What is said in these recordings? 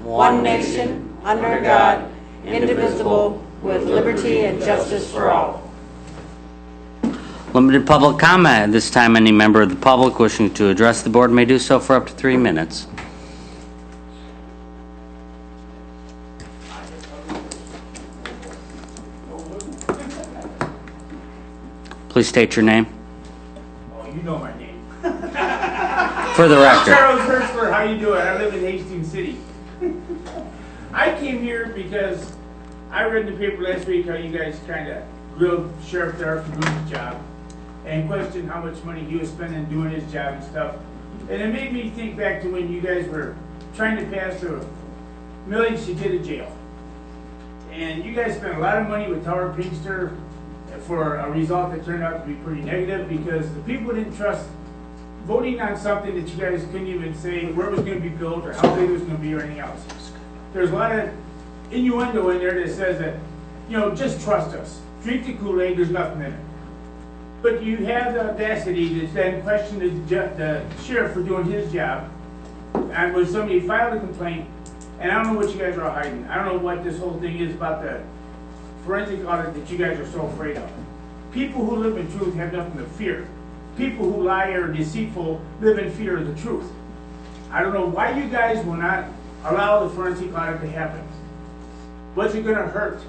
one nation, under God, indivisible, with liberty and justice for all. Limited public comment. At this time, any member of the public wishing to address the board may do so for up to 3 minutes. Please state your name. Oh, you know my name. For the record. Charles Hertzler, how you doing? I live in Hastings City. I came here because I read in the paper last week how you guys kind of grilled Sheriff Dar for doing his job and questioned how much money he was spending doing his job and stuff. And it made me think back to when you guys were trying to pass a millage to get a jail. And you guys spent a lot of money with Tower Pinkster for a result that turned out to be pretty negative because the people didn't trust voting on something that you guys couldn't even say where it was going to be built or how big it was going to be or anything else. There's a lot of innuendo in there that says that, you know, just trust us. Drink the Kool-Aid, there's nothing in it. But you have the audacity to then question the sheriff for doing his job. And when somebody filed a complaint, and I don't know what you guys are all hiding. I don't know what this whole thing is about the forensic audit that you guys are so afraid of. People who live in truth have nothing to fear. People who lie or are deceitful live in fear of the truth. I don't know why you guys will not allow the forensic audit to happen. What's it gonna hurt?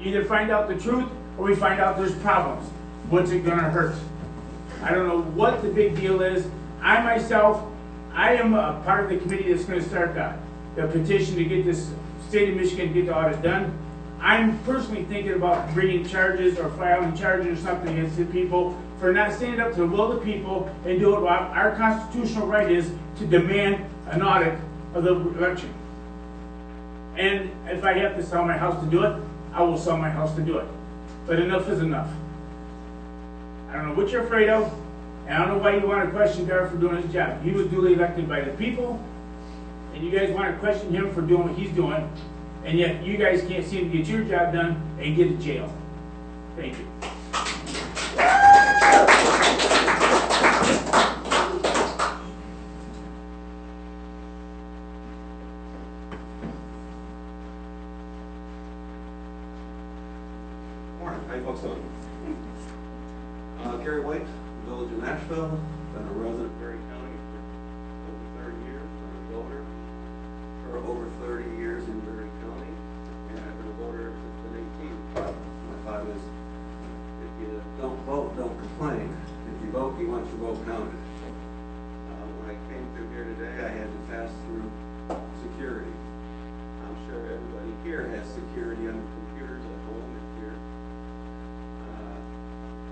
Either find out the truth or we find out there's problems. What's it gonna hurt? I don't know what the big deal is. I myself, I am a part of the committee that's gonna start the petition to get this state of Michigan to get the audit done. I'm personally thinking about bringing charges or filing charges or something against the people for not standing up to the will of the people and doing what our constitutional right is to demand an audit of the election. And if I have to sell my house to do it, I will sell my house to do it. But enough is enough. I don't know what you're afraid of, and I don't know why you want to question Dar for doing his job. He was duly elected by the people, and you guys want to question him for doing what he's doing, and yet you guys can't seem to get your job done and get to jail. Thank you. Morning, how you folks doing? Gary White, Village of Nashville, been a resident of Berry County for over 30 years, been a voter for over 30 years in Berry County, and I've been a voter since I've been 18. My thought is, if you don't vote, don't complain. If you vote, you want your vote counted. When I came through here today, I had to pass through security. I'm sure everybody here has security on their computers at home and here.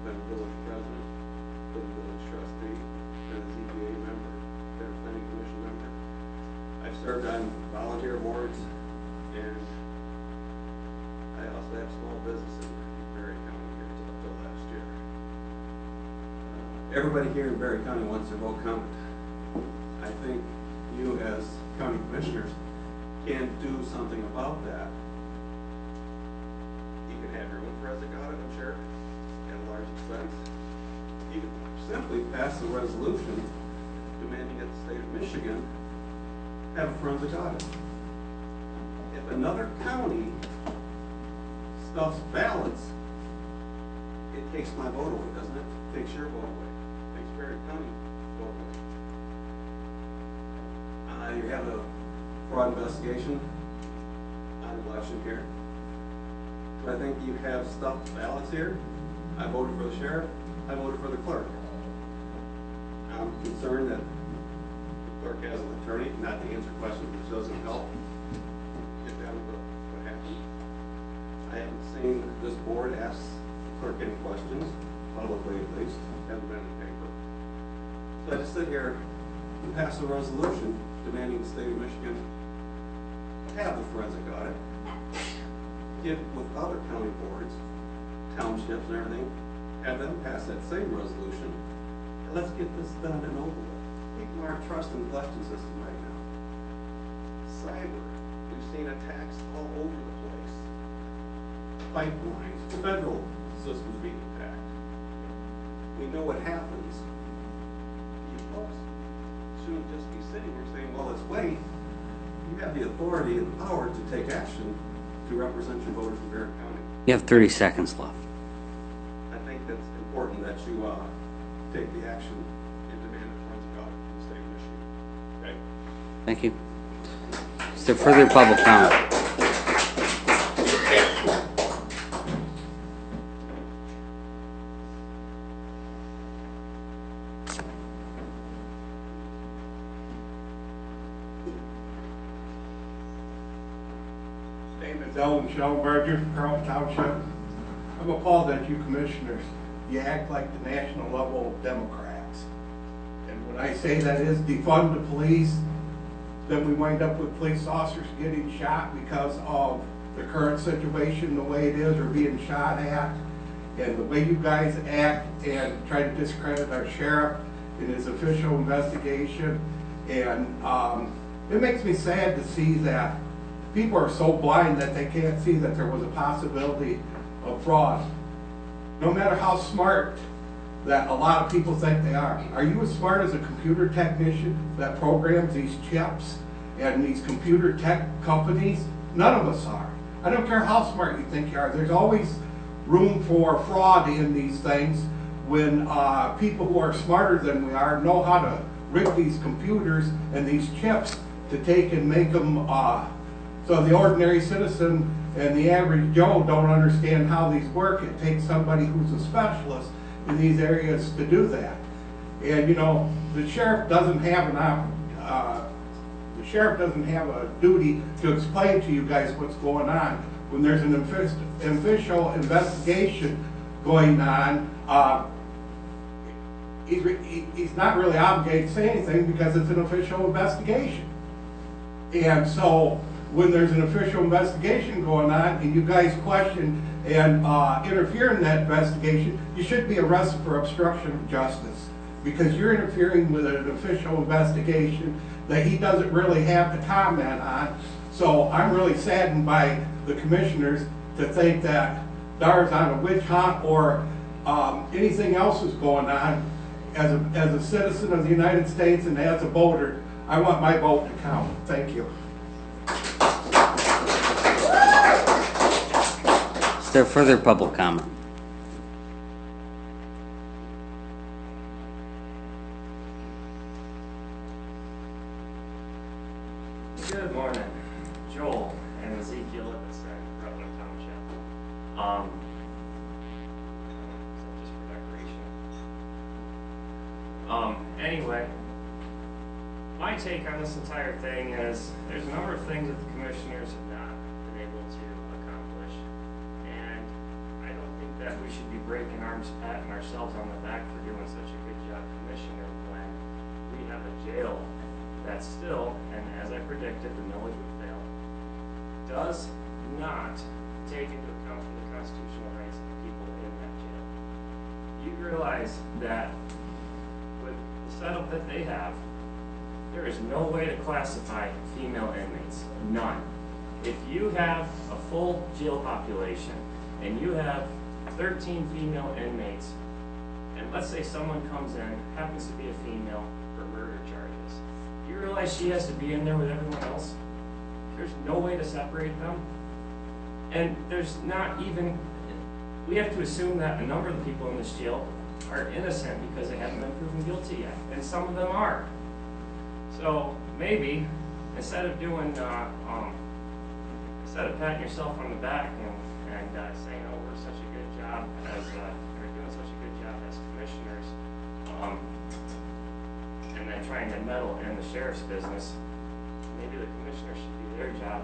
Been a village president, been a village trustee, been a ZBA member, been a planning commission member. I've served on volunteer boards, and I also have small businesses in Berry County here up till last year. Everybody here in Berry County wants their vote counted. I think you as county commissioners can do something about that. You can have your own forensic audit, I'm sure, at a large expense. You can simply pass a resolution demanding that the state of Michigan have a forensic audit. If another county stuffs ballots, it takes my vote away, doesn't it? It takes your vote away. It takes Berry County vote away. You have a fraud investigation on election here. Do I think you have stuffed ballots here? I voted for the sheriff. I voted for the clerk. I'm concerned that the clerk has an attorney, not to answer questions, which doesn't help. If that was what happened. I haven't seen this board ask the clerk any questions, publicly at least. Hasn't been in the paper. So I just sit here and pass a resolution demanding the state of Michigan have the forensic audit. Get with other county boards, townships and everything, have them pass that same resolution, and let's get this done and over with. People aren't trusting the election system right now. Cyber, we've seen attacks all over the place. Pipelines, federal systems being attacked. We know what happens. You folks shouldn't just be sitting here saying, well, let's wait. you have the authority and power to take action to represent your voters in Barrett County. You have 30 seconds left. I think it's important that you take the action and demand a forensic audit in the state of Michigan. Okay? Thank you. Is there further public comment? Name is Ellen Schellenberger, Carroll Township. I'm appalled at you commissioners. You act like the national level Democrats. And when I say that is defund the police, then we wind up with police officers getting shot because of the current situation, the way it is, or being shot at. And the way you guys act and try to discredit our sheriff in his official investigation. And it makes me sad to see that people are so blind that they can't see that there was a possibility of fraud. No matter how smart that a lot of people think they are. Are you as smart as a computer technician that programs these chips and these computer tech companies? None of us are. I don't care how smart you think you are. There's always room for fraud in these things when people who are smarter than we are know how to rig these computers and these chips to take and make them so the ordinary citizen and the average Joe don't understand how these work. It takes somebody who's a specialist in these areas to do that. And you know, the sheriff doesn't have a duty to explain to you guys what's going on. When there's an official investigation going on, he's not really obligated to say anything because it's an official investigation. And so when there's an official investigation going on and you guys question and interfere in that investigation, you should be arrested for obstruction of justice because you're interfering with an official investigation that he doesn't really have to comment on. So I'm really saddened by the commissioners to think that DAR's on a witch hunt or anything else is going on. As a citizen of the United States and as a voter, I want my vote to count. Thank you. Is there further public comment? Good morning, Joel and Ezekiel Livingston, Rutland Township. Just for decoration. Anyway, my take on this entire thing is there's a number of things that the commissioners have not been able to accomplish, and I don't think that we should be breaking arms, patting ourselves on the back for doing such a good job, Commissioner, when we have a jail that still, and as I predicted, the millage would fail, does not take into account the constitutional rights of the people in that jail. You realize that with the setup that they have, there is no way to classify female inmates, none. If you have a full jail population and you have 13 female inmates, and let's say someone comes in, happens to be a female for murder charges, you realize she has to be in there with everyone else? There's no way to separate them. And there's not even, we have to assume that a number of the people in this jail are innocent because they haven't been proven guilty yet, and some of them are. So maybe instead of doing, instead of patting yourself on the back and saying, "Oh, we're such a good job as we're doing such a good job as commissioners," and then trying to meddle in the sheriff's business, maybe the commissioner should do their job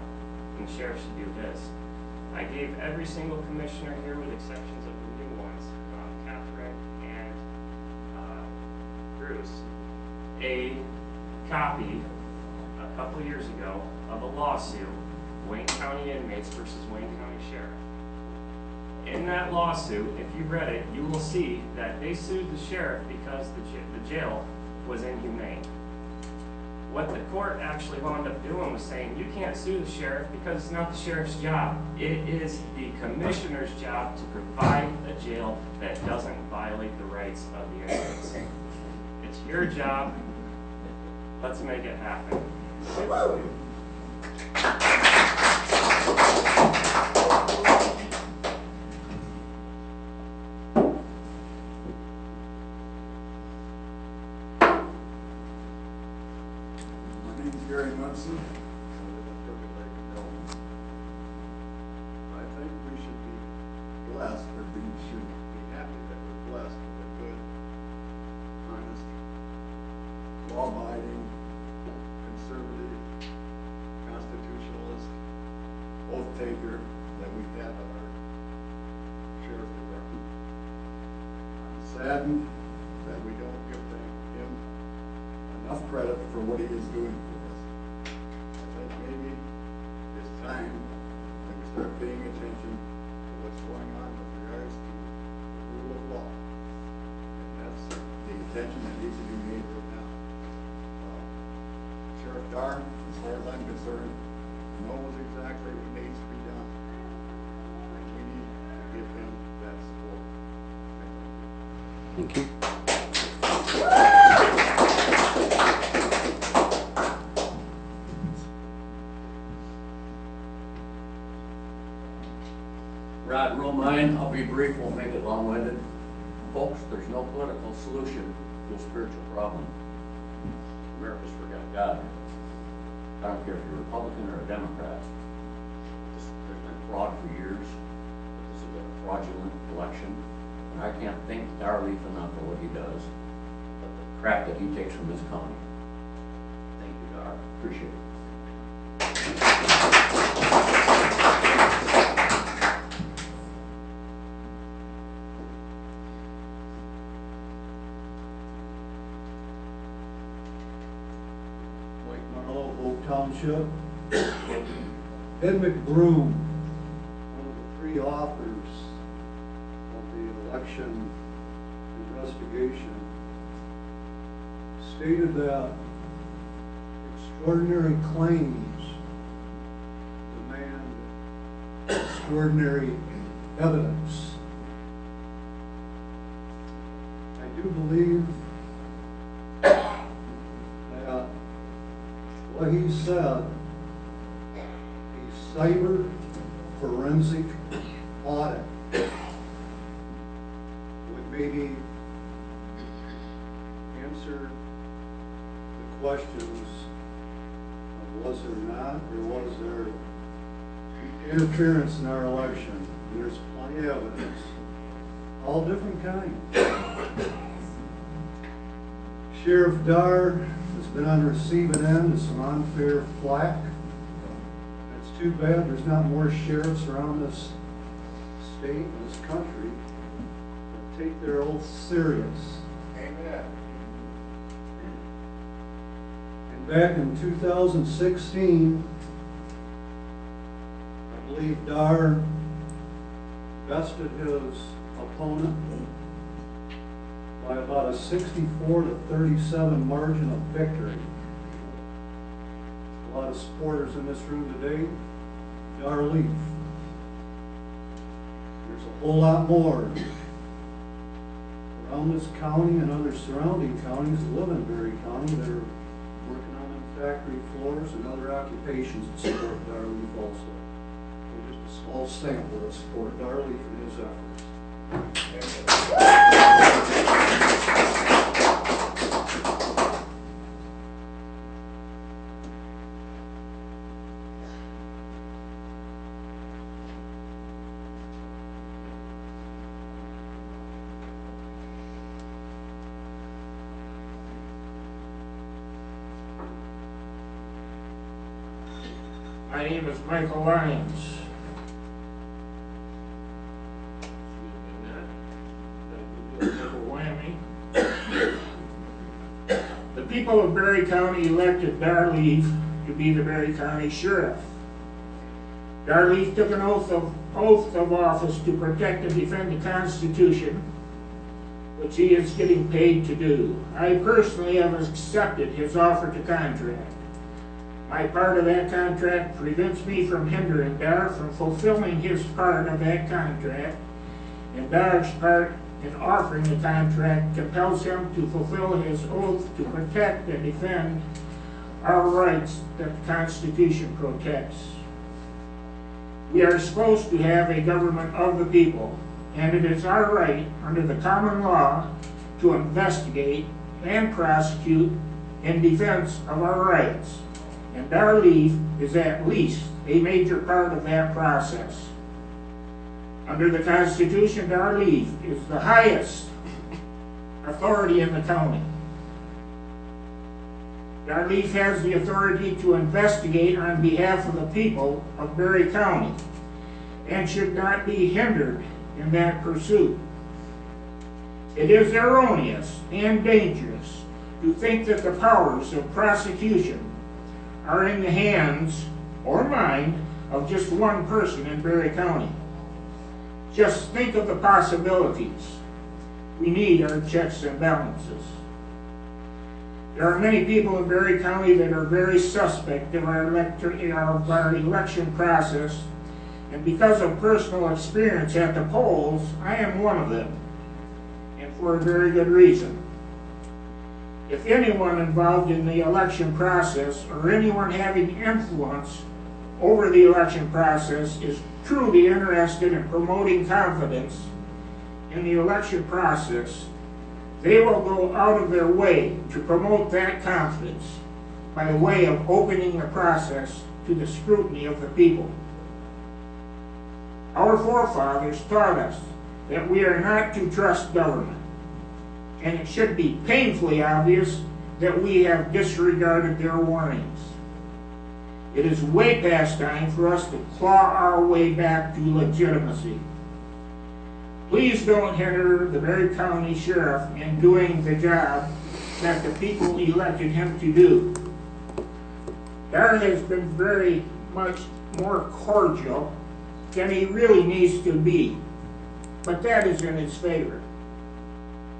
and the sheriff should do his. I gave every single commissioner here, with exceptions of the new ones, Catherine and Bruce, a copy a couple of years ago of a lawsuit, Wayne County Inmates versus Wayne County Sheriff. In that lawsuit, if you read it, you will see that they sued the sheriff because the jail was inhumane. What the court actually wound up doing was saying, you can't sue the sheriff because it's not the sheriff's job. It is the commissioner's job to provide a jail that doesn't violate the rights of the inmates. It's your job. Let's make it happen. Johnson. I live in Crooked Lake, Delton. I think we should be blessed, or we should be happy that we're blessed with a good, honest, law-abiding, conservative, constitutionalist, oath-taker that we have at our sheriff's department. I'm saddened that we don't give him enough credit for what he is doing for us. I think maybe it's time that we start paying attention to what's going on with regards to the rule of law. And that's the attention that needs to be made right now. Sheriff Dar, as far as I'm concerned, knows exactly what needs to be done. And we need to give him that support. Thank you. Rod Romine, I'll be brief, won't make it long-winded. Folks, there's no political solution to a spiritual problem. America's forgot God. I don't care if you're a Republican or a Democrat. There's been fraud for years. This has been a fraudulent election. And I can't thank Darleaf enough for what he does, but the crap that he takes from his county. Thank you, Dar. Appreciate it. Township. Ed McBroom, one of the three authors of the election investigation, stated that extraordinary claims demand extraordinary evidence. I do believe that what he said, a cyber forensic audit would maybe answer the questions of was there not or was there interference in our election. And there's plenty of evidence, all different kinds. Sheriff Dar has been on the receiving end of some unfair flack. It's too bad there's not more sheriffs around this state and this country that take their oath serious. Amen. And back in 2016, I believe Dar bested his opponent by about a 64-37 margin of victory. A lot of supporters in this room today, Darleaf. There's a whole lot more around this county and other surrounding counties that live in Berry County that are working on them factory floors and other occupations that support Darleaf also. So just a small sample that support Darleaf in his efforts. My name is Michael Lyons. The people of Berry County elected Darleaf to be the Berry County Sheriff. Darleaf took an oath of office to protect and defend the Constitution, which he is getting paid to do. I personally have accepted his offer to contract. My part of that contract prevents me from hindering Dar from fulfilling his part of that contract, and Dar's part in offering the contract compels him to fulfill his oath to protect and defend our rights that the Constitution protects. We are supposed to have a government of the people, and it is our right under the common law to investigate and prosecute in defense of our rights. and Darleaf is at least a major part of that process. Under the Constitution, Darleaf is the highest authority in the county. Darleaf has the authority to investigate on behalf of the people of Berry County and should not be hindered in that pursuit. It is erroneous and dangerous to think that the powers of prosecution are in the hands or mind of just one person in Berry County. Just think of the possibilities. We need our checks and balances. There are many people in Berry County that are very suspect of our election process, and because of personal experience at the polls, I am one of them, and for a very good reason. If anyone involved in the election process or anyone having influence over the election process is truly interested in promoting confidence in the election process, they will go out of their way to promote that confidence by way of opening the process to the scrutiny of the people. Our forefathers taught us that we are not to trust government, and it should be painfully obvious that we have disregarded their warnings. It is way past time for us to claw our way back to legitimacy. Please don't hinder the Berry County Sheriff in doing the job that the people elected him to do. Dar has been very much more cordial than he really needs to be, but that is in his favor.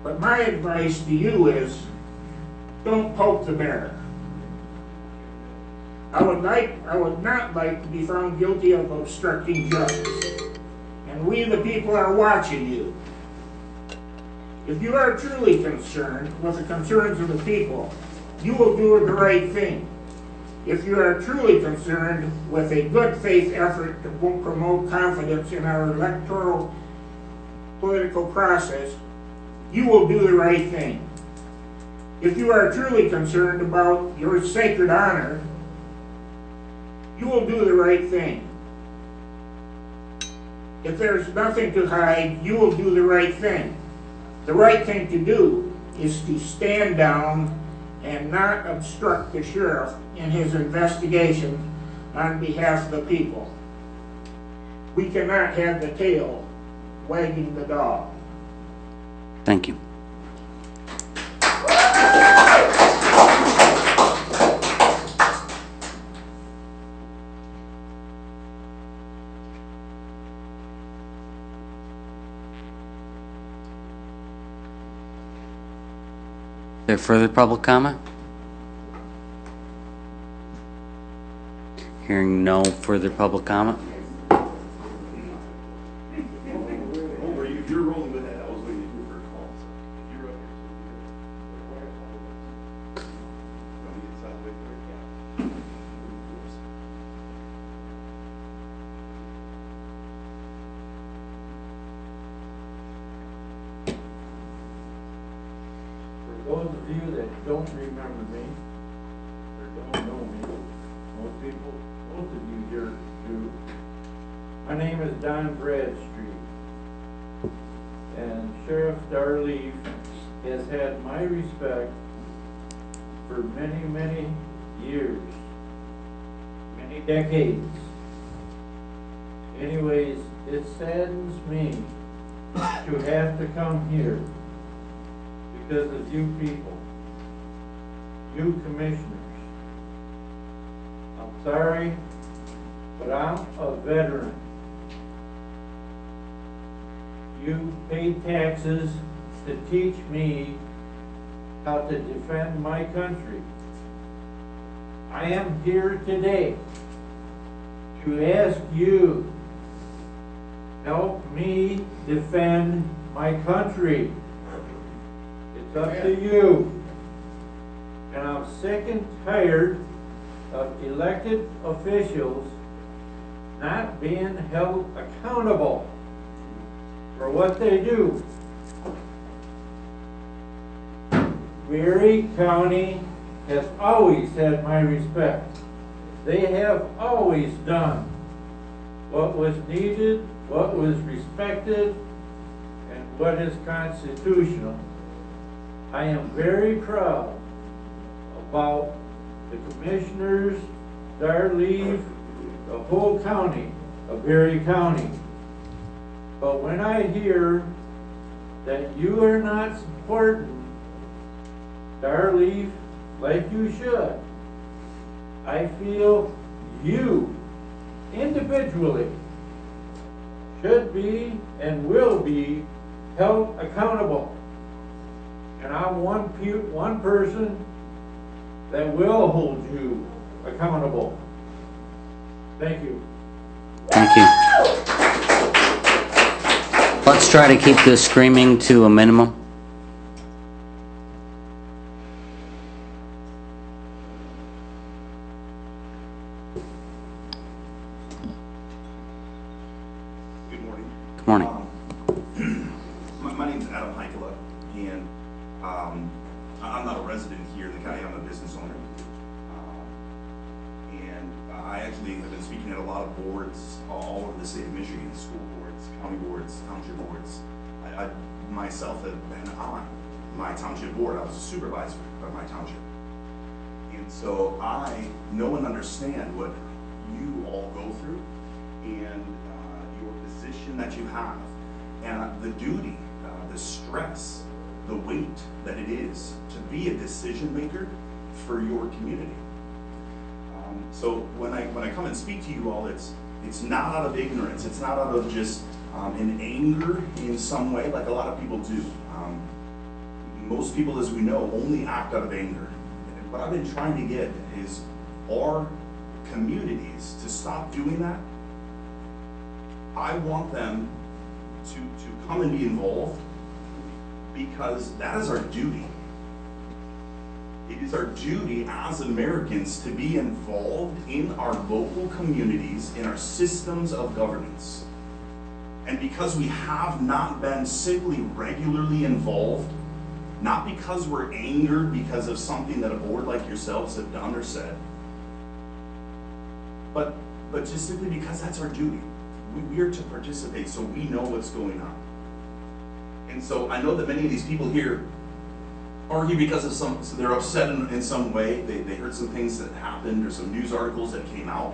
But my advice to you is, don't poke the bear. I would not like to be found guilty of obstructing justice. And we the people are watching you. If you are truly concerned with the concerns of the people, you will do the right thing. If you are truly concerned with a good faith effort to promote confidence in our electoral political process, you will do the right thing. If you are truly concerned about your sacred honor, you will do the right thing. If there's nothing to hide, you will do the right thing. The right thing to do is to stand down and not obstruct the sheriff in his investigation on behalf of the people. We cannot have the tail wagging the dog. Thank you. Is there further public comment? Hearing no further public comment. You're rolling with that. I was waiting for a call. So if you're up here, For those of you that don't remember me, or don't know me, most of you here do. My name is Don Bradstreet, and Sheriff Darleaf has had my respect for many, many years, many decades. Anyways, it saddens me to have to come here because of you people, you commissioners. I'm sorry, but I'm a veteran. You paid taxes to teach me how to defend my country. I am here today to ask you, help me defend my country. It's up to you. And I'm sick and tired of elected officials not being held accountable for what they do. Berry County has always had my respect. They have always done what was needed, what was respected, and what is constitutional. I am very proud about the commissioners, Darleve, the whole county of Berry County. But when I hear that you are not supporting Darleve like you should, I feel you individually should be and will be held accountable. And I'm one person that will hold you accountable. Thank you. Thank you. Let's try to keep this screaming to a minimum. Good morning. Good morning. My name's Adam Heikela, and I'm not a resident here in the county. I'm a business owner. And I actually have been speaking at a lot of boards all over the state of Michigan, school boards, county boards, township boards. I myself have been on my township board. I was a supervisor of my township. And so I know and understand what you all go through and your position that you have and the duty, the stress, the weight that it is to be a decision maker for your community. So when I come and speak to you all, it's not out of ignorance. It's not out of just an anger in some way, like a lot of people do. Most people, as we know, only act out of anger. And what I've been trying to get is our communities to stop doing that. I want them to come and be involved because that is our duty. It is our duty as Americans to be involved in our local communities, in our systems of governance. And because we have not been simply regularly involved, not because we're angered because of something that a board like yourselves have done or said, but just simply because that's our duty. We are to participate so we know what's going on. And so I know that many of these people here argue because of so they're upset in some way. They heard some things that happened or some news articles that came out.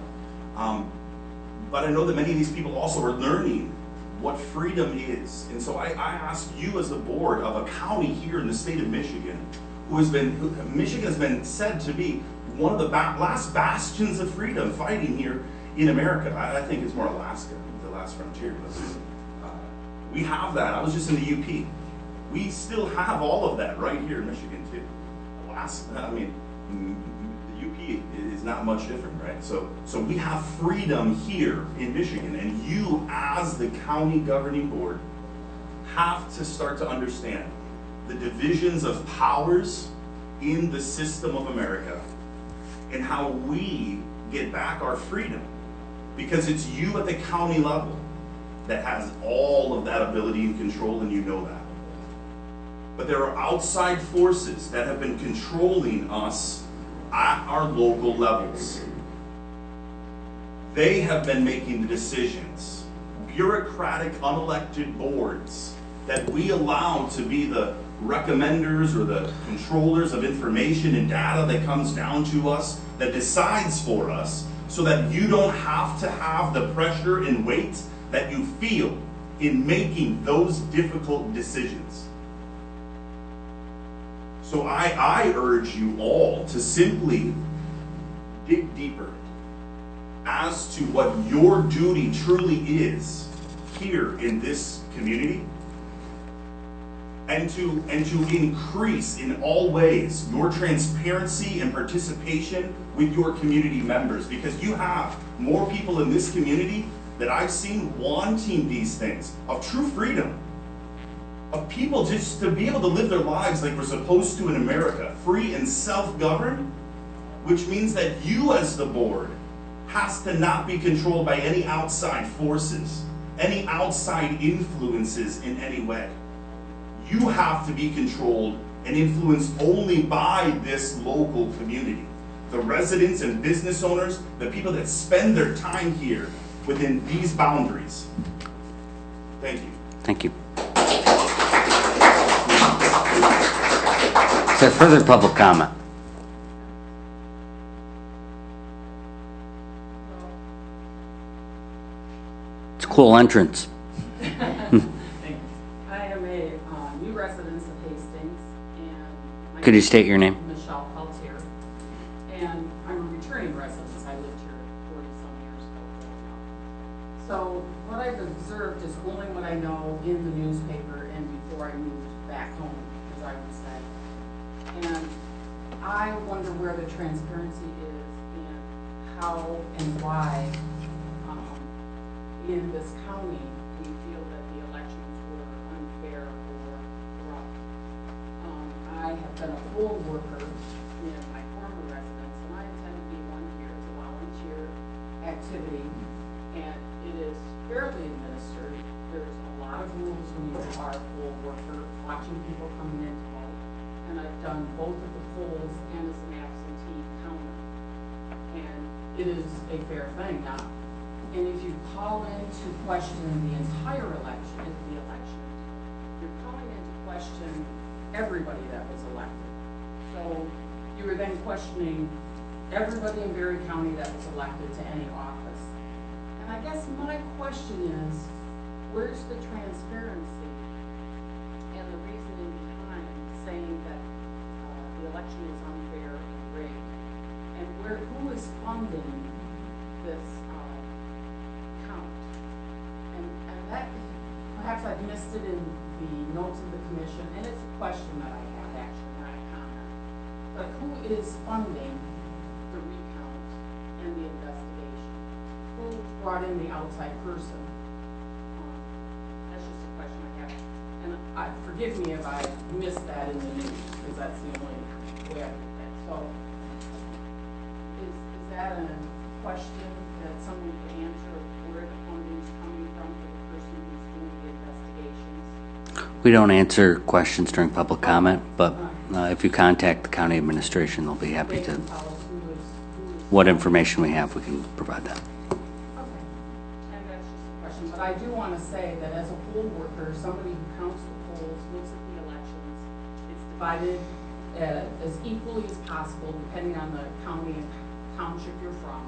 But I know that many of these people also are learning what freedom is. And so I ask you as the board of a county here in the state of Michigan, Michigan has been said to be one of the last bastions of freedom fighting here in America. I think it's more Alaska, the last frontier. But we have that. I was just in the UP. We still have all of that right here in Michigan too. Alaska, I mean, the UP is not much different, right? So we have freedom here in Michigan, and you as the county governing board have to start to understand the divisions of powers in the system of America and how we get back our freedom, because it's you at the county level that has all of that ability and control, and you know that. But there are outside forces that have been controlling us at our local levels. They have been making the decisions. Bureaucratic, unelected boards that we allow to be the recommenders or the controllers of information and data that comes down to us, that decides for us, so that you don't have to have the pressure and weight that you feel in making those difficult decisions. So I urge you all to simply dig deeper as to what your duty truly is here in this community, and to increase in all ways your transparency and participation with your community members, because you have more people in this community that I've seen wanting these things of true freedom, of people just to be able to live their lives like we're supposed to in America, free and self-governed, which means that you as the board has to not be controlled by any outside forces, any outside influences in any way. You have to be controlled and influenced only by this local community. the residents and business owners, the people that spend their time here within these boundaries. Thank you. Thank you. Is there further public comment? It's a cool entrance. I am a new resident of Hastings, and my Could you state your name? Michelle Peltier, and I'm a returning resident. I lived here 40-some years ago. So what I've observed is only what I know in the newspaper and before I moved back home, as I would say. And I wonder where the transparency is and how and why in this county we feel that the elections were unfair or corrupt. I have been a poll worker in my former residence, and I intend to be one here. It's a volunteer activity, and it is fairly administered. There's a lot of rules when you are a poll worker, watching people coming in to vote. And I've done both at the polls and as an absentee counter. And it is a fair thing now. And if you call in to question the entire election, you're calling in to question everybody that was elected. So you were then questioning everybody in Berry County that was elected to any office. And I guess my question is, where's the transparency and the reasoning behind saying that the election is unfair and rigged? And who is funding this count? And that, perhaps I've missed it in the notes of the commission, and it's a question that I have actually, not a comment. But who is funding the recount and the investigation? Who brought in the outside person? That's just a question I have. And forgive me if I missed that in the news, because that's the only way I can think. So, is that a question that someone could answer, where the funding is coming from for the person who's doing the investigations? We don't answer questions during public comment, but if you contact the county administration, they'll be happy They to. can tell us who is What information we have, we can provide that. Okay, and that's just a question, but I do want to say that as a poll worker, somebody who counts the polls, looks at the elections, it's divided as equally as possible, depending on the county and township you're from,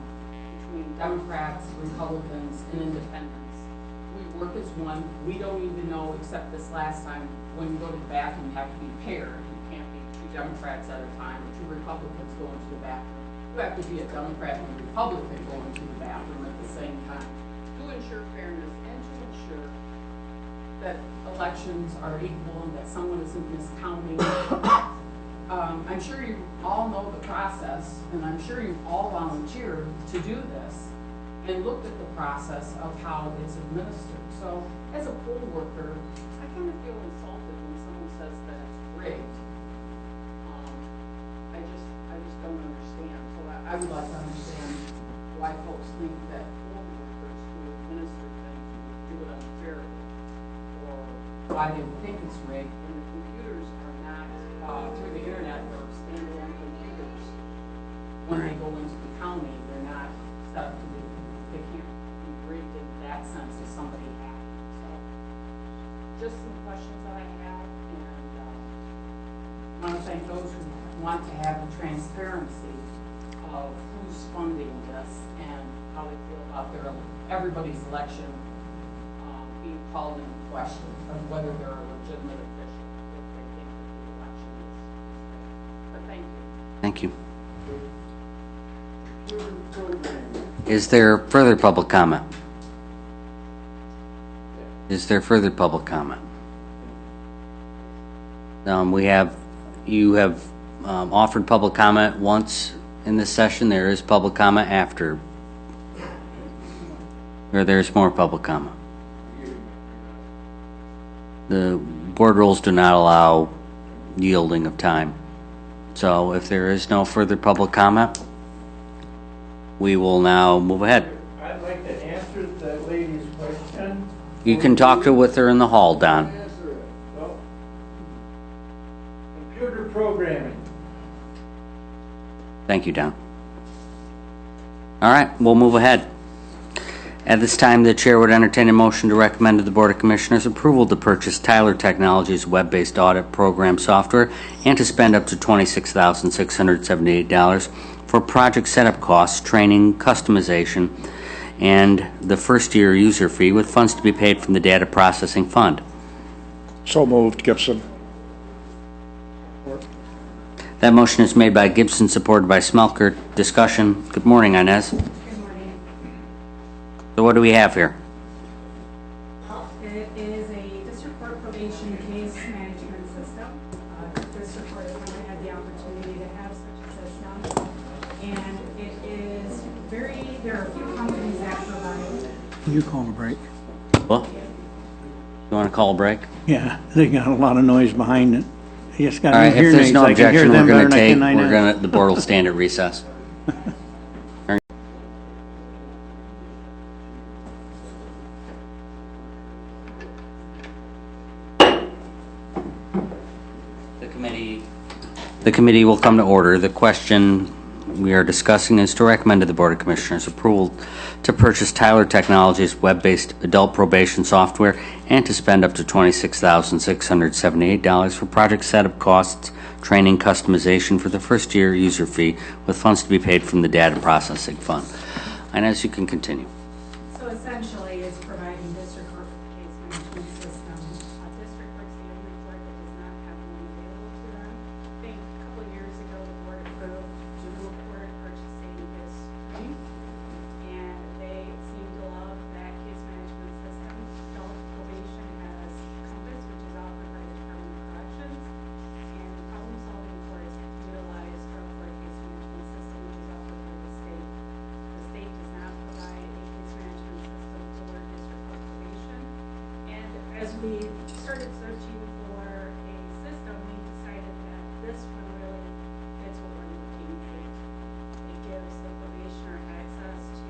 between Democrats, Republicans, and independents. We work as one. We don't even know, except this last time, when you go to the bathroom, you have to be paired. You can't be two Democrats at a time, or two Republicans going to the bathroom. You have to be a Democrat and a Republican going to the bathroom at the same time to ensure fairness and to ensure that elections are equal and that someone isn't miscounting. I'm sure you all know the process, and I'm sure you all volunteered to do this and looked at the process of how it's administered. So as a poll worker, I kind of feel insulted when someone says that it's rigged. I just don't understand. So I would like to understand why folks think that poll workers who administer things would do it unfairly, or why they would think it's rigged when the computers are not through the internet or standalone computers. When they go into the county, they're not set up to be, they can't be rigged in that sense if somebody hacking. So just some questions that I have, and I want to thank those who want to have the transparency of who's funding this and how they feel about everybody's election being called into question of whether they're a legitimate official if they think that the election is fair. But thank you. Thank you. Is there further public comment? Is there further public comment? You have offered public comment once in this session. There is public comment after, or there's more public comment. The board rules do not allow yielding of time. So if there is no further public comment, we will now move ahead. I'd like to answer that lady's question. You can talk with her in the hall, Don. Answer it. Well, computer programming. Thank you, Don. All right, we'll move ahead. At this time, the chair would entertain a motion to recommend to the Board of Commissioners approval to purchase Tyler Technologies web-based audit program software and to spend up to $26,678 for project setup costs, training, customization, and the first-year user fee with funds to be paid from the data processing fund. So moved, Gibson. That motion is made by Gibson, supported by Smelker. Discussion. Good morning, Inez. Good morning. So what do we have here? It is a district court probation case management system. District court has never had the opportunity to have such a system. And it is there are a few companies that provide. Will you call a break? Well, you want to call a break? Yeah, they got a lot of noise behind it. I just got All right, new if hearing there's aids. no I can hear objection, them we're better going to than I can the board will stand at recess. The committee will come to order. The question we are discussing is to recommend to the Board of Commissioners approval to purchase Tyler Technologies web-based adult probation software and to spend up to $26,678 for project setup costs, training, customization for the first year user fee with funds to be paid from the data processing fund. And as you can continue. So essentially, it's providing district court case management system. District court's the only court that does not have one available to them. I think a couple of years ago, the board approved juvenile court purchasing this stream, and they seem to love that case management system. Adult probation has Compass, which is offered by the Department of Corrections, and the problem solving courts utilize drug court case management system, which is offered by the state. The state does not provide a case management system for district court probation. And as we started searching for a system, we decided that this one really fits what we're looking for. It gives the probationer access to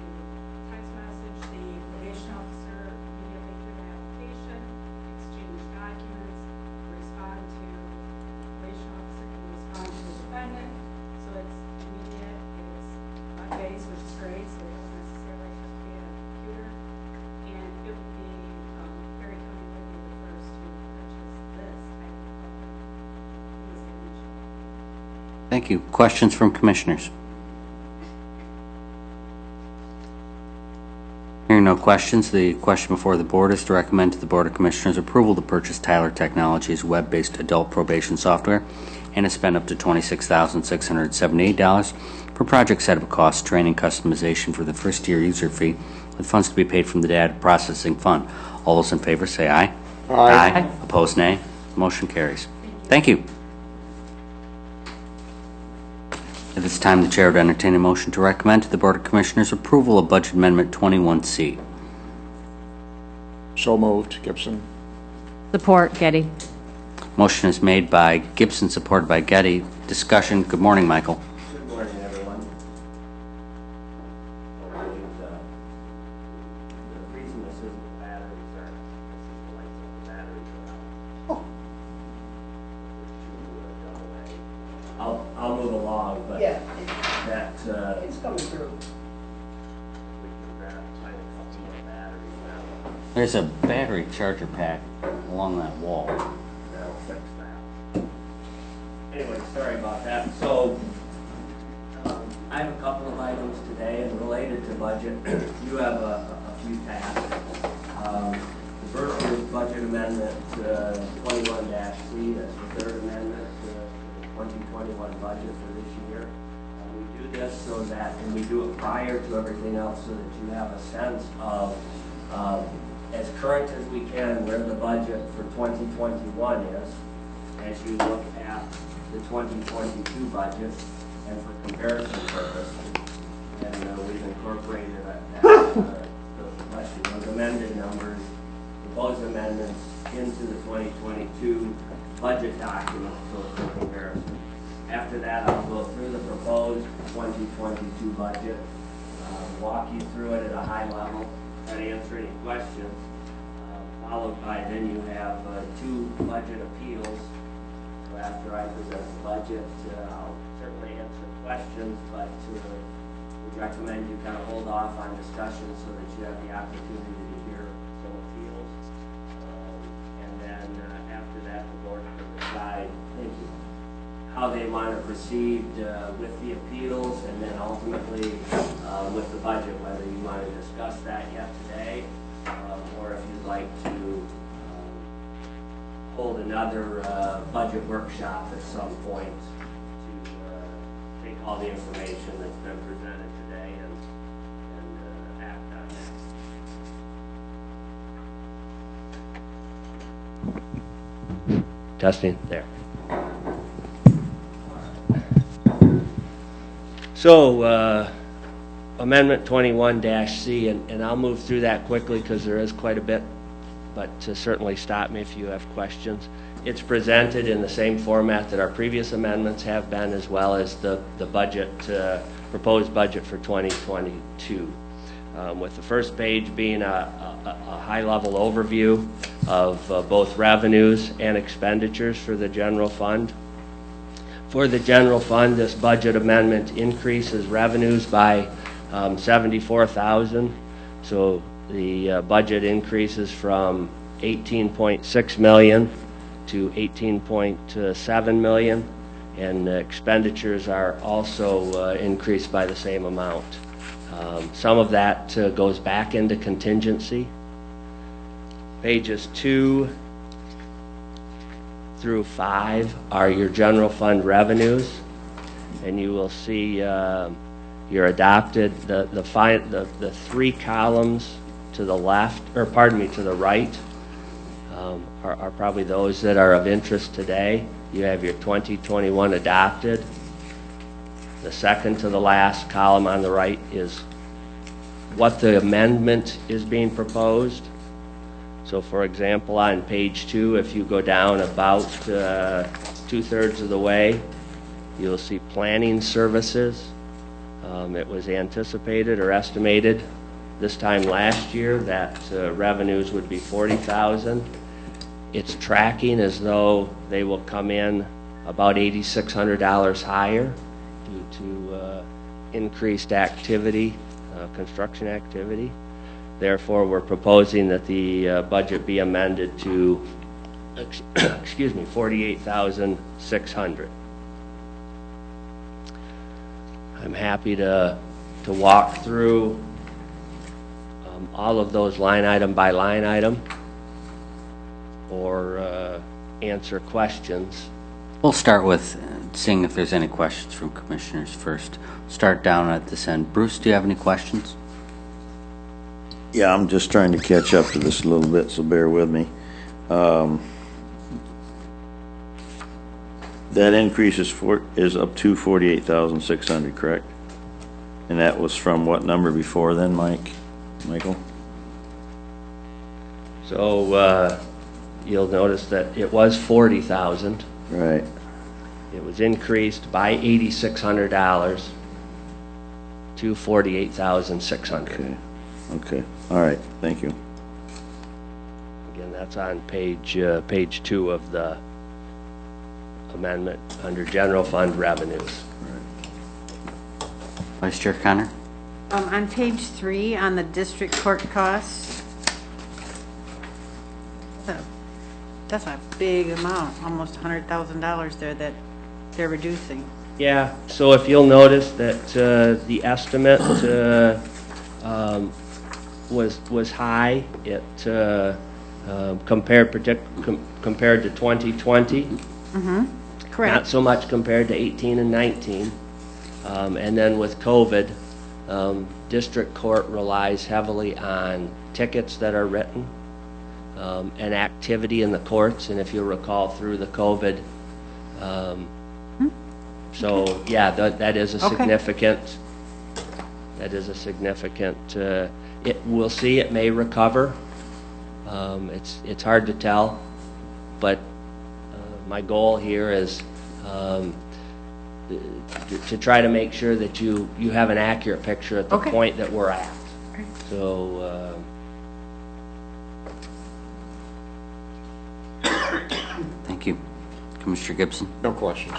text message the probation officer immediately through the application, exchange documents, respond to probation officer can respond to the defendant. So it's immediate, it's web-based, which is great, so it doesn't necessarily have to be on a computer. And it will be Perry County would be the first to purchase this type of program in the state of Michigan. Thank you. Questions from commissioners? Hearing no questions, the question before the board is to recommend to the Board of Commissioners approval to purchase Tyler Technologies web-based adult probation software and to spend up to $26,678 for project setup costs, training, customization for the first year user fee with funds to be paid from the data processing fund. All those in favor say aye. Aye. Opposed, nay. Motion carries. Thank you. At this time, the chair would entertain a motion to recommend to the Board of Commissioners approval of Budget Amendment 21C. So moved, Gibson. Support, Getty. Motion is made by Gibson, supported by Getty. Discussion. Good morning, Michael. Good morning, everyone. The reason this isn't the batteries are, this is the lights on the batteries are out. I'll move along, but Yeah, that, it's coming through. we can grab, find a couple more batteries now. There's a battery charger pack along that wall. That'll fix that. Anyway, sorry about that. So, I have a couple of items today and related to budget. You have a few tasks. The first is Budget Amendment 21-C, that's the third amendment to the 2021 budget for this year. We do this so that, and we do it prior to everything else so that you have a sense of, as current as we can, where the budget for 2021 is, as you look at the 2022 budget, and for comparison purposes. And we've incorporated those amended numbers, proposed amendments into the 2022 budget document for comparison. After that, I'll go through the proposed 2022 budget, walk you through it at a high level, and answer any questions. Followed by, then you have two budget appeals. So after I present the budget, I'll certainly answer questions, but we recommend you kind of hold off on discussion so that you have the opportunity to hear some appeals. And then after that, the board can decide how they want to proceed with the appeals, and then ultimately with the budget, whether you want to discuss that yet today, or if you'd like to hold another budget workshop at some point to take all the information that's been presented today and act on that. Testing, there. So, Amendment 21-C, and I'll move through that quickly because there is quite a bit, but certainly stop me if you have questions. It's presented in the same format that our previous amendments have been, as well as the budget, proposed budget for 2022. With the first page being a high-level overview of both revenues and expenditures for the general fund. For the general fund, this budget amendment increases revenues by $74,000. So the budget increases from $18.6 million to $18.7 million, and expenditures are also increased by the same amount. Some of that goes back into contingency. Pages 2 through 5 are your general fund revenues, and you will see your adopted the three columns to the left, or pardon me, to the right, are probably those that are of interest today. You have your 2021 adopted. The second to the last column on the right is what the amendment is being proposed. So for example, on page 2, if you go down about 2/3 of the way, you'll see planning services. It was anticipated or estimated this time last year that revenues would be $40,000. It's tracking as though they will come in about $8,600 higher due to increased activity, construction activity. Therefore, we're proposing that the budget be amended to, excuse me, $48,600. I'm happy to walk through all of those line item by line item, or answer questions. We'll start with seeing if there's any questions from commissioners first. Start down at this end. Bruce, do you have any questions? Yeah, I'm just trying to catch up to this a little bit, so bear with me. That increase is up to $48,600, correct? And that was from what number before then, Michael? So you'll notice that it was $40,000. Right. It was increased by $8,600 to $48,600. Okay. All right. Thank you. Again, that's on page 2 of the amendment under general fund revenues. Vice Chair Connor? On page 3, on the district court costs, that's a big amount, almost $100,000 there that they're reducing. Yeah, so if you'll notice that the estimate was high. It compared to 2020. Mm-hmm. Correct. Not so much compared to 18 and 19. And then with COVID, district court relies heavily on tickets that are written and activity in the courts. And if you recall through the COVID, so yeah, that is a significant. That is a significant. We'll see. It may recover. It's hard to tell, but my goal here is to try to make sure that you have an accurate picture at the point that we're at. So. Thank you. Commissioner Gibson? No questions.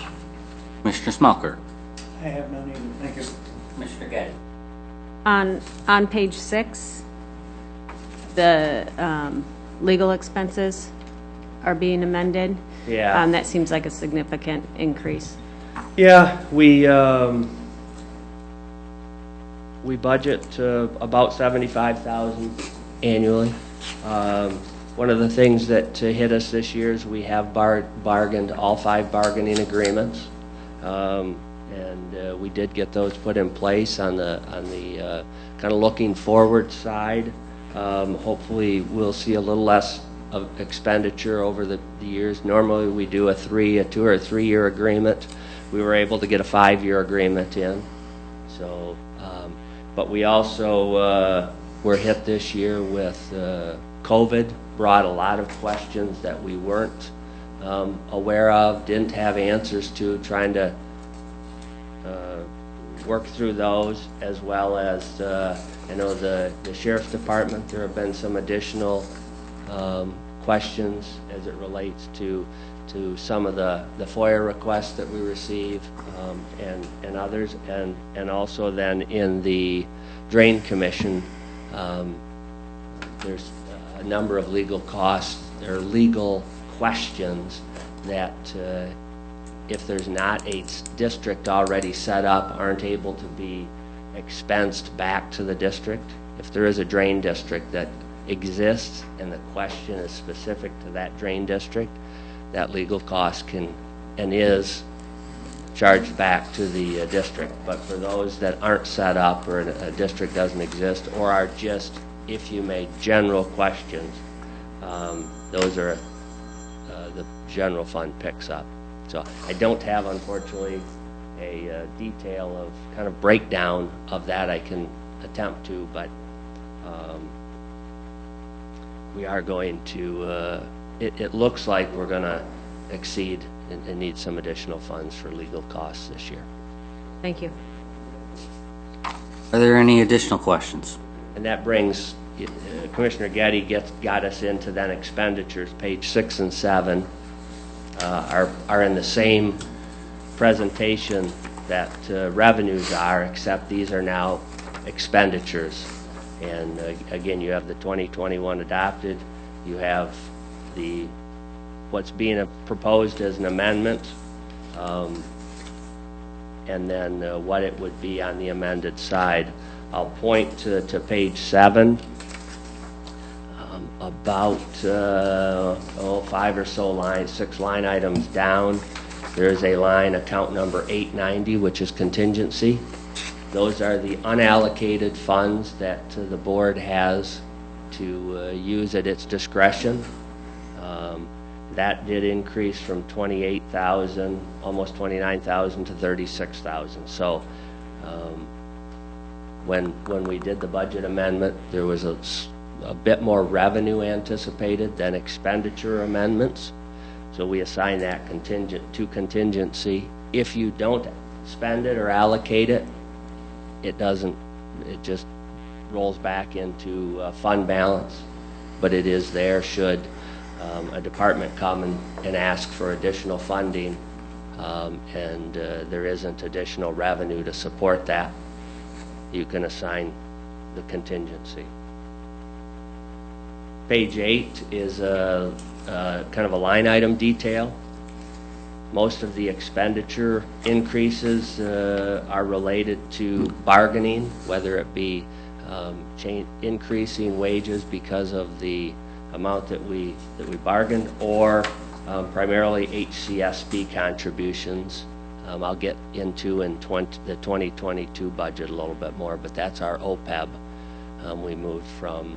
Commissioner Smelker? I have none either. Thank you. Commissioner Getty? On page 6, the legal expenses are being amended. Yeah. That seems like a significant increase. Yeah, we budget about 75,000 annually. One of the things that hit us this year is we have bargained all 5 bargaining agreements, and we did get those put in place on the kind of looking forward side. Hopefully, we'll see a little less of expenditure over the years. Normally, we do a 2 or 3 year agreement. We were able to get a 5-year agreement in. So, but we also were hit this year with COVID. Brought a lot of questions that we weren't aware of, didn't have answers to, trying to work through those, as well as I know the Sheriff's Department, there have been some additional questions as it relates to some of the FOIA requests that we receive, and others, and also then in the Drain Commission, there's a number of legal costs or legal questions that if there's not a district already set up, aren't able to be expensed back to the district. If there is a drain district that exists and the question is specific to that drain district, that legal cost can and is charged back to the district. But for those that aren't set up, or a district doesn't exist, or are just, if you may, general questions, those are the general fund picks up. So I don't have, unfortunately, a detail of kind of breakdown of that. I can attempt to, but we are going to, it looks like we're going to exceed and need some additional funds for legal costs this year. Thank you. Are there any additional questions? And that brings, Commissioner Getty got us into then expenditures. Page 6 and 7 are in the same presentation that revenues are, except these are now expenditures. And again, you have the 2021 adopted, you have what's being proposed as an amendment, and then what it would be on the amended side. I'll point to page 7, about 5 or so lines, 6 line items down. There's a line, account number 890, which is contingency. Those are the unallocated funds that the board has to use at its discretion. That did increase from 28,000, almost 29,000 to 36,000. So when we did the budget amendment, there was a bit more revenue anticipated than expenditure amendments. So we assign that to contingency. If you don't spend it or allocate it, it just rolls back into fund balance, but it is there should a department come and ask for additional funding, and there isn't additional revenue to support that. You can assign the contingency. Page 8 is kind of a line item detail. Most of the expenditure increases are related to bargaining, whether it be increasing wages because of the amount that we bargained, or primarily HCSB contributions. I'll get into in the 2022 budget a little bit more, but that's our OPEB. We moved from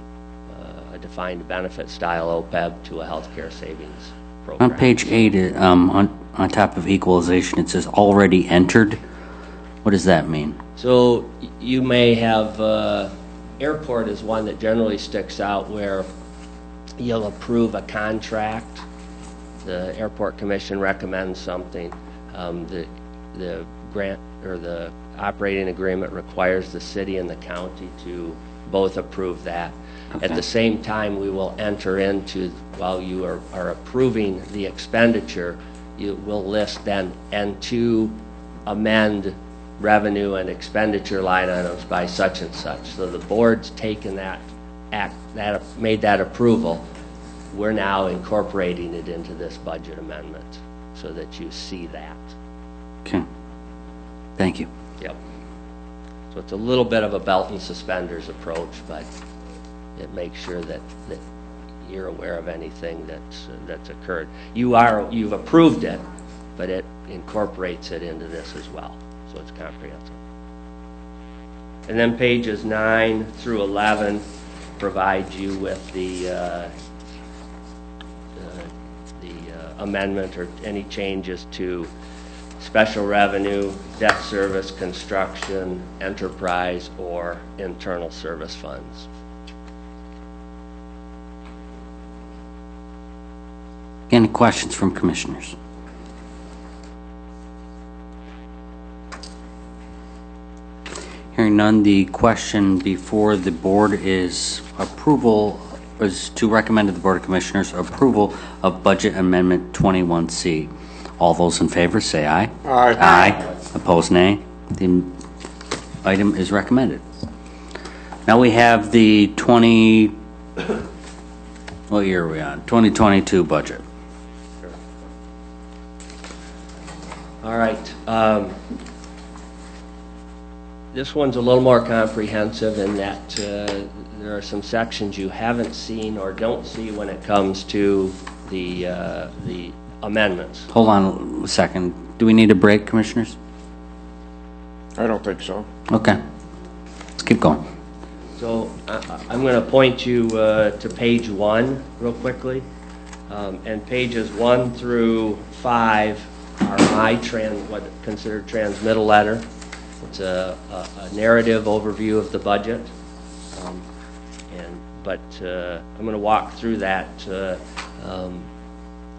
a defined benefit style OPEB to a healthcare savings program. On page 8, on top of equalization, it says already entered. What does that mean? So you may have, airport is one that generally sticks out, where you'll approve a contract, the airport commission recommends something, the grant or the operating agreement requires the city and the county to both approve that. Okay. At the same time, we will enter into, while you are approving the expenditure, you will list then and to amend revenue and expenditure line items by such and such. So the board's taken made that approval. We're now incorporating it into this budget amendment so that you see that. Okay. Thank you. Yep. So it's a little bit of a belt and suspenders approach, but it makes sure that you're aware of anything that's occurred. You've approved it, but it incorporates it into this as well. So it's comprehensive. And then pages 9 through 11 provide you with the amendment or any changes to special revenue, debt service, construction, enterprise, or internal service funds. Any questions from commissioners? Hearing none, the question before the board is to recommend to the Board of Commissioners approval of Budget Amendment 21C. All those in favor say aye. Aye. Aye. Opposed, nay. The item is recommended. Now we have the what year are we on? 2022 budget. All right. This one's a little more comprehensive in that there are some sections you haven't seen or don't see when it comes to the amendments. Hold on a second. Do we need a break, commissioners? I don't think so. Okay. Let's keep going. So I'm going to point you to page 1 real quickly. And pages 1 through 5 are my what considered transmittal letter. It's a narrative overview of the budget. But I'm going to walk through that,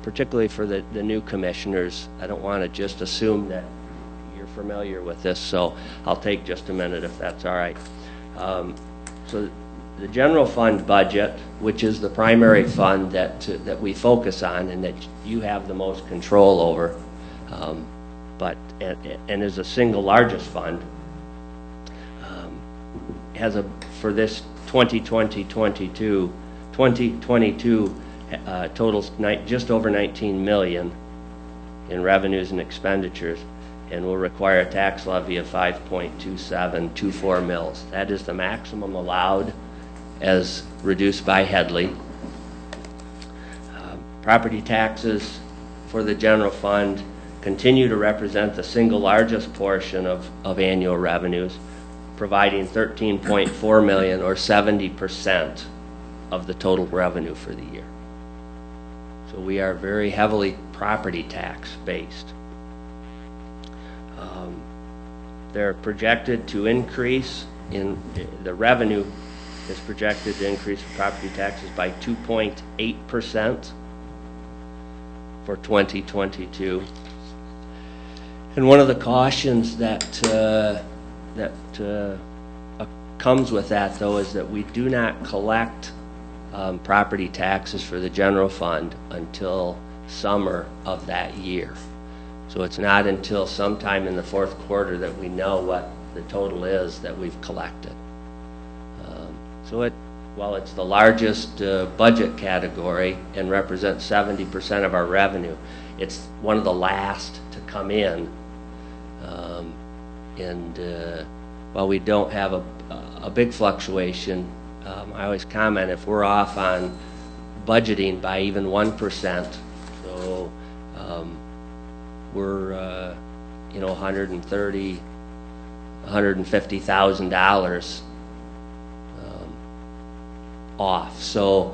particularly for the new commissioners. I don't want to just assume that you're familiar with this, so I'll take just a minute if that's all right. So the general fund budget, which is the primary fund that we focus on and that you have the most control over, and is the single largest fund, has for this 2022 totals just over 19 million in revenues and expenditures, and will require a tax levy of 5.2724 mils. That is the maximum allowed as reduced by Headley. Property taxes for the general fund continue to represent the single largest portion of annual revenues, providing 13.4 million or 70% of the total revenue for the year. So we are very heavily property tax based. They're projected to increase the revenue is projected to increase for property taxes by 2.8% for 2022. And one of the cautions that comes with that, though, is that we do not collect property taxes for the general fund until summer of that year. So it's not until sometime in the fourth quarter that we know what the total is that we've collected. While it's the largest budget category and represents 70% of our revenue, it's one of the last to come in. While we don't have a big fluctuation, I always comment if we're off on budgeting by even 1%, so we're $130,000, $150,000 off. So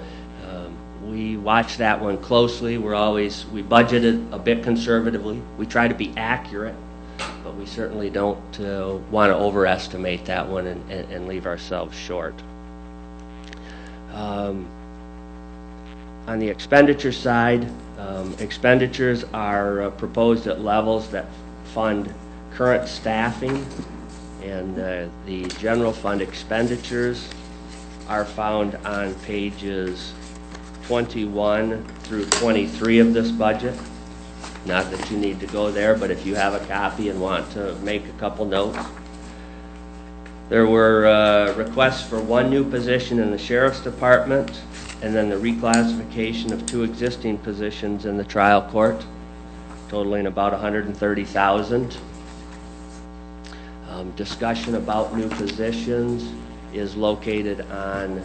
we watch that one closely. We budget it a bit conservatively. We try to be accurate, but we certainly don't want to overestimate that one and leave ourselves short. On the expenditure side, expenditures are proposed at levels that fund current staffing, and the general fund expenditures are found on pages 21 through 23 of this budget. Not that you need to go there, but if you have a copy and want to make a couple notes. There were requests for one new position in the Sheriff's Department, and then the reclassification of 2 existing positions in the trial court, totaling about $130,000. Discussion about new positions is located on,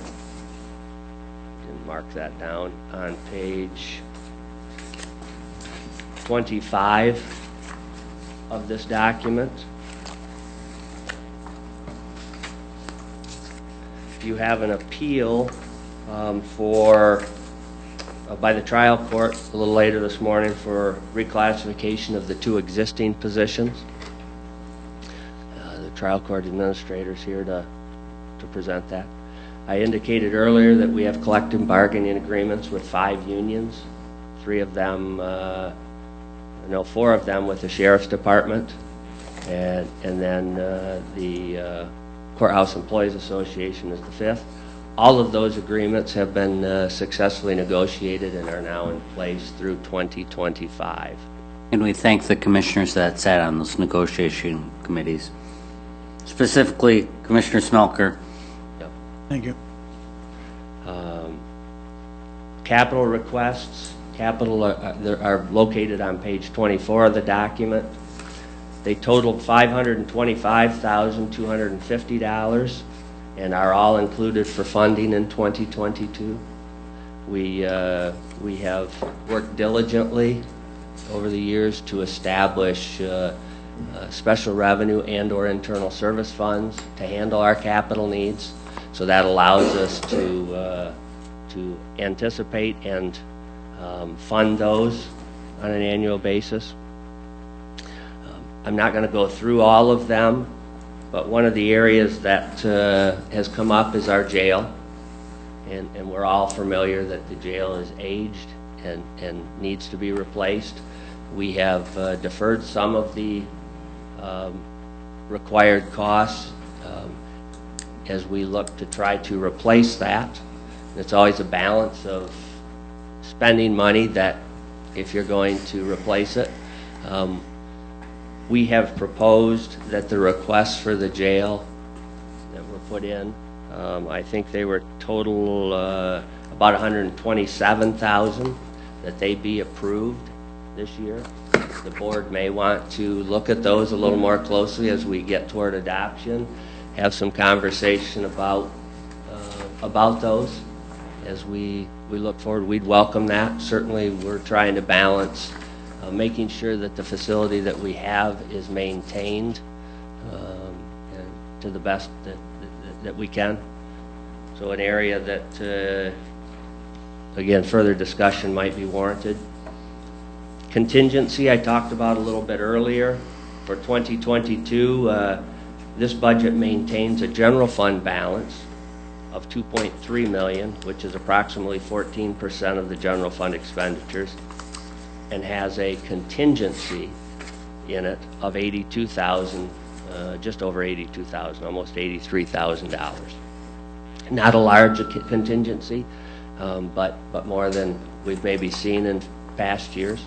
didn't mark that down, on page 25 of this document. You have an appeal by the trial court a little later this morning for reclassification of the 2 existing positions. The trial court administrator's here to present that. I indicated earlier that we have collective bargaining agreements with 5 unions, 4 of them with the Sheriff's Department, and then the Courthouse Employees Association is the 5th. All of those agreements have been successfully negotiated and are now in place through 2025. And we thank the commissioners that sat on those negotiation committees, specifically Commissioner Smelker. Yep. Thank you. Capital requests, are located on page 24 of the document. They totaled $525,250 and are all included for funding in 2022. We have worked diligently over the years to establish special revenue and/or internal service funds to handle our capital needs. So that allows us to anticipate and fund those on an annual basis. I'm not going to go through all of them, but one of the areas that has come up is our jail. And we're all familiar that the jail is aged and needs to be replaced. We have deferred some of the required costs as we look to try to replace that. It's always a balance of spending money that if you're going to replace it. We have proposed that the requests for the jail that were put in, I think they were total about $127,000, that they be approved this year. The board may want to look at those a little more closely as we get toward adoption, have some conversation about those as we look forward. We'd welcome that. Certainly we're trying to balance making sure that the facility that we have is maintained to the best that we can. So an area that, again, further discussion might be warranted. Contingency I talked about a little bit earlier. For 2022, this budget maintains a general fund balance of $2.3 million, which is approximately 14% of the general fund expenditures, and has a contingency in it of $82,000, just over $82,000, almost $83,000. Not a large contingency, but more than we've maybe seen in past years.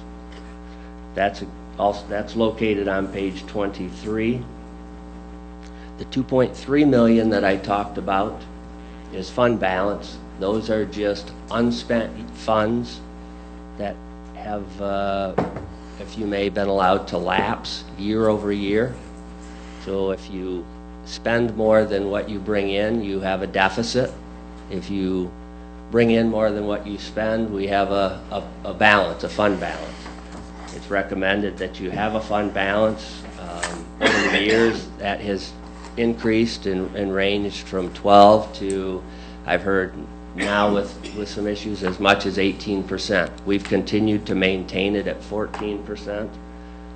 That's located on page 23. The $2.3 million that I talked about is fund balance. Those are just unspent funds that have, if you may, been allowed to lapse year over year. So if you spend more than what you bring in, you have a deficit. If you bring in more than what you spend, we have a balance, a fund balance. It's recommended that you have a fund balance. Over the years, that has increased and ranged from 12 to, I've heard now with some issues, as much as 18%. We've continued to maintain it at 14%.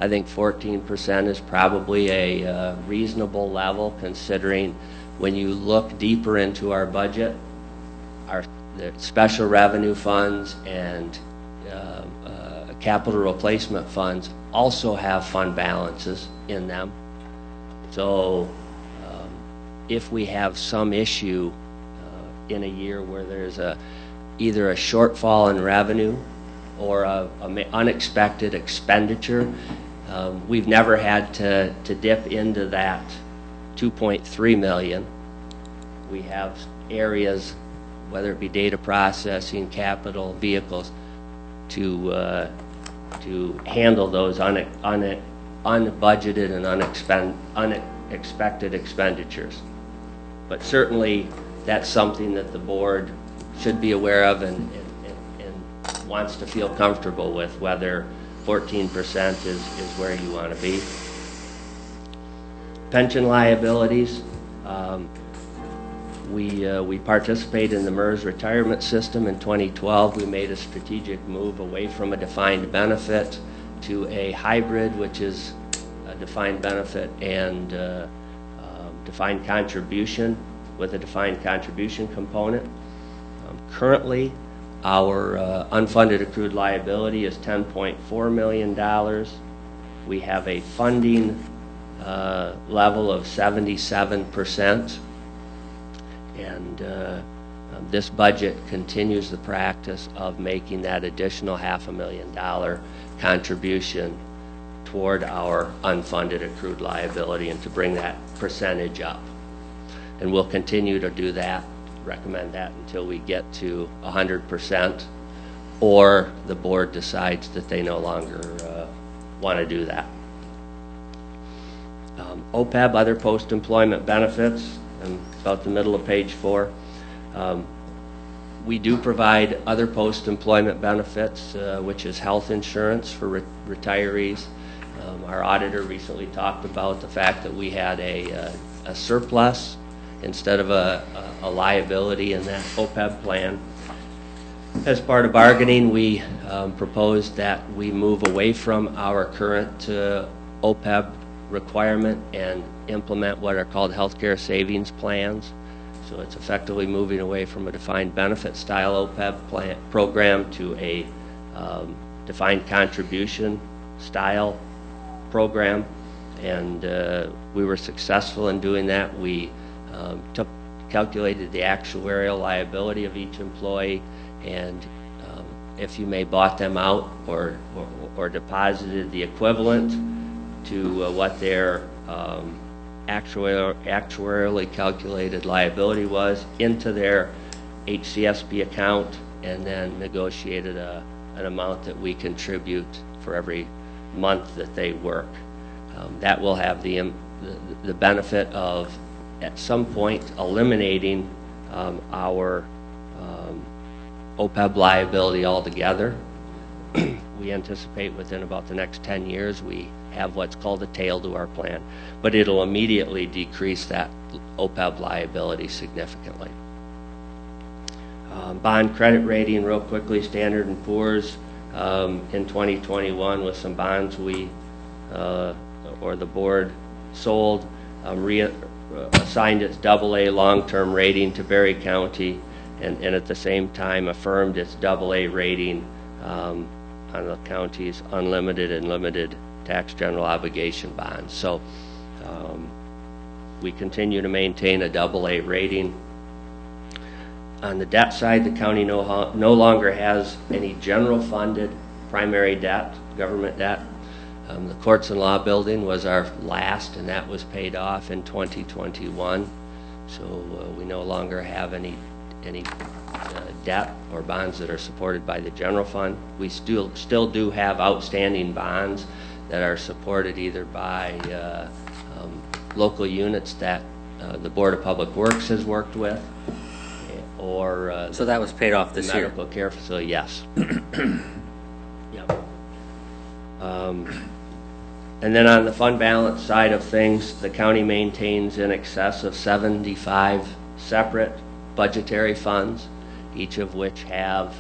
I think 14% is probably a reasonable level, considering when you look deeper into our budget, the special revenue funds and capital replacement funds also have fund balances in them. So if we have some issue in a year where there's either a shortfall in revenue or unexpected expenditure. We've never had to dip into that 2.3 million. We have areas, whether it be data processing, capital, vehicles, to handle those unbudgeted and unexpected expenditures. But certainly, that's something that the board should be aware of and wants to feel comfortable with, whether 14% is where you want to be. Pension liabilities. We participate in the MERS retirement system in 2012. We made a strategic move away from a defined benefit to a hybrid, which is a defined benefit and defined contribution with a defined contribution component. Currently, our unfunded accrued liability is $10.4 million. We have a funding level of 77%. And this budget continues the practice of making that additional $500,000 contribution toward our unfunded accrued liability and to bring that percentage up. And we'll continue to do that, recommend that until we get to 100%, or the board decides that they no longer want to do that. OPEB, other post-employment benefits, and about the middle of page 4. We do provide other post-employment benefits, which is health insurance for retirees. Our auditor recently talked about the fact that we had a surplus instead of a liability in that OPEB plan. As part of bargaining, we proposed that we move away from our current OPEB requirement and implement what are called healthcare savings plans. So it's effectively moving away from a defined benefit style OPEB program to a defined contribution style program, and we were successful in doing that. We calculated the actuarial liability of each employee, and if you may bought them out or deposited the equivalent to what their actuarially calculated liability was into their HCSB account, and then negotiated an amount that we contribute for every month that they work. That will have the benefit of, at some point, eliminating our OPEB liability altogether. We anticipate within about the next 10 years we have what's called a tail to our plan, but it'll immediately decrease that OPEB liability significantly. Bond credit rating, real quickly. Standard & Poor's in 2021 with some bonds we or the board sold, assigned its AA long-term rating to Berry County, and at the same time affirmed its AA rating on the county's unlimited and limited tax general obligation bonds. So we continue to maintain a AA rating. On the debt side, the county no longer has any general funded primary debt, government debt. The Courts and Law Building was our last, and that was paid off in 2021. So we no longer have any debt or bonds that are supported by the general fund. We still do have outstanding bonds that are supported either by local units that the Board of Public Works has worked with, or so that was paid off this year. Medical care facility, yes. Yep. And then on the fund balance side of things, the county maintains in excess of 75 separate budgetary funds, each of which have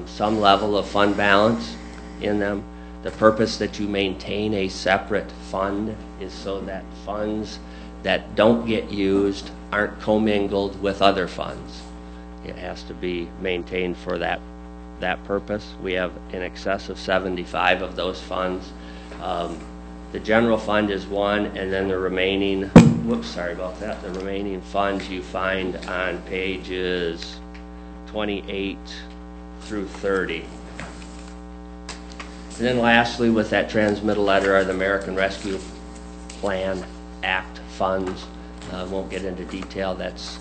some level of fund balance in them. The purpose that you maintain a separate fund is so that funds that don't get used aren't commingled with other funds. It has to be maintained for that purpose. We have in excess of 75 of those funds. The general fund is one, and then the remaining, sorry about that, the remaining funds you find on pages 28 through 30. And then lastly, with that transmittal letter are the American Rescue Plan Act funds. Won't get into detail. That's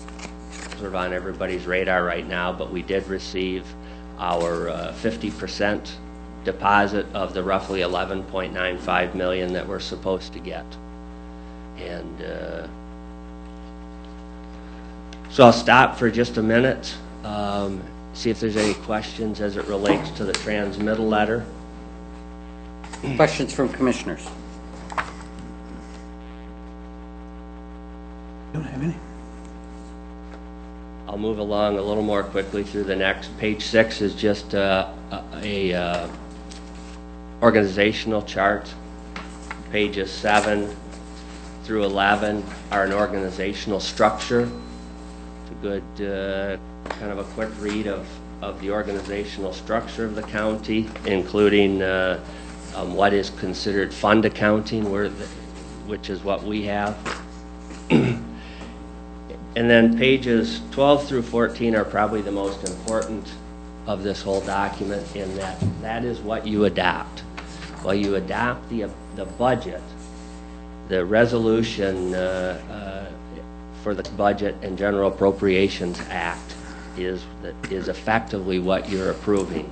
sort of on everybody's radar right now, but we did receive our 50% deposit of the roughly $11.95 million that we're supposed to get. And so I'll stop for just a minute, see if there's any questions as it relates to the transmittal letter. Questions from commissioners? Don't have any. I'll move along a little more quickly through the next. Page 6 is just a organizational chart. Pages 7 through 11 are an organizational structure. It's a good kind of a quick read of the organizational structure of the county, including what is considered fund accounting, which is what we have. And then pages 12 through 14 are probably the most important of this whole document, in that is what you adopt. Well, you adopt the budget, the resolution for the Budget and General Appropriations Act is effectively what you're approving.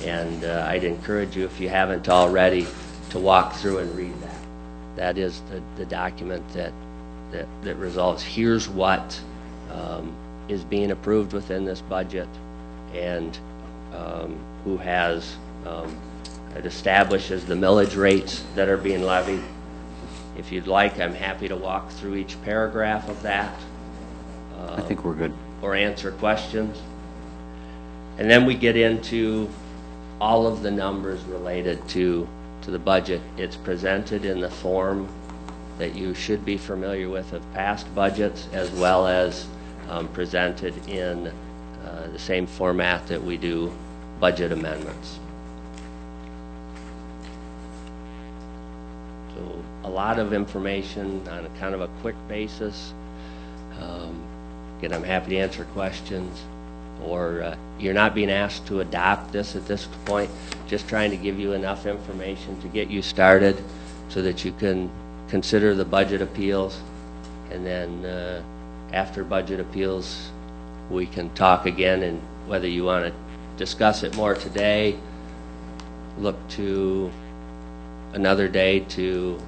And I'd encourage you, if you haven't already, to walk through and read that. That is the document that resolves, here's what is being approved within this budget, and who has, it establishes the millage rates that are being levied. If you'd like, I'm happy to walk through each paragraph of that. I think we're good. Or answer questions. And then we get into all of the numbers related to the budget. It's presented in the form that you should be familiar with of past budgets, as well as presented in the same format that we do budget amendments. So a lot of information on a kind of a quick basis. Again, I'm happy to answer questions, or you're not being asked to adopt this at this point, just trying to give you enough information to get you started so that you can consider the budget appeals, and then after budget appeals we can talk again, and whether you want to discuss it more today, look to another day to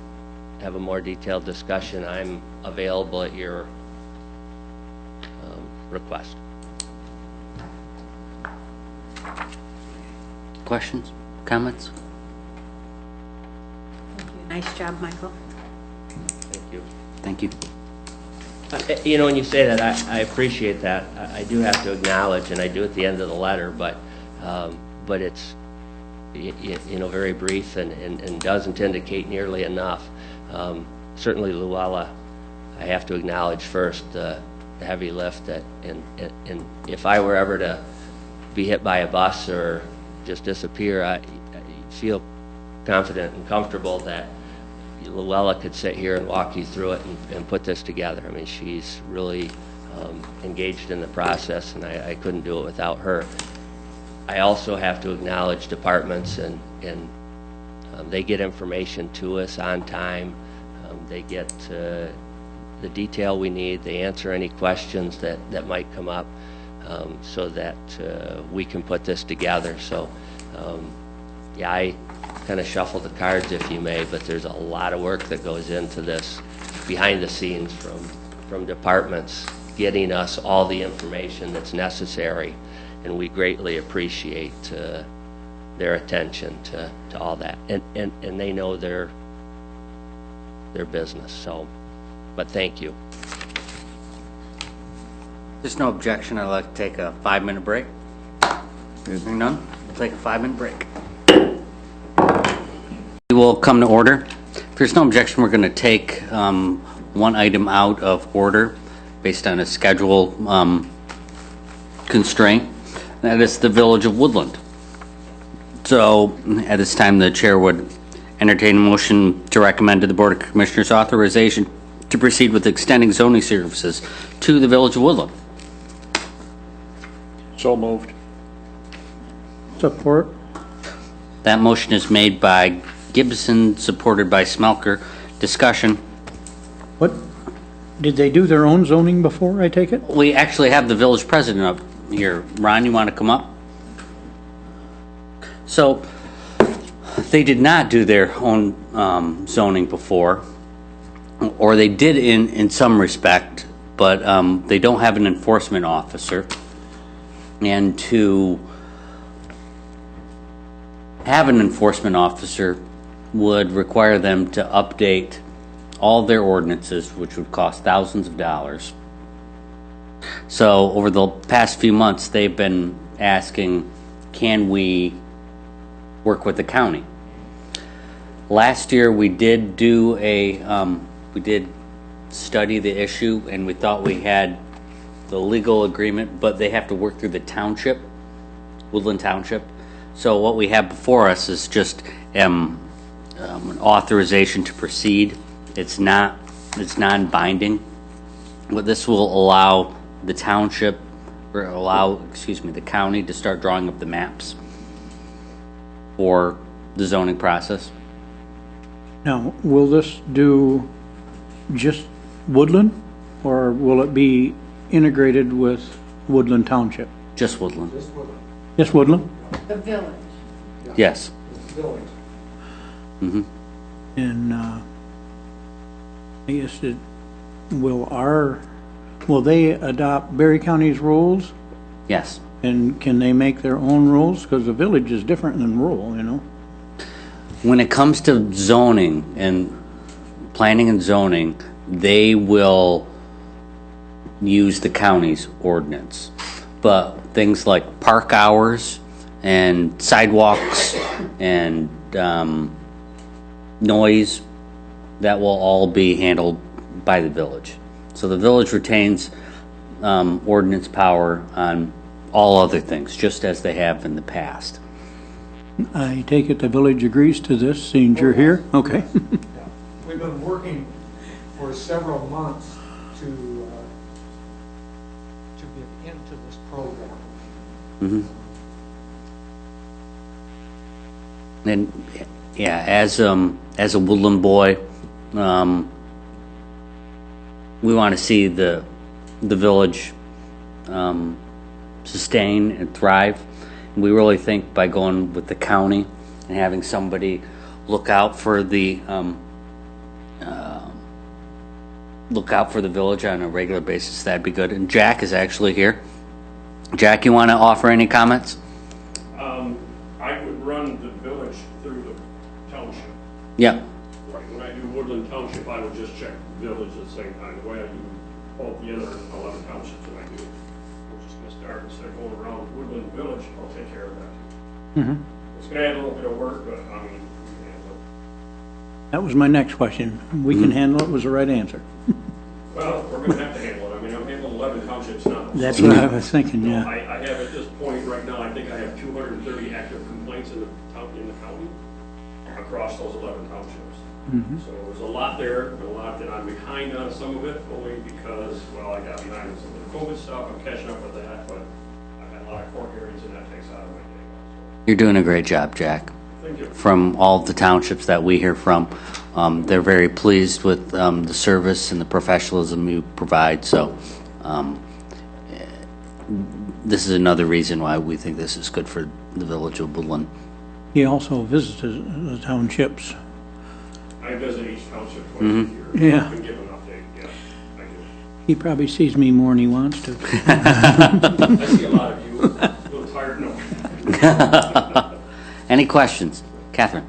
have a more detailed discussion. I'm available at your request. Questions? Comments? Nice job, Michael. Thank you. Thank you. You know, when you say that, I appreciate that. I do have to acknowledge, and I do at the end of the letter, but it's you know, very brief and doesn't indicate nearly enough. Certainly, Luella, I have to acknowledge first the heavy lift that, and if I were ever to be hit by a bus or just disappear, I feel confident and comfortable that Luella could sit here and walk you through it and put this together. I mean, she's really engaged in the process, and I couldn't do it without her. I also have to acknowledge departments, and they get information to us on time. They get the detail we need. They answer any questions that might come up, so that we can put this together. So, yeah, I kind of shuffle the cards, if you may, but there's a lot of work that goes into this behind the scenes from departments getting us all the information that's necessary, and we greatly appreciate their attention to all that, and they know their business. So, but thank you. There's no objection. I'd like to take a 5-minute break. Hearing none, we'll take a 5-minute break. We will come to order. If there's no objection, we're going to take one item out of order based on a schedule constraint. That is the Village of Woodland. So at this time, the chair would entertain a motion to recommend to the Board of Commissioners authorization to proceed with extending zoning services to the Village of Woodland. So moved. Support. That motion is made by Gibson, supported by Smelker. Discussion. What, did they do their own zoning before, I take it? We actually have the village president up here. Ron, you want to come up? So, they did not do their own zoning before, or they did in some respect, but they don't have an enforcement officer. And to have an enforcement officer would require them to update all their ordinances, which would cost thousands of dollars. So over the past few months, they've been asking, can we work with the county? Last year, we did do we did study the issue, and we thought we had the legal agreement, but they have to work through the township, Woodland Township. So what we have before us is just an authorization to proceed. It's non-binding. But this will allow the township, or the county to start drawing up the maps for the zoning process. Now, will this do just Woodland, or will it be integrated with Woodland Township? Just Woodland. Just Woodland? The village. Yes. Village. Mm-hmm. And I guess will they adopt Berry County's rules? Yes. And can they make their own rules? Because the village is different than rural, you know? When it comes to zoning and planning and zoning, they will use the county's ordinance. But things like park hours and sidewalks and noise, that will all be handled by the village. So the village retains ordinance power on all other things, just as they have in the past. I take it the village agrees to this, seeing you're here? Okay. We've been working for several months to get into this program. Mm-hmm. And yeah, as a Woodland boy, we want to see the village sustain and thrive. We really think by going with the county and having somebody look out for the village on a regular basis, that'd be good. And Jack is actually here. Jack, you want to offer any comments? I would run the village through the township. Yeah. Right. When I do Woodland Township, I would just check village at the same time. The way I do both the other 11 townships that I do. We're just going to start instead of going around Woodland Village. I'll take care of that. Mm-hmm. It's going to add a little bit of work, but I mean, we can handle it. That was my next question. We can handle it was the right answer. Well, we're going to have to handle it. I mean, I'm handling 11 townships now. That's what I was thinking, yeah. I have at this point right now, I think I have 230 active complaints in the county across those 11 townships. Mm-hmm. So there's a lot there, and a lot that I'm behind on some of it, only because, well, I got behind on some of the COVID stuff. I'm catching up with that, but I've had a lot of court hearings, and that takes out of my day also. You're doing a great job, Jack. Thank you. From all the townships that we hear from, they're very pleased with the service and the professionalism you provide. So this is another reason why we think this is good for the village of Woodland. He also visited the townships. I visit each township twice Mm-hmm. a year. Yeah. I can give an update, yes, I do. He probably sees me more than he wants to. I see a lot of you, a little tired, no. Any questions? Catherine?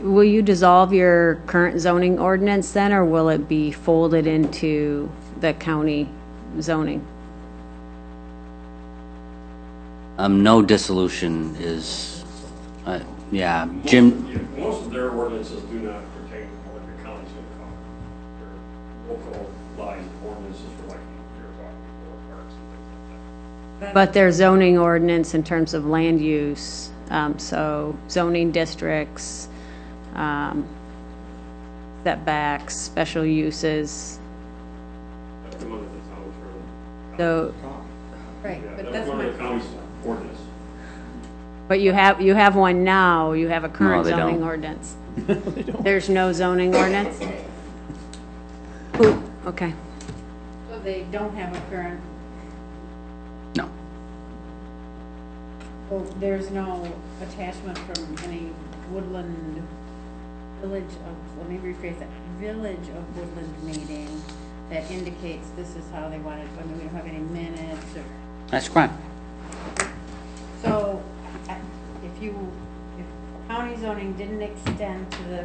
Will you dissolve your current zoning ordinance then, or will it be folded into the county zoning? No dissolution is, yeah, Jim. Most of their ordinances do not pertain to what the county's going to cover. They're localized ordinances for like you're talking about parks and things like that. But their zoning ordinance in terms of land use, so zoning districts, setbacks, special uses. That's come under the town's So, Right, yeah, but that's that's one my of the county's ordinance. But you have one now, you have a current they zoning don't. ordinance. There's no zoning ordinance? Ooh, okay. So they don't have a current, No. well, there's no attachment from any Woodland Village of, let me rephrase that, Village of Woodland meeting that indicates this is how they want it, I mean, we don't have any minutes or. That's correct. So, if county zoning didn't extend to the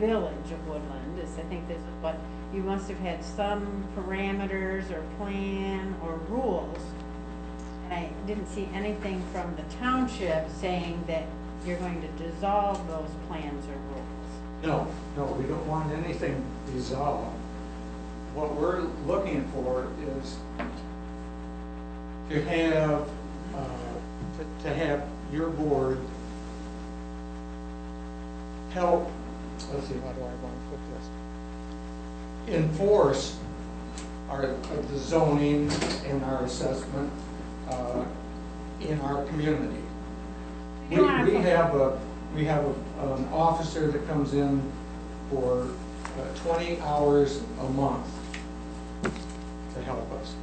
village of Woodland, I think this is what, you must have had some parameters or plan or rules. And I didn't see anything from the township saying that you're going to dissolve those plans or rules. No, we don't want anything dissolved. What we're looking for is to have your board help, let's see, how do I want to put this? Enforce the zoning and our assessment in our community. We have an officer that comes in for 20 hours a month to help us.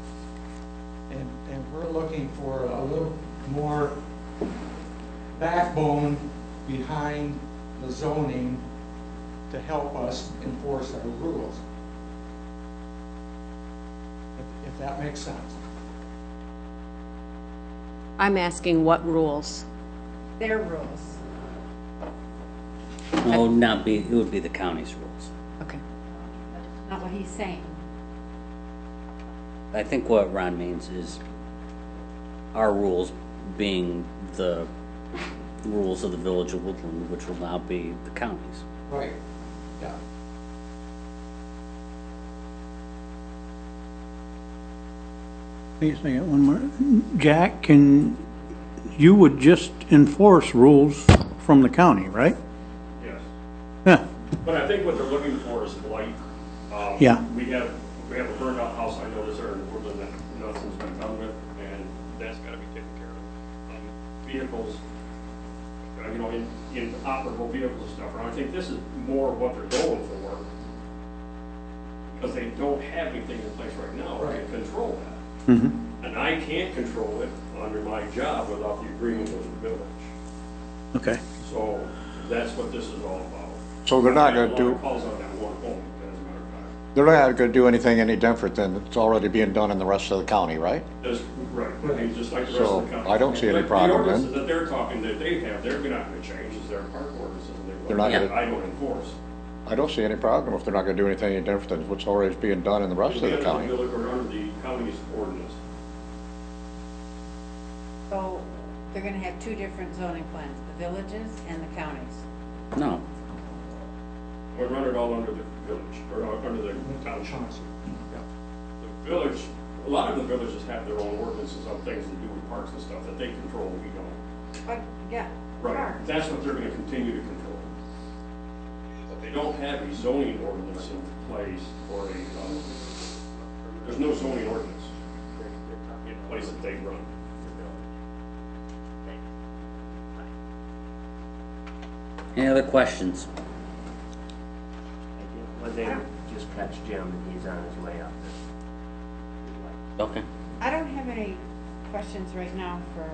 And we're looking for a little more backbone behind the zoning to help us enforce our rules. If that makes sense. I'm asking what rules? Their rules. Well, it would be the county's rules. Okay. Not what he's saying. I think what Ron means is our rules being the rules of the Village of Woodland, which will now be the county's. Right, yeah. Wait a second, one more. Jack, you would just enforce rules from the county, right? Yes. Yeah. But I think what they're looking for is blight. Yeah. We have a burned out house, I noticed there in Woodland that nothing's been done with, and that's gotta be taken care of. Vehicles, in operable vehicles and stuff, I think this is more of what they're going for, because they don't have anything in place right now to control that. Mm-hmm. And I can't control it under my job without the agreement with the village. Okay. So that's what this is all about. So they're not I gonna had a lot of do, calls on that one home, as a matter of fact. they're not gonna do anything any different than it's already being done in the rest of the county, right? That's right, I mean, just like the rest So, of the county. I don't see any But problem the then. ordinances that they're talking, that they have, they're not gonna change, is their park ordinances, and They're not gonna- I don't enforce. I don't see any problem if they're not gonna do anything any different than what's already being done in the rest of the county. Or under the county's ordinance. So they're gonna have two different zoning plans, the villages and the counties. No. We run it all under the village, or under the township. The village, a lot of the villages have their own ordinances on things to do with parks and stuff that they control, we don't. But, yeah. Right, that's what they're gonna continue to control. But they don't have a zoning ordinance in place or there's no zoning ordinance in place that they run. Any other questions? One thing, just catch Jim, and he's on his way up. Okay. I don't have any questions right now for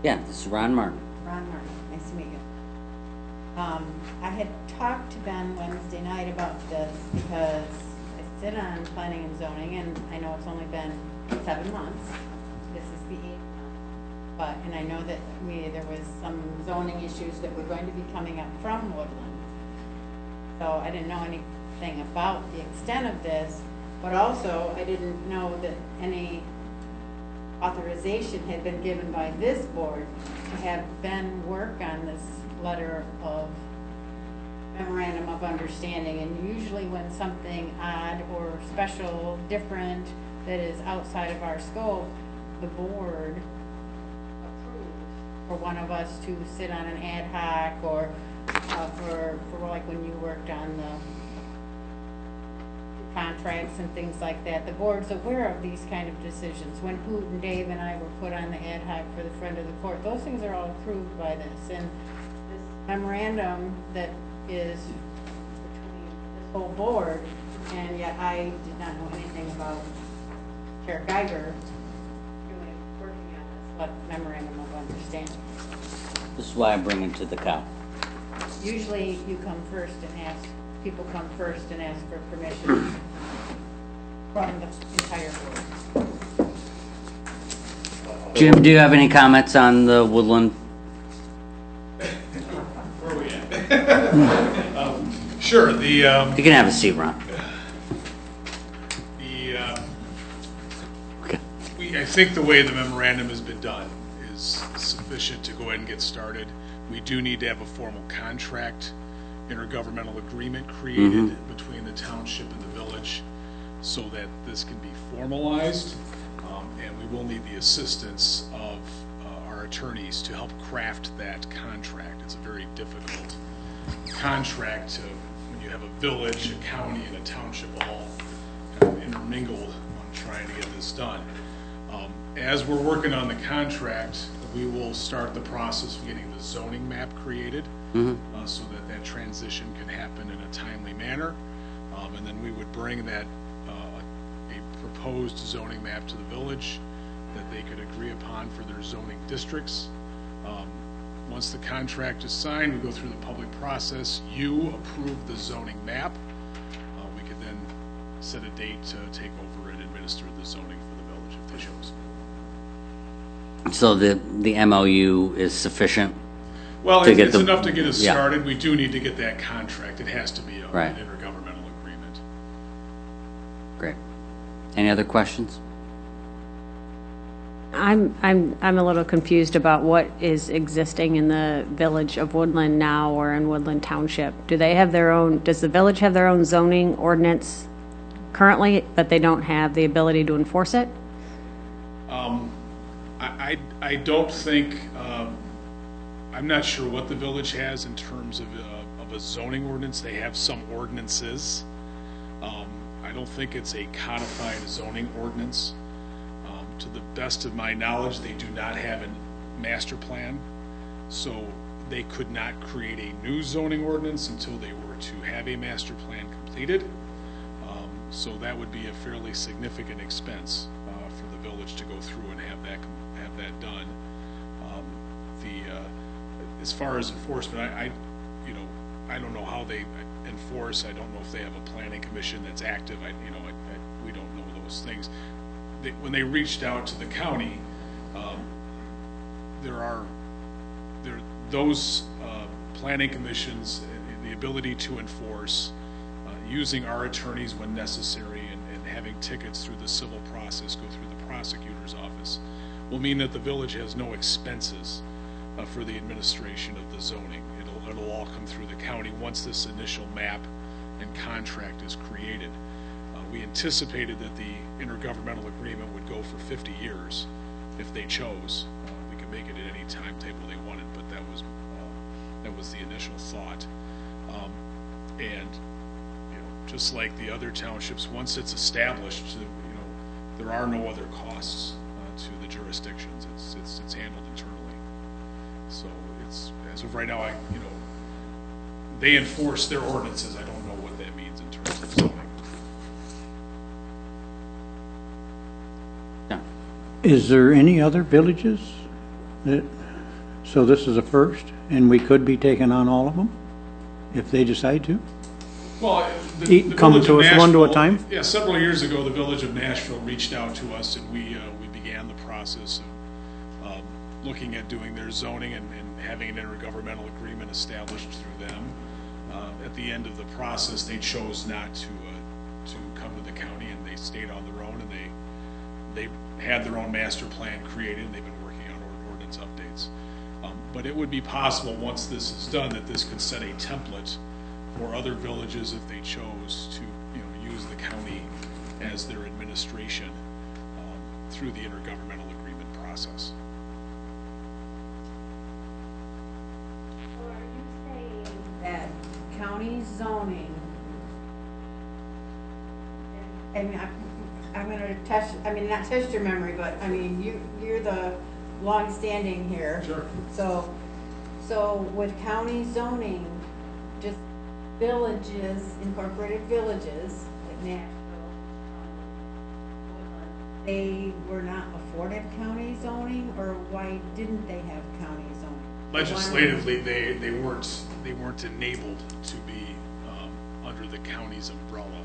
Yeah, this is Ron Martin. Ron Martin. Nice to meet you. I had talked to Ben Wednesday night about this because I sit on planning and zoning, and I know it's only been 7 months. This is the 8th month. But, and I know that there was some zoning issues that were going to be coming up from Woodland. So I didn't know anything about the extent of this, but also I didn't know that any authorization had been given by this board to have Ben work on this letter of memorandum of understanding. And usually when something odd or special, different, that is outside of our scope, the board for one of us to sit on an ad hoc, or for like when you worked on the contracts and things like that. The board's aware of these kind of decisions. When Hoot and Dave and I were put on the ad hoc for the friend of the court, those things are all approved by this. And this memorandum that is between this whole board, and yet I did not know anything about Chair Geiger doing, working on this, what memorandum of understanding. This is why I bring it to the cow. Usually you come first and ask, people come first and ask for permission from the entire board. Jim, do you have any comments on the Woodland? Where are we at? Sure, You can have a seat, Ron. I think the way the memorandum has been done is sufficient to go ahead and get started. We do need to have a formal contract, intergovernmental agreement created between the township and the village so that this can be formalized. And we will need the assistance of our attorneys to help craft that contract. It's a very difficult contract when you have a village, a county, and a township all kind of intermingled on trying to get this done. As we're working on the contract, we will start the process of getting the zoning map created so that that transition can happen in a timely manner. And then we would bring that a proposed zoning map to the village that they could agree upon for their zoning districts. Once the contract is signed, we go through the public process. You approve the zoning map. We could then set a date to take over and administer the zoning for the village if they chose. So the MOU is sufficient? Well, it's enough to get us started. We do need to get that contract. It has to be an Right. intergovernmental agreement. Great. Any other questions? I'm a little confused about what is existing in the village of Woodland now or in Woodland Township. Do they have their own, does the village have their own zoning ordinance currently, but they don't have the ability to enforce it? I don't think, I'm not sure what the village has in terms of a zoning ordinance. They have some ordinances. I don't think it's a codified zoning ordinance. To the best of my knowledge, they do not have a master plan, so they could not create a new zoning ordinance until they were to have a master plan completed. So that would be a fairly significant expense for the village to go through and have that done. As far as enforcement, I don't know how they enforce. I don't know if they have a planning commission that's active. We don't know those things. When they reached out to the county, those planning commissions, the ability to enforce, using our attorneys when necessary, and having tickets through the civil process go through the prosecutor's office, will mean that the village has no expenses for the administration of the zoning. It'll all come through the county once this initial map and contract is created. We anticipated that the intergovernmental agreement would go for 50 years if they chose. We could make it at any timetable they wanted, but that was the initial thought. And just like the other townships, once it's established, there are no other costs to the jurisdictions. It's handled internally. So it's, as of right now, they enforce their ordinances. I don't know what that means in terms of zoning. Is there any other villages so this is a first, and we could be taking on all of them if they decide to? Well, Come to us one to a time? Yeah, several years ago, the village of Nashville reached out to us, and we began the process of looking at doing their zoning and having an intergovernmental agreement established through them. At the end of the process, they chose not to come to the county, and they stayed on their own, and they had their own master plan created, and they've been working on ordinance updates. But it would be possible, once this is done, that this could set a template for other villages if they chose to use the county as their administration through the intergovernmental agreement process. So are you saying that county zoning I mean, I'm gonna test, I mean, not test your memory, but, I mean, you're the long-standing here. Sure. So with county zoning, just villages, incorporated villages, like Nashville, they were not afforded county zoning, or why didn't they have county zoning? Legislatively, they weren't enabled to be under the county's umbrella.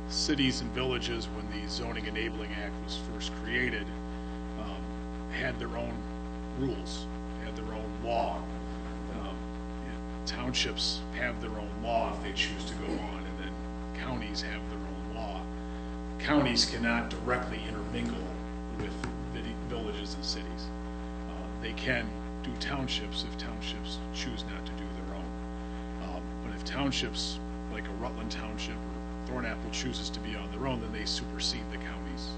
Cities and villages, when the Zoning Enabling Act was first created, had their own rules, had their own law. Townships have their own law if they choose to go on, and then counties have their own law. Counties cannot directly intermingle with villages and cities. They can do townships if townships choose not to do their own. But if townships, like a Rutland Township or Thornapple, chooses to be on their own, then they supersede the counties.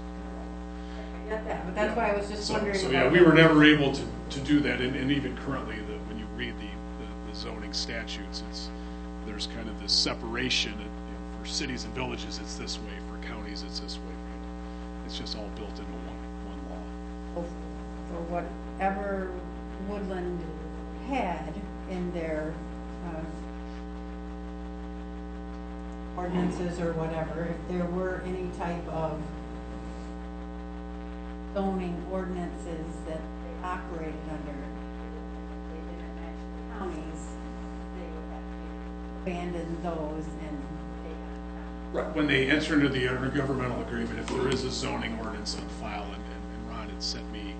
I get that, but that's why I was just wondering. So yeah, we were never able to do that, and even currently, when you read the zoning statutes, there's kind of this separation. For cities and villages, it's this way. For counties, it's this way. It's just all built into one law. For whatever Woodland had in their ordinances or whatever, if there were any type of zoning ordinances that they operated under, if they didn't match the counties, they would have to abandon those and take on. Right. When they enter into the intergovernmental agreement, if there is a zoning ordinance on file, and Ron had sent me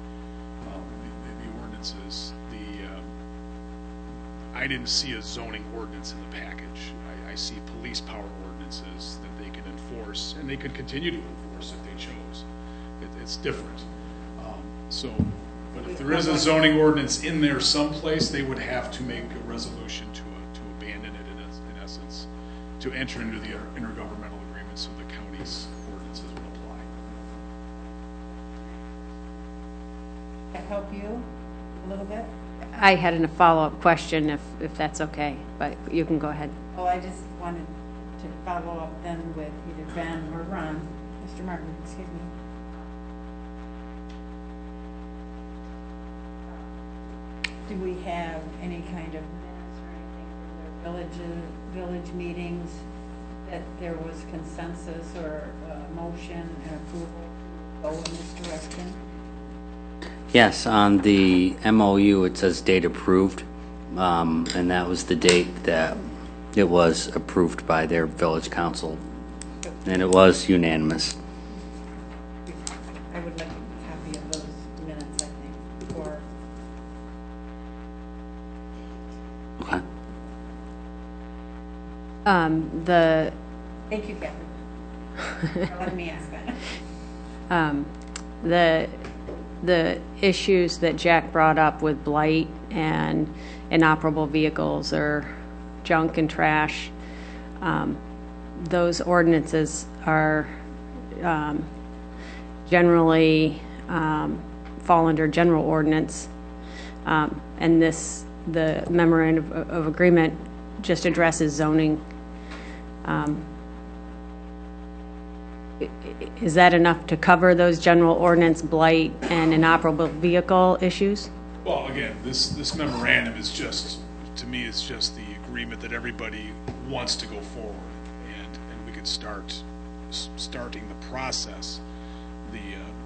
the ordinances, I didn't see a zoning ordinance in the package. I see police power ordinances that they can enforce, and they could continue to enforce if they chose. It's different. But if there is a zoning ordinance in there someplace, they would have to make a resolution to abandon it in essence, to enter into the intergovernmental agreement so the county's ordinances would apply. That help you a little bit? I had a follow-up question if that's okay, but you can go ahead. Oh, I just wanted to follow up then with either Ben or Ron. Mr. Martin, excuse me. Do we have any kind of minutes or anything from their village meetings that there was consensus or motion and approval to go in this direction? Yes, on the MOU, it says date approved, and that was the date that it was approved by their village council, and it was unanimous. I would like a copy of those minutes, I think, or Okay. thank you, Catherine, for letting me ask that. The issues that Jack brought up with blight and inoperable vehicles or junk and trash, those ordinances are generally fall under general ordinance, and the memorandum of agreement just addresses zoning. Is that enough to cover those general ordinance, blight, and inoperable vehicle issues? Well, again, this memorandum is just, to me, it's just the agreement that everybody wants to go forward, and we could starting the process.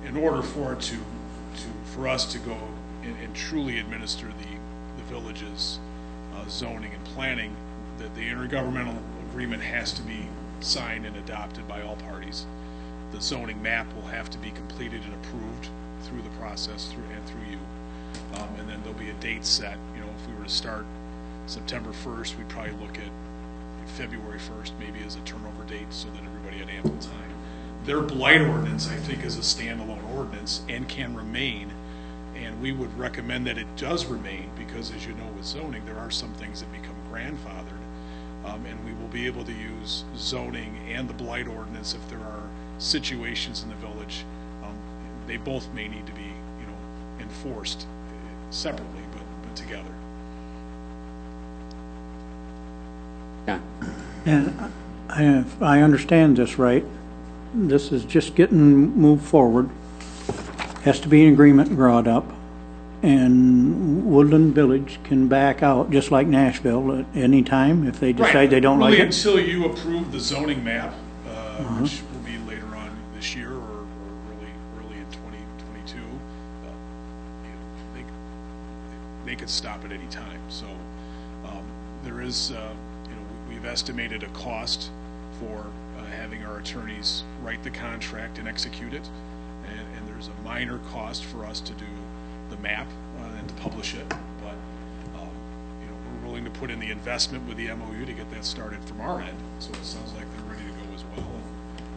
In order for it for us to go and truly administer the village's zoning and planning, that the intergovernmental agreement has to be signed and adopted by all parties. The zoning map will have to be completed and approved through the process through you. And then there'll be a date set. You know, if we were to start September 1st, we'd probably look at February 1st maybe as a turnover date so that everybody had ample time. Their blight ordinance, I think, is a standalone ordinance and can remain. And we would recommend that it does remain because, as you know, with zoning, there are some things that become grandfathered. And we will be able to use zoning and the blight ordinance if there are situations in the village. They both may need to be, enforced separately, but together. Yeah. And if I understand this right, this is just getting moved forward. Has to be an agreement brought up, and Woodland Village can back out, just like Nashville, at any time if they decide they don't like Really, it. until you approve the zoning map, which will be later on this year or early in 2022, they could stop at any time. So there is, we've estimated a cost for having our attorneys write the contract and execute it, and there's a minor cost for us to do the map and to publish it, but we're willing to put in the investment with the MOU to get that started from our end. So it sounds like they're ready to go as well,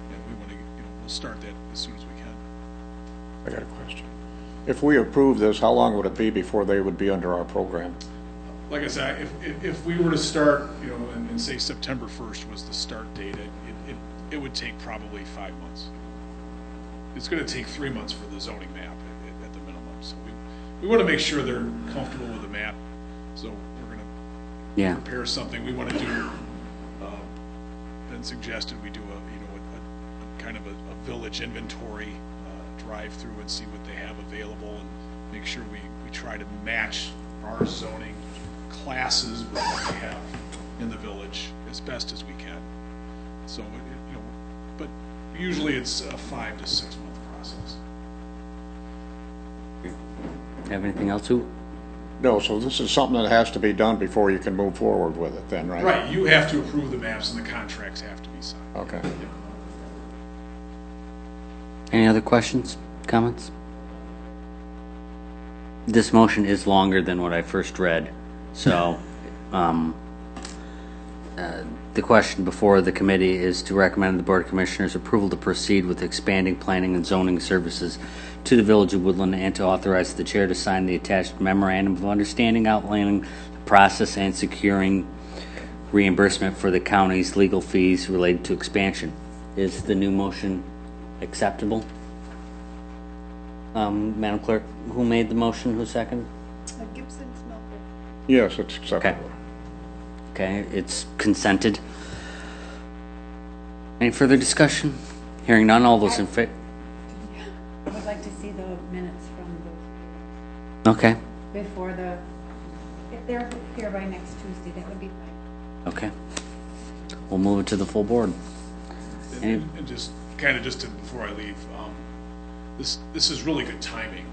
and we want to, we'll start that as soon as we can. I got a question. If we approve this, how long would it be before they would be under our program? Like I said, if we were to start, and say September 1st was the start date, it would take probably 5 months. It's going to take 3 months for the zoning map at the minimum. So we want to make sure they're comfortable with the map. So we're going to prepare something. We want to do, then suggested we do a kind of a village inventory, drive through and see what they have available and make sure we try to match our zoning classes with what we have in the village as best as we can. So, but usually it's a 5 to 6 month process. Have anything else, Sue? No, so this is something that has to be done before you can move forward with it then, right? Right, you have to approve the maps and the contracts have to be signed. Okay. Any other questions, comments? This motion is longer than what I first read, so the question before the committee is to recommend the Board of Commissioners approval to proceed with expanding planning and zoning services to the Village of Woodland and to authorize the chair to sign the attached memorandum of understanding outlining the process and securing reimbursement for the county's legal fees related to expansion. Is the new motion acceptable? Madam Clerk, who made the motion? Who seconded? Gibson Smelter. Yes, it's acceptable. Okay, it's consented. Any further discussion? Hearing none, all those in favor? I would like to see the minutes from Okay, before if they're here by next Tuesday, that would be fine. okay. We'll move it to the full board. And just before I leave, this is really good timing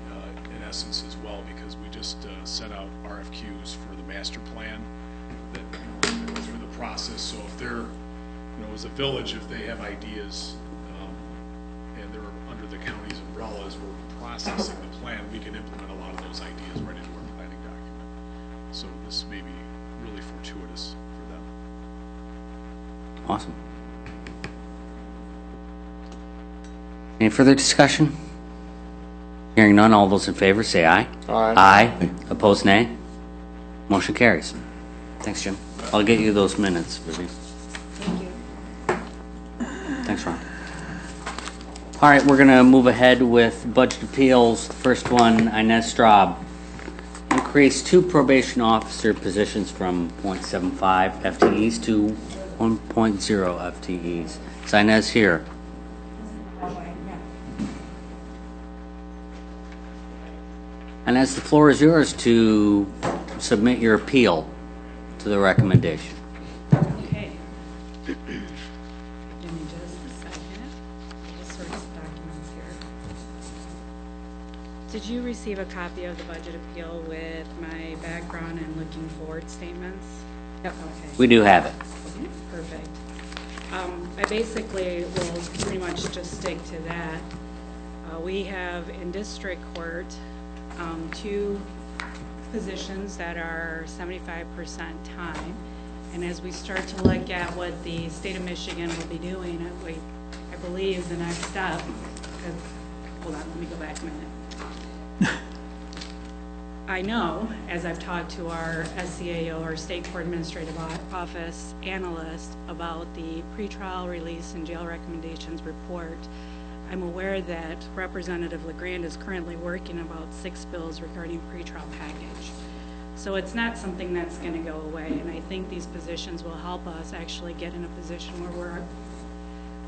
in essence as well, because we just sent out RFQs for the master plan that go through the process. So if they're, as a village, if they have ideas and they're under the county's umbrella as we're processing the plan, we can implement a lot of those ideas right into our planning document. So this may be really fortuitous for them. Awesome. Any further discussion? Hearing none, all those in favor say aye. Aye. Aye. Opposed, nay. Motion carries. Thanks, Jim. I'll get you those minutes, Vivian. Thank you. Thanks, Ron. All right, we're going to move ahead with budget appeals. The first one, Inez Straub. Increase 2 probation officer positions from .75 FTEs to 1.0 FTEs. Is Inez here? Inez, the floor is yours to submit your appeal to the recommendation. Okay. Give me just a second. Just sort of documents here. Did you receive a copy of the budget appeal with my background and looking forward statements? Yep. Okay. We do have it. Perfect. I basically will pretty much just stick to that. We have in district court 2 positions that are 75% time. And as we start to look at what the state of Michigan will be doing, I believe the next step, hold on, let me go back a minute. I know, as I've talked to our SCAO, our State Court Administrative Office analyst, about the pretrial release and jail recommendations report, I'm aware that Representative LeGrand is currently working about 6 bills regarding pretrial package. So it's not something that's going to go away, and I think these positions will help us actually get in a position where we're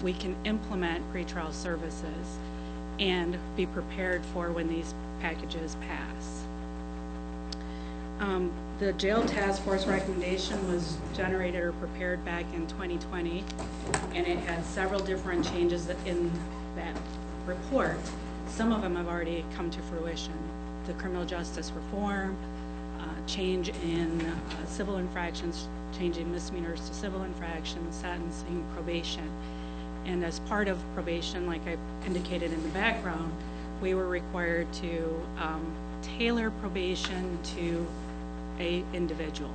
we can implement pretrial services and be prepared for when these packages pass. The jail task force recommendation was generated or prepared back in 2020, and it had several different changes in that report. Some of them have already come to fruition. The criminal justice reform, change in civil infractions, changing misdemeanors to civil infractions, sentencing, probation. And as part of probation, like I indicated in the background, we were required to tailor probation to a individual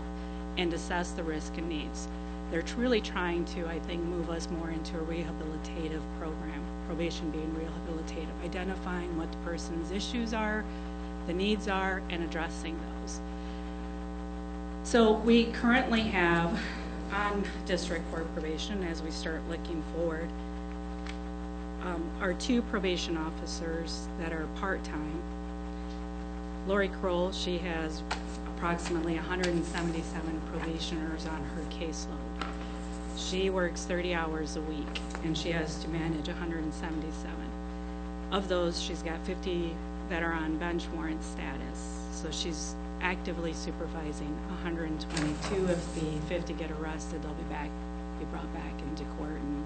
and assess the risk and needs. They're really trying to, I think, move us more into a rehabilitative program, probation being rehabilitative, identifying what the person's issues are, the needs are, and addressing those. So we currently have on district court probation, as we start looking forward, our 2 probation officers that are part-time. Lori Kroll, she has approximately 177 probationers on her caseload. She works 30 hours a week, and she has to manage 177. Of those, she's got 50 that are on bench warrant status, so she's actively supervising 122. If the 50 get arrested, they'll be brought back into court and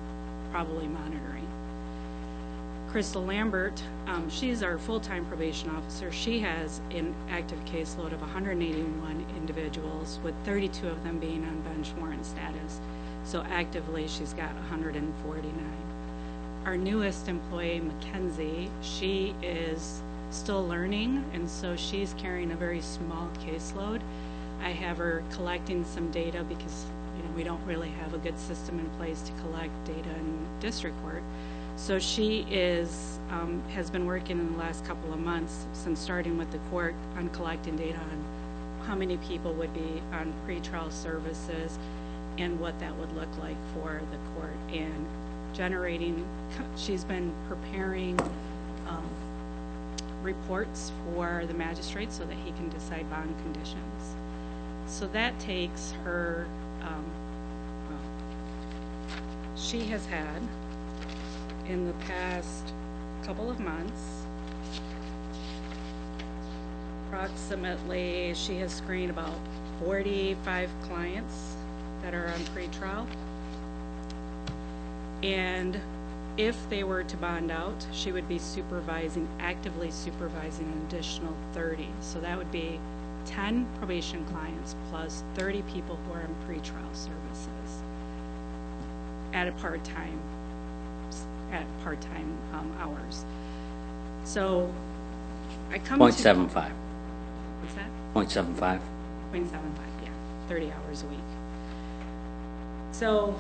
probably monitoring. Crystal Lambert, she's our full-time probation officer. She has an active caseload of 181 individuals, with 32 of them being on bench warrant status. So actively, she's got 149. Our newest employee, Mackenzie, she is still learning, and so she's carrying a very small caseload. I have her collecting some data because we don't really have a good system in place to collect data in district court. So she is has been working in the last couple of months since starting with the court on collecting data on how many people would be on pretrial services and what that would look like for the court, and generating, she's been preparing reports for the magistrate so that he can decide bond conditions. So that takes her, she has had in the past couple of months, approximately, she has screened about 45 clients that are on pretrial. And if they were to bond out, she would be actively supervising an additional 30. So that would be 10 probation clients plus 30 people who are in pretrial services at part-time hours. So I come to 0.75. What's that? 0.75. 0.75, yeah, 30 hours a week. So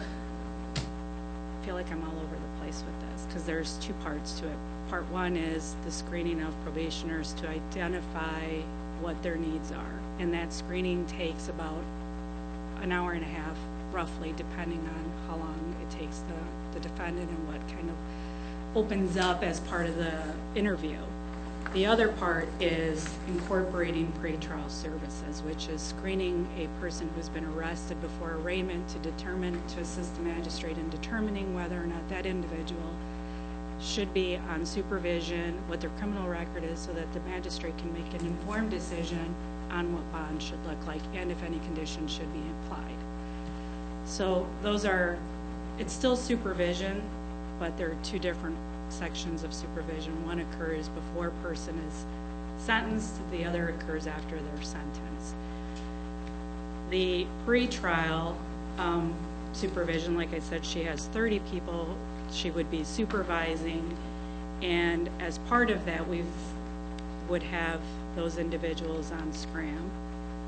I feel like I'm all over the place with this because there's 2 parts to it. Part 1 is the screening of probationers to identify what their needs are, and that screening takes about an hour and a half roughly, depending on how long it takes the defendant and what kind of opens up as part of the interview. The other part is incorporating pretrial services, which is screening a person who's been arrested before arraignment to assist the magistrate in determining whether or not that individual should be on supervision, what their criminal record is, so that the magistrate can make an informed decision on what bond should look like and if any conditions should be applied. So it's still supervision, but there are 2 different sections of supervision. One occurs before a person is sentenced, the other occurs after their sentence. The pre-trial supervision, like I said, she has 30 people she would be supervising, and as part of that we would have those individuals on SCRAM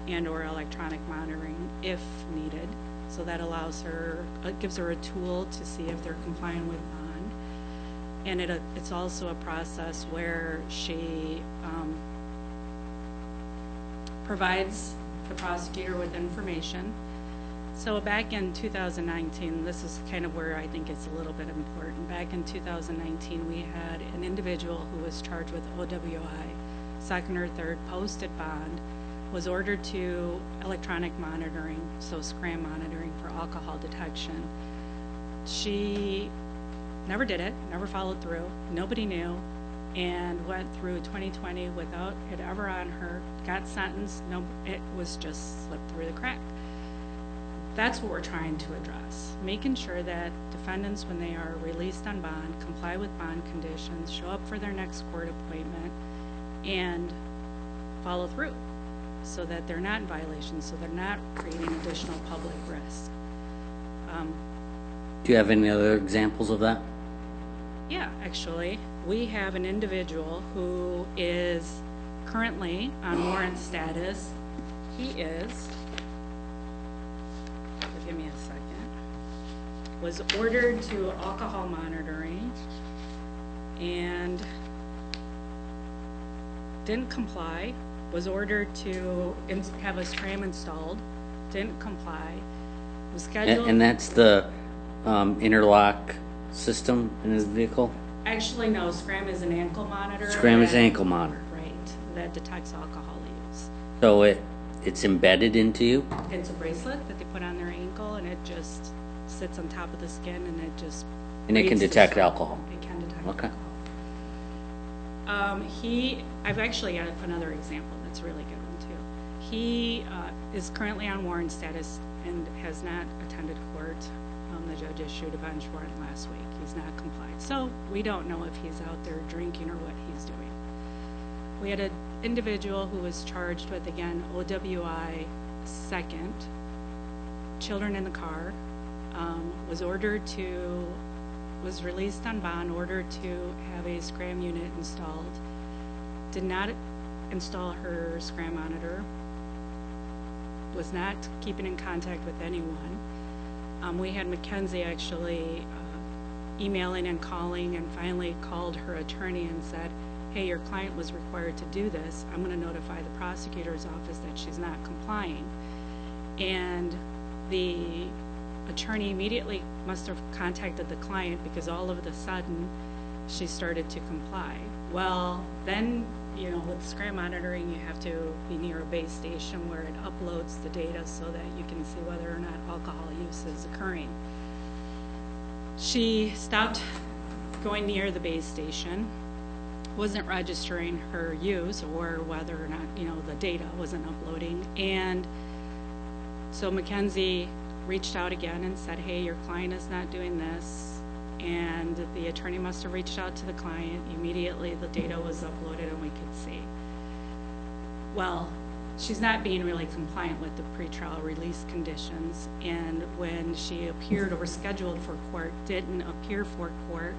and or electronic monitoring if needed. So that allows her, it gives her a tool to see if they're complying with bond. And it's also a process where she provides the prosecutor with information. So back in 2019, this is kind of where I think it's a little bit important. Back in 2019, we had an individual who was charged with OWI, second or third, posted bond, was ordered to electronic monitoring, so SCRAM monitoring for alcohol detection. She never did it, never followed through, nobody knew, and went through 2020 without it ever on her, got sentenced, no, it was just slipped through the crack. That's what we're trying to address, making sure that defendants, when they are released on bond, comply with bond conditions, show up for their next court appointment, and follow through, so that they're not in violation, so they're not creating additional public risk. Do you have any other examples of that? Yeah, actually, we have an individual who is currently on warrant status. He is, give me a second, was ordered to alcohol monitoring and didn't comply, was ordered to have a SCRAM installed, didn't comply, was scheduled. And that's the interlock system in his vehicle? Actually, no, SCRAM is an ankle monitor. SCRAM is ankle monitor. Right, that detects alcohol use. So it's embedded into you? It's a bracelet that they put on their ankle, and it just sits on top of the skin, and it just... And it can detect alcohol? It can detect okay. alcohol. I've actually got another example that's a really good one, too. He is currently on warrant status and has not attended court. The judge issued a bench warrant last week. He's not complied. So we don't know if he's out there drinking or what he's doing. We had an individual who was charged with, again, OWI second, children in the car, was released on bond, ordered to have a SCRAM unit installed, did not install her SCRAM monitor, was not keeping in contact with anyone. We had Mackenzie actually emailing and calling, and finally called her attorney and said, hey, your client was required to do this. I'm going to notify the prosecutor's office that she's not complying. And the attorney immediately must have contacted the client, because all of a sudden she started to comply. Well, then, you know, with SCRAM monitoring, you have to be near a base station where it uploads the data so that you can see whether or not alcohol use is occurring. She stopped going near the base station, wasn't registering her use, or whether or not, you know, the data wasn't uploading. And so Mackenzie reached out again and said, hey, your client is not doing this. And the attorney must have reached out to the client. Immediately the data was uploaded and we could see. Well, she's not being really compliant with the pretrial release conditions, and when she appeared or scheduled for court, didn't appear for court,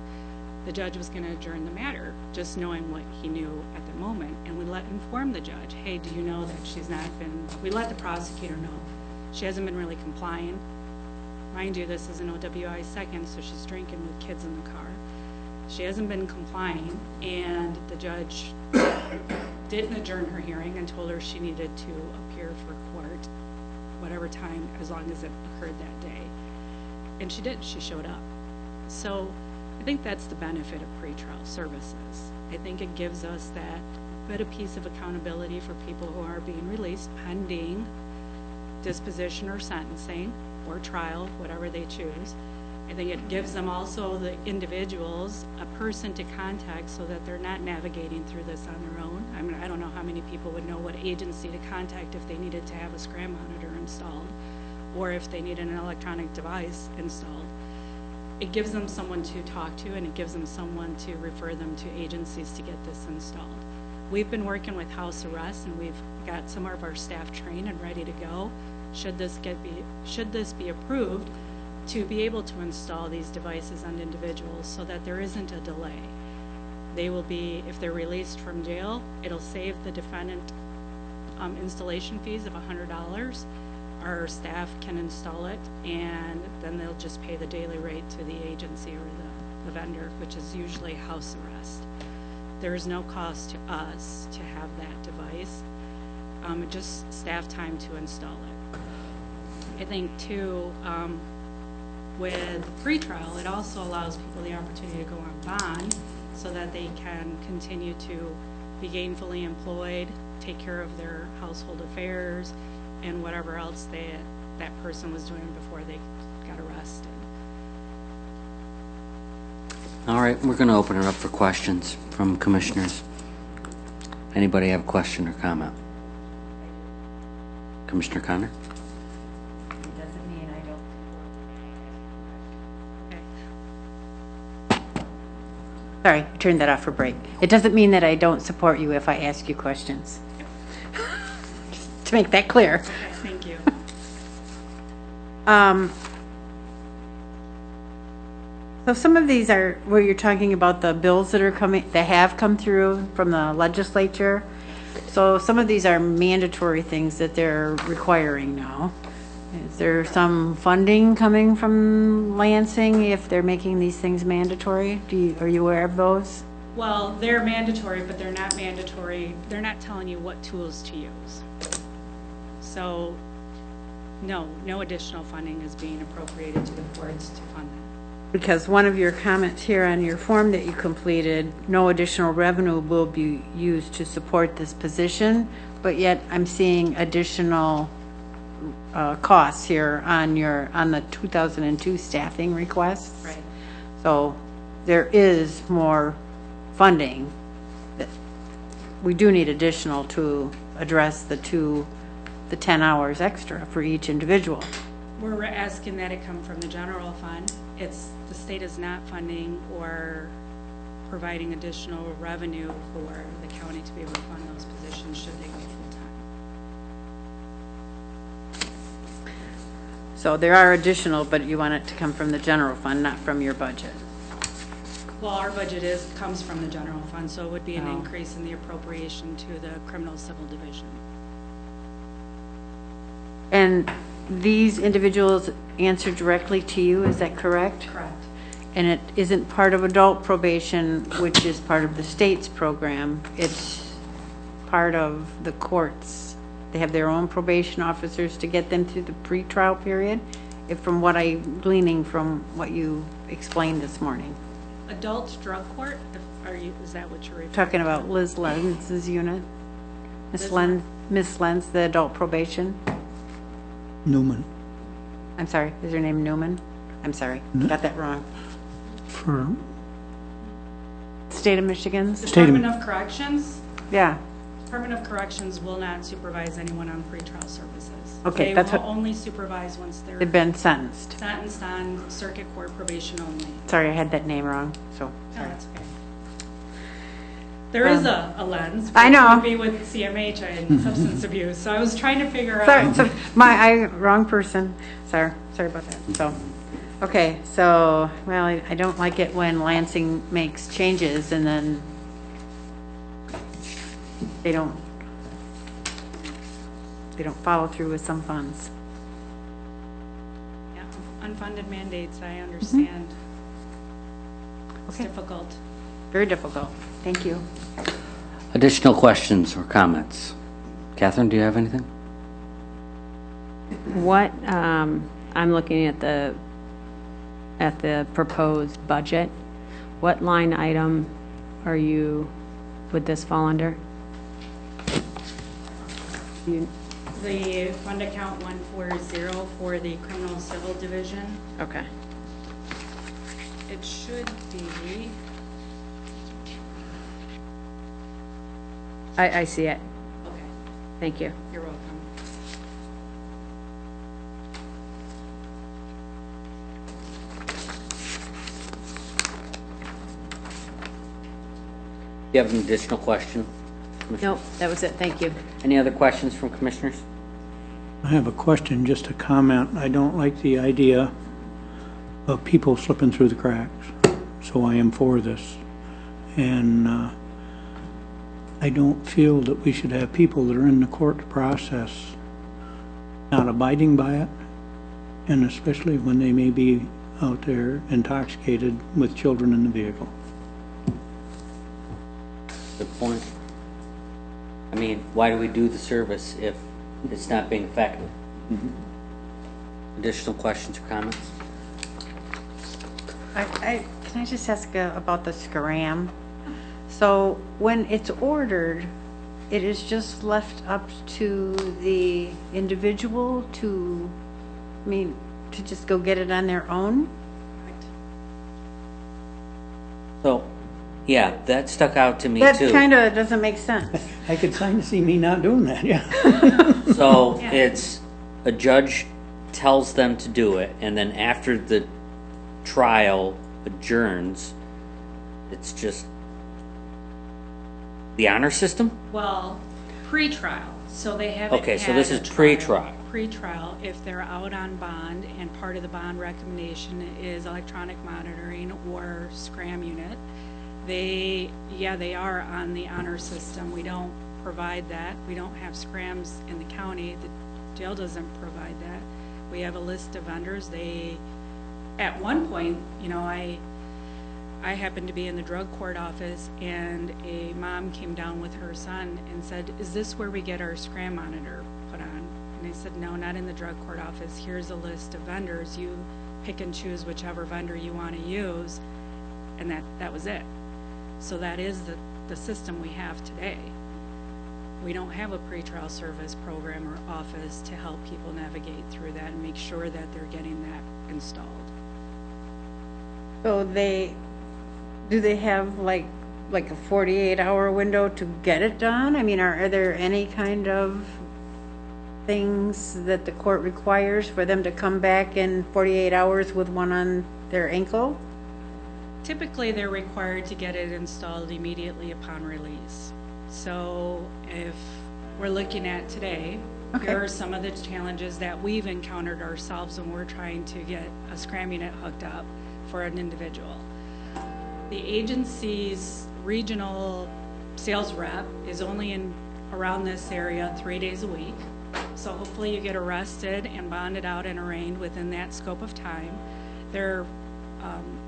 the judge was going to adjourn the matter, just knowing what he knew at the moment. And we informed the judge, hey, do you know that she's not been, we let the prosecutor know she hasn't been really complying. Mind you, this is an OWI second, so she's drinking with kids in the car. She hasn't been complying, and the judge didn't adjourn her hearing and told her she needed to appear for court whatever time, as long as it occurred that day. And she did, she showed up. So I think that's the benefit of pretrial services. I think it gives us that bit of piece of accountability for people who are being released pending disposition or sentencing or trial, whatever they choose. I think it gives them also, the individuals, a person to contact so that they're not navigating through this on their own. I mean, I don't know how many people would know what agency to contact if they needed to have a SCRAM monitor installed, or if they need an electronic device installed. It gives them someone to talk to, and it gives them someone to refer them to agencies to get this installed. We've been working with house arrest, and we've got some of our staff trained and ready to go. Should this be approved, to be able to install these devices on individuals so that there isn't a delay. They will be, if they're released from jail, it'll save the defendant installation fees of $100. Our staff can install it, and then they'll just pay the daily rate to the agency or the vendor, which is usually house arrest. There is no cost to us to have that device, just staff time to install it. I think too, with pretrial, it also allows people the opportunity to go on bond so that they can continue to be gainfully employed, take care of their household affairs, and whatever else that person was doing before they got arrested. All right, we're going to open it up for questions from commissioners. Anybody have a question or comment? Commissioner Connor? It doesn't mean I don't. Sorry, I turned that off for break. It doesn't mean that I don't support you if I ask you questions. Just to make that clear. Okay, thank you. So some of these are where you're talking about the bills that are coming, that have come through from the legislature. So some of these are mandatory things that they're requiring now. Is there some funding coming from Lansing if they're making these things mandatory? Are you aware of those? Well, they're mandatory, but they're not mandatory. They're not telling you what tools to use. So, no additional funding is being appropriated to the courts to fund that. Because one of your comments here on your form that you completed, no additional revenue will be used to support this position, but yet I'm seeing additional costs here on the 2002 staffing requests. Right. So there is more funding that we do need additional to address the 10 hours extra for each individual. We're asking that it come from the general fund. The state is not funding or providing additional revenue for the county to be able to fund those positions should they go full-time. So there are additional, but you want it to come from the general fund, not from your budget. Well, our budget comes from the general fund, so it would be an Oh. increase in the appropriation to the criminal civil division. And these individuals answer directly to you, is that correct? Correct. And it isn't part of adult probation, which is part of the state's program. It's part of the courts. They have their own probation officers to get them through the pretrial period, from what I'm gleaning from what you explained this morning. Adult drug court, is that what you're referring to? Talking about Liz Lenz's unit. Miss Lenz, the adult probation. Newman. I'm sorry, is her name Newman? I'm sorry, got that wrong. For State of Michigan's? Department of Corrections? Yeah. Department of Corrections will not supervise anyone on pretrial services. Okay, They will only supervise once they're They've been sentenced. sentenced on circuit court probation only. Sorry, I had that name wrong, so, No, sorry. that's okay. There is a lens. I know. Would be with CMH and substance abuse, so I was trying to figure Sorry, out. so wrong person. Sorry about that. So, okay, so, well, I don't like it when Lansing makes changes and then they don't follow through with some funds. Yeah, unfunded mandates, I understand. It's Okay. difficult. Very difficult. Thank you. Additional questions or comments? Catherine, do you have anything? What, I'm looking at the proposed budget. What line item would this fall under? The fund account 140 for the criminal civil division, Okay. it should be, I see it. okay, Thank you. you're welcome. You have an additional question? Nope, that was it. Thank you. Any other questions from commissioners? I have a question, just a comment. I don't like the idea of people slipping through the cracks, so I am for this. And I don't feel that we should have people that are in the court process not abiding by it, and especially when they may be out there intoxicated with children in the vehicle. Good point. I mean, why do we do the service if it's not being effective? Additional questions or comments? Can I just ask about the SCRAM? So when it's ordered, it is just left up to the individual to just go get it on their own? So, yeah, that stuck out to me That too. kind of doesn't make sense. I could sign to see me not doing that, yeah. So it's a judge tells them to do it, and then after the trial adjourns, it's just the honor system? Well, pre-trial, so they haven't Okay, so had this a is trial. pre-trial. Pre-trial, if they're out on bond, and part of the bond recommendation is electronic monitoring or SCRAM unit, they are on the honor system. We don't provide that. We don't have SCRAMs in the county. The jail doesn't provide that. We have a list of vendors. At one point, I happened to be in the drug court office, and a mom came down with her son and said, "Is this where we get our SCRAM monitor put on?" And I said, "No, not in the drug court office. Here's a list of vendors. You pick and choose whichever vendor you want to use." And that was it. So that is the system we have today. We don't have a pretrial service program or office to help people navigate through that and make sure that they're getting that installed. So do they have like a 48-hour window to get it done? I mean, are there any kind of things that the court requires for them to come back in 48 hours with one on their ankle? Typically, they're required to get it installed immediately upon release. So if we're looking at today, here are some of the challenges that we've encountered ourselves when we're trying to get a SCRAM unit hooked up for an individual. The agency's regional sales rep is only in around this area 3 days a week. So hopefully you get arrested and bonded out and arraigned within that scope of time. Their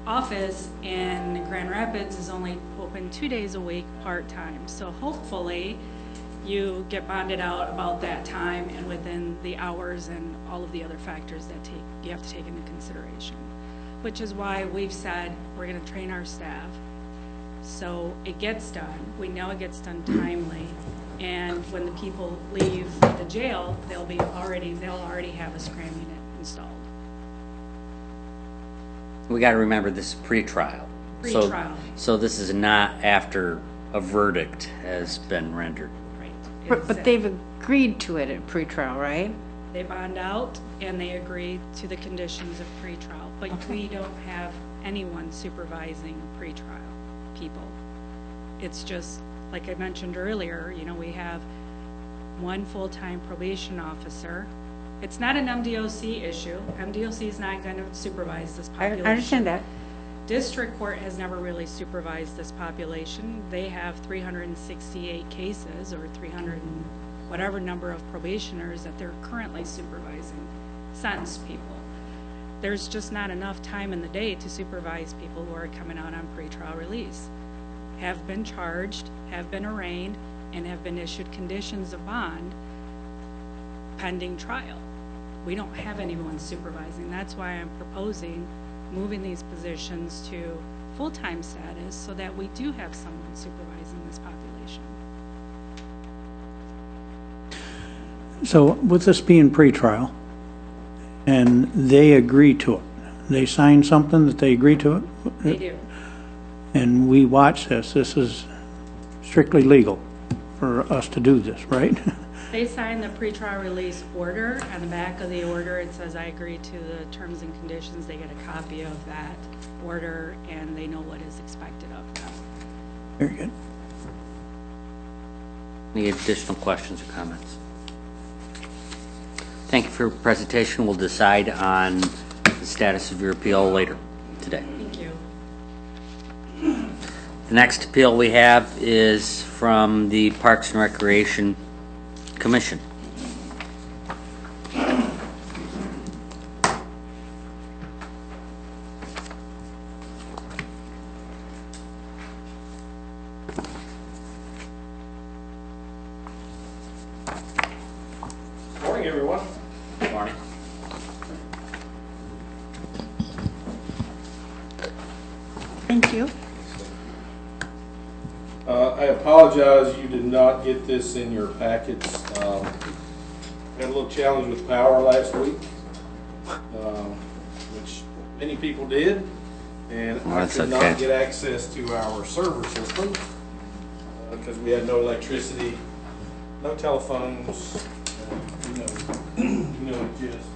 office in Grand Rapids is only open 2 days a week part-time. So hopefully you get bonded out about that time and within the hours and all of the other factors that you have to take into consideration. Which is why we've said we're going to train our staff so it gets done. We know it gets done timely, and when the people leave the jail, they'll already have a SCRAM unit installed. We got to remember this is pre-trial. Pre-trial. So this is not after a verdict has been rendered. Right. But they've agreed to it at pretrial, right? They bond out and they agree to the conditions of pretrial, but we don't have anyone supervising pretrial people. It's just, like I mentioned earlier, we have one full-time probation officer. It's not an MDOC issue. MDOC is not going to supervise this population. I understand that. District court has never really supervised this population. They have 368 cases, or 300 and whatever number of probationers that they're currently supervising, sentenced people. There's just not enough time in the day to supervise people who are coming out on pretrial release, have been charged, have been arraigned, and have been issued conditions of bond pending trial. We don't have anyone supervising. That's why I'm proposing moving these positions to full-time status so that we do have someone supervising this population. So with this being pretrial, and they agree to it, they sign something that they agree to it? They do. And we watch this. This is strictly legal for us to do this, right? They sign the pretrial release order. On the back of the order, it says, "I agree to the terms and conditions." They get a copy of that order, and they know what is expected of them. Very good. Any additional questions or comments? Thank you for your presentation. We'll decide on the status of your appeal later today. Thank you. The next appeal we have is from the Parks and Recreation Commission. Morning, everyone. Morning. Thank you. I apologize, you did not get this in your packets. Had a little challenge with power last week, which many people did. And Oh, I that's could okay. not get access to our server system because we had no electricity, no telephones, you know, just.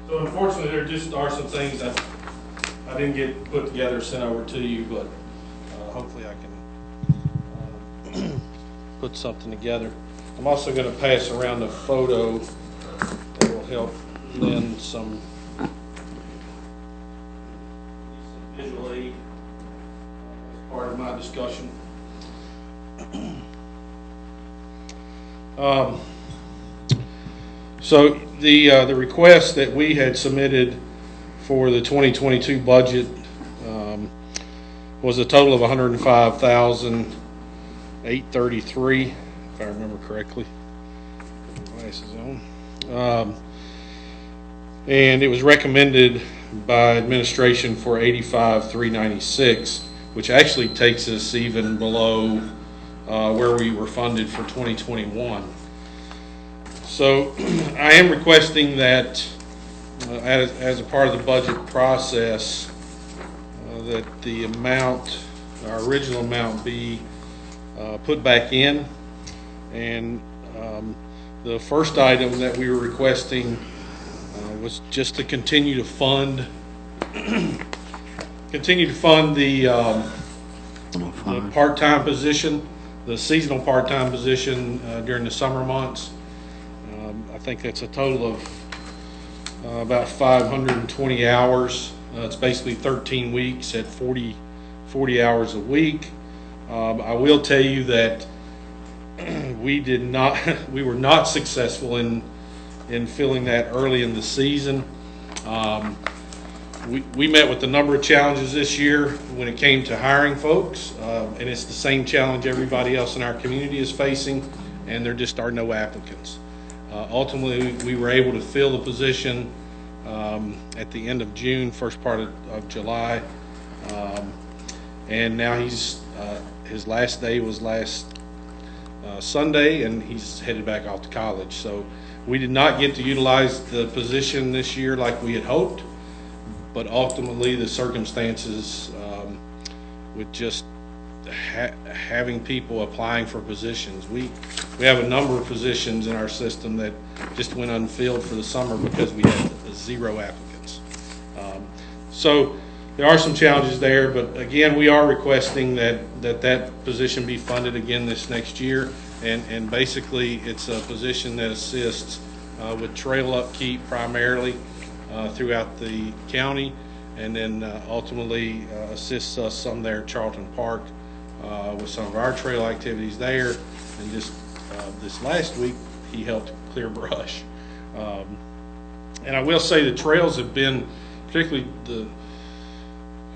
So unfortunately, there just are some things that I didn't get put together, sent over to you, but hopefully I can put something together. I'm also going to pass around a photo that will help lend some visual aid as part of my discussion. So the request that we had submitted for the 2022 budget was a total of $105,833, if I remember correctly. Put my glasses on. And it was recommended by administration for $85,396, which actually takes us even below where we were funded for 2021. So I am requesting that as a part of the budget process that the amount, our original amount, be put back in. And the first item that we were requesting was just to continue to fund the part-time position, the seasonal part-time position during the summer months. I think that's a total of about 520 hours. It's basically 13 weeks at 40 hours a week. I will tell you that we were not successful in filling that early in the season. We met with a number of challenges this year when it came to hiring folks, and it's the same challenge everybody else in our community is facing, and there just are no applicants. Ultimately, we were able to fill the position at the end of June, first part of July, and now his last day was last Sunday, and he's headed back off to college. So we did not get to utilize the position this year like we had hoped, but ultimately the circumstances with just having people applying for positions. We have a number of positions in our system that just went unfilled for the summer because we had 0 applicants. So there are some challenges there, but again, we are requesting that position be funded again this next year. And basically, it's a position that assists with trail upkeep primarily throughout the county, and then ultimately assists us some there at Charlton Park with some of our trail activities there. And just this last week, he helped clear brush. And I will say the trails have been, particularly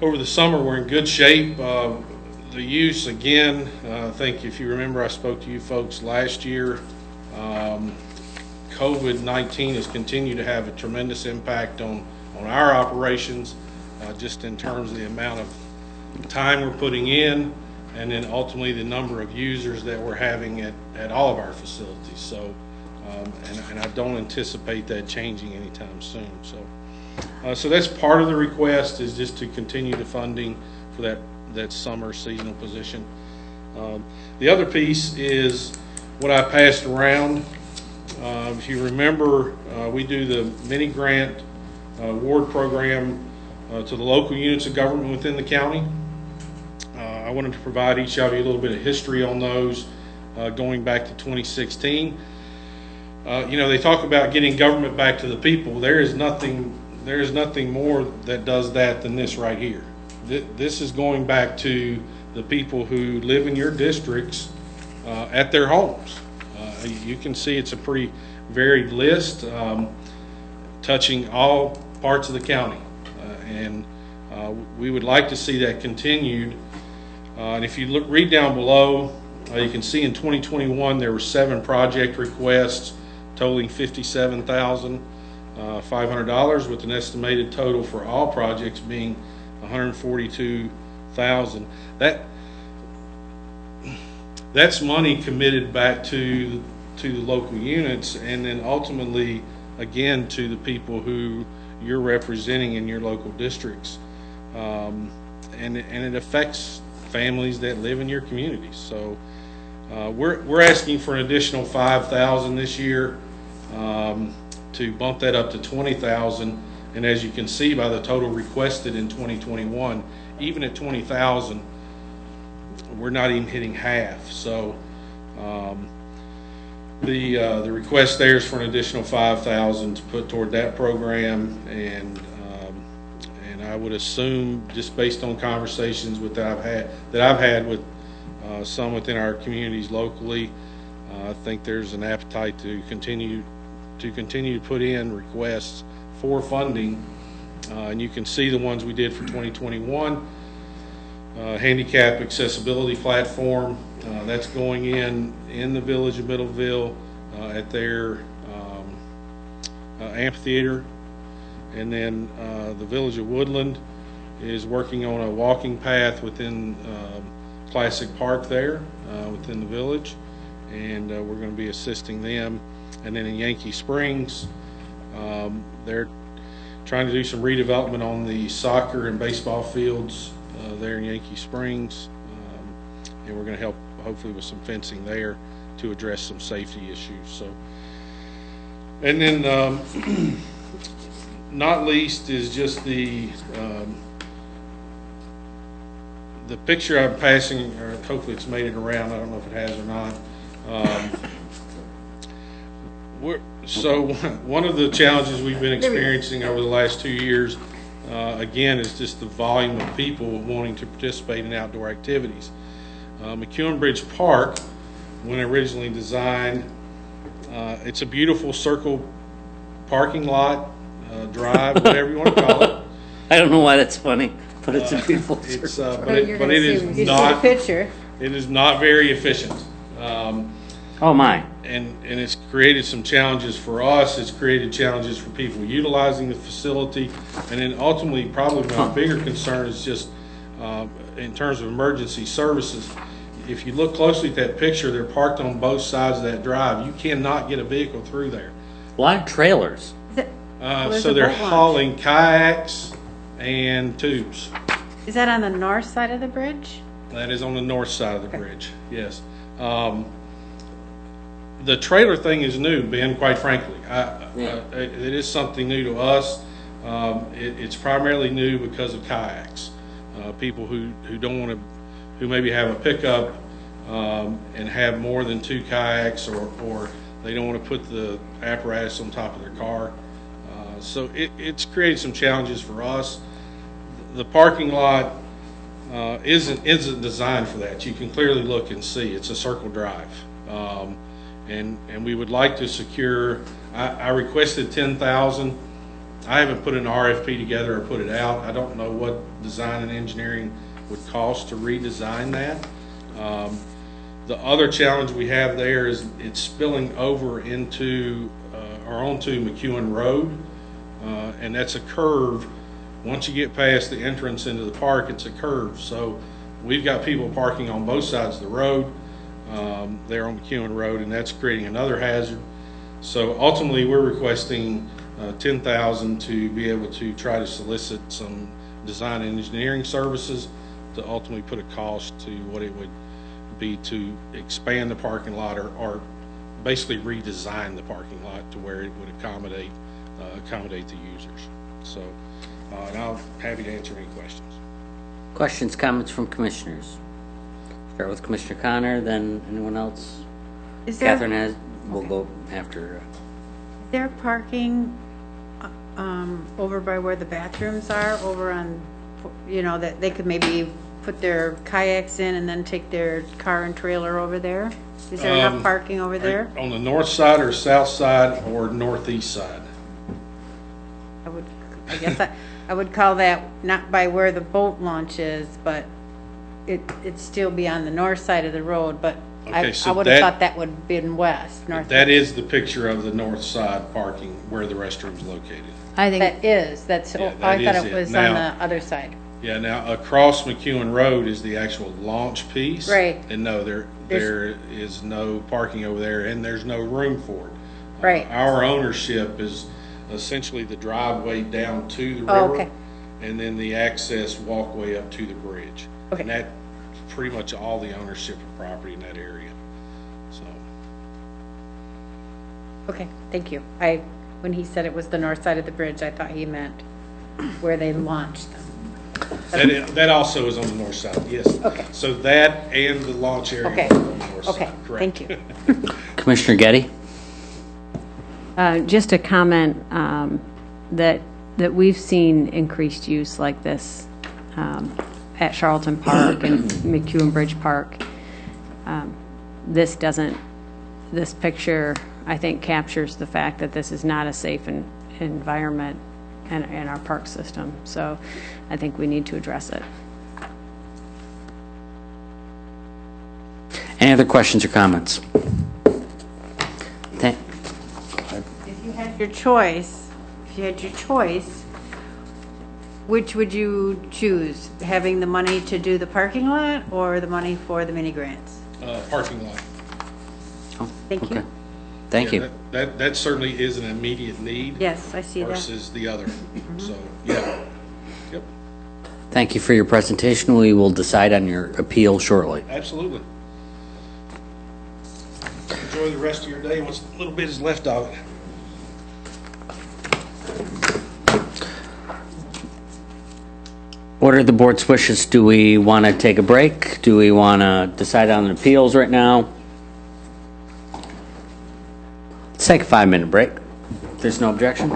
over the summer, we're in good shape. The use, again, I think if you remember, I spoke to you folks last year. COVID-19 has continued to have a tremendous impact on our operations, just in terms of the amount of time we're putting in, and then ultimately the number of users that we're having at all of our facilities. So, and I don't anticipate that changing anytime soon. So that's part of the request, is just to continue the funding for that summer seasonal position. The other piece is what I passed around. If you remember, we do the mini grant award program to the local units of government within the county. I wanted to provide each of you a little bit of history on those going back to 2016. They talk about getting government back to the people. There is nothing more that does that than this right here. This is going back to the people who live in your districts at their homes. You can see it's a pretty varied list, touching all parts of the county, and we would like to see that continued. And if you read down below, you can see in 2021 there were 7 project requests totaling $57,500, with an estimated total for all projects being $142,000. That's money committed back to the local units, and then ultimately again to the people who you're representing in your local districts. And it affects families that live in your communities. So we're asking for an additional $5,000 this year to bump that up to $20,000. And as you can see by the total requested in 2021, even at $20,000, we're not even hitting half. So the request there is for an additional $5,000 to put toward that program, and I would assume, just based on conversations that I've had with some within our communities locally, I think there's an appetite to continue to put in requests for funding, and you can see the ones we did for 2021. Handicap accessibility platform, that's going in the village of Middleville at their amphitheater. And then the village of Woodland is working on a walking path within Classic Park there within the village, and we're going to be assisting them. And then in Yankee Springs, they're trying to do some redevelopment on the soccer and baseball fields there in Yankee Springs, and we're going to help hopefully with some fencing there to address some safety issues. So, and then not least is just the picture I'm passing, or hopefully it's made it around. I don't know if it has or not. So one of the challenges we've been experiencing over the last 2 years, again, is just the volume of people wanting to participate in outdoor activities. McEwen Bridge Park, when originally designed, it's a beautiful circle parking lot, drive, whatever you want to call it. I don't know why that's funny, but it's a beautiful But it is not very efficient. Oh my. And it's created some challenges for us. It's created challenges for people utilizing the facility. And then ultimately, probably my bigger concern is just in terms of emergency services. If you look closely at that picture, they're parked on both sides of that drive. You cannot get a vehicle through there. A lot of trailers. So they're hauling kayaks and tubes. Is that on the north side of the bridge? That is on the north side of the bridge, yes. The trailer thing is new, Ben, quite frankly. It is something new to us. It's primarily new because of kayaks. People who don't want to, who maybe have a pickup and have more than 2 kayaks, or they don't want to put the apparatus on top of their car. So it's created some challenges for us. The parking lot isn't designed for that. You can clearly look and see it's a circle drive, and we would like to secure. I requested 10,000. I haven't put an RFP together or put it out. I don't know what design and engineering would cost to redesign that. The other challenge we have there is it's spilling over into or onto McEwen Road, and that's a curve. Once you get past the entrance into the park, it's a curve. So we've got people parking on both sides of the road there on McEwen Road, and that's creating another hazard. So ultimately, we're requesting 10,000 to be able to try to solicit some design and engineering services to ultimately put a cost to what it would be to expand the parking lot, or basically redesign the parking lot to where it would accommodate the users. So, and I'm happy to answer any questions. Questions, comments from commissioners? Start with Commissioner Connor, then anyone else? Is there, Catherine has. We'll go after. Is there parking over by where the bathrooms are? Over on, that they could maybe put their kayaks in and then take their car and trailer over there? Is there enough parking over there? On the north side or south side or northeast side? I guess I would call that not by where the boat launch is, but it'd still be on the north side of the road, but Okay, I would have thought that would have been west, north. That is the picture of the north side parking where the restroom's located. I think that is. I thought it was now, on the other side. Yeah, now across McEwen Road is the actual launch piece. Right. And no, there is no parking over there, and there's no room for it. Right. Our ownership is essentially the driveway down to the Oh, river. okay. And then the access walkway up to the bridge. Okay. And that's pretty much all the ownership of property in that area, so. Okay, thank you. When he said it was the north side of the bridge, I thought he meant where they launched them. That also is on the north side, yes. Okay. So that and the launch area Okay. is on the north Okay, side, correct. thank you. Commissioner Getty? Just a comment that we've seen increased use like this at Charlton Park and McEwen Bridge Park. This picture, I think, captures the fact that this is not a safe environment in our park system. So I think we need to address it. Any other questions or comments? Thank- If you had your choice, which would you choose? Having the money to do the parking lot or the money for the mini grants? Parking lot. Thank Okay. you. Thank Yeah, you. That certainly is an immediate need. Yes, I see that. Versus the other, so, yeah. Yep, Thank you for your presentation. We will decide on your appeal shortly. absolutely. Enjoy the rest of your day, what's little bit is left of it. What are the board's wishes? Do we want to take a break? Do we want to decide on the appeals right now? Let's take a 5-minute break. If there's no objection.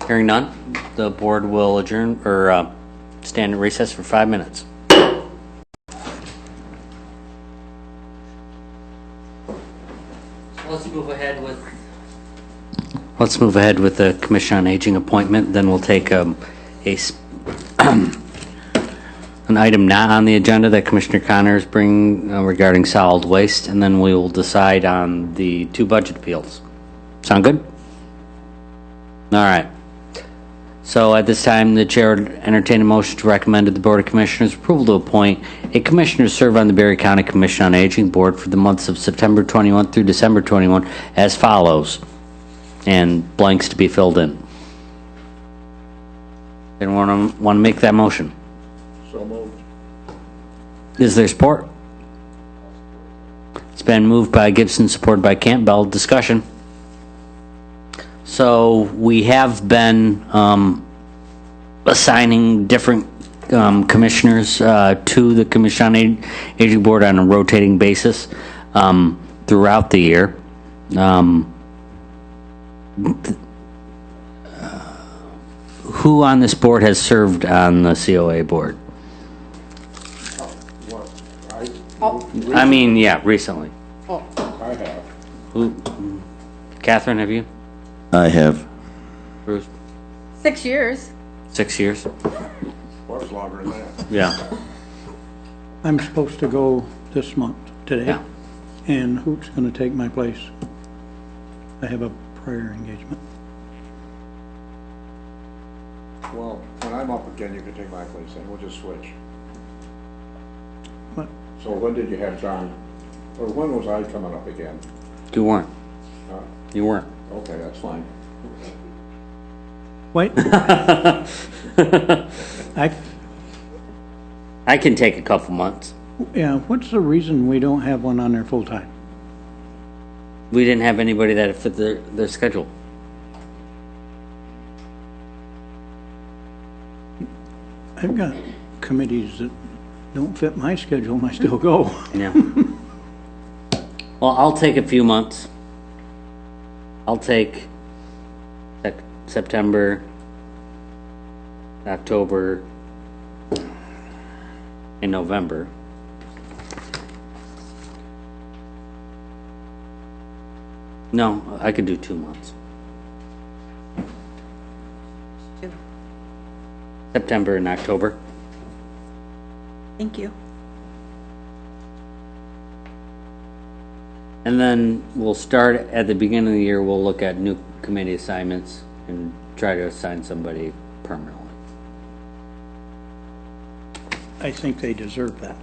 Hearing none, the board will adjourn or stand in recess for 5 minutes. Let's move ahead with the Commission on Aging appointment. Then we'll take an item not on the agenda that Commissioner Connors bring regarding solid waste, and then we will decide on the 2 budget appeals. Sound good? All right. So at this time, the chair would entertain a motion to recommend to the Board of Commissioners approval to appoint a commissioner to serve on the Berry County Commission on Aging Board for the months of September 21 through December 21 as follows, and blanks to be filled in. Anyone want to make that motion? So moved. Is there support? It's been moved by Gibson, supported by Campbell. Discussion. So we have been assigning different commissioners to the Commission on Aging Board on a rotating basis throughout the year. Who on this board has served on the COA board? I mean, yeah, recently. I have. Who? Catherine, have you? I have. Bruce? 6 years. 6 years? What's longer than that? Yeah. I'm supposed to go this month, today. Yeah. And who's going to take my place? I have a prior engagement. Well, when I'm up again, you can take my place, and we'll just switch. What? So when did you have John, or when was I coming up again? You weren't. Uh, You weren't. Okay, that's fine. Wait. I can take a couple months. Yeah, what's the reason we don't have one on there full-time? We didn't have anybody that fit their schedule. I've got committees that don't fit my schedule and I still go. Yeah. Well, I'll take a few months. I'll take September, October, and November. No, I could do 2 months. September and October. Thank you. And then we'll start at the beginning of the year, we'll look at new committee assignments and try to assign somebody permanently. I think they deserve that.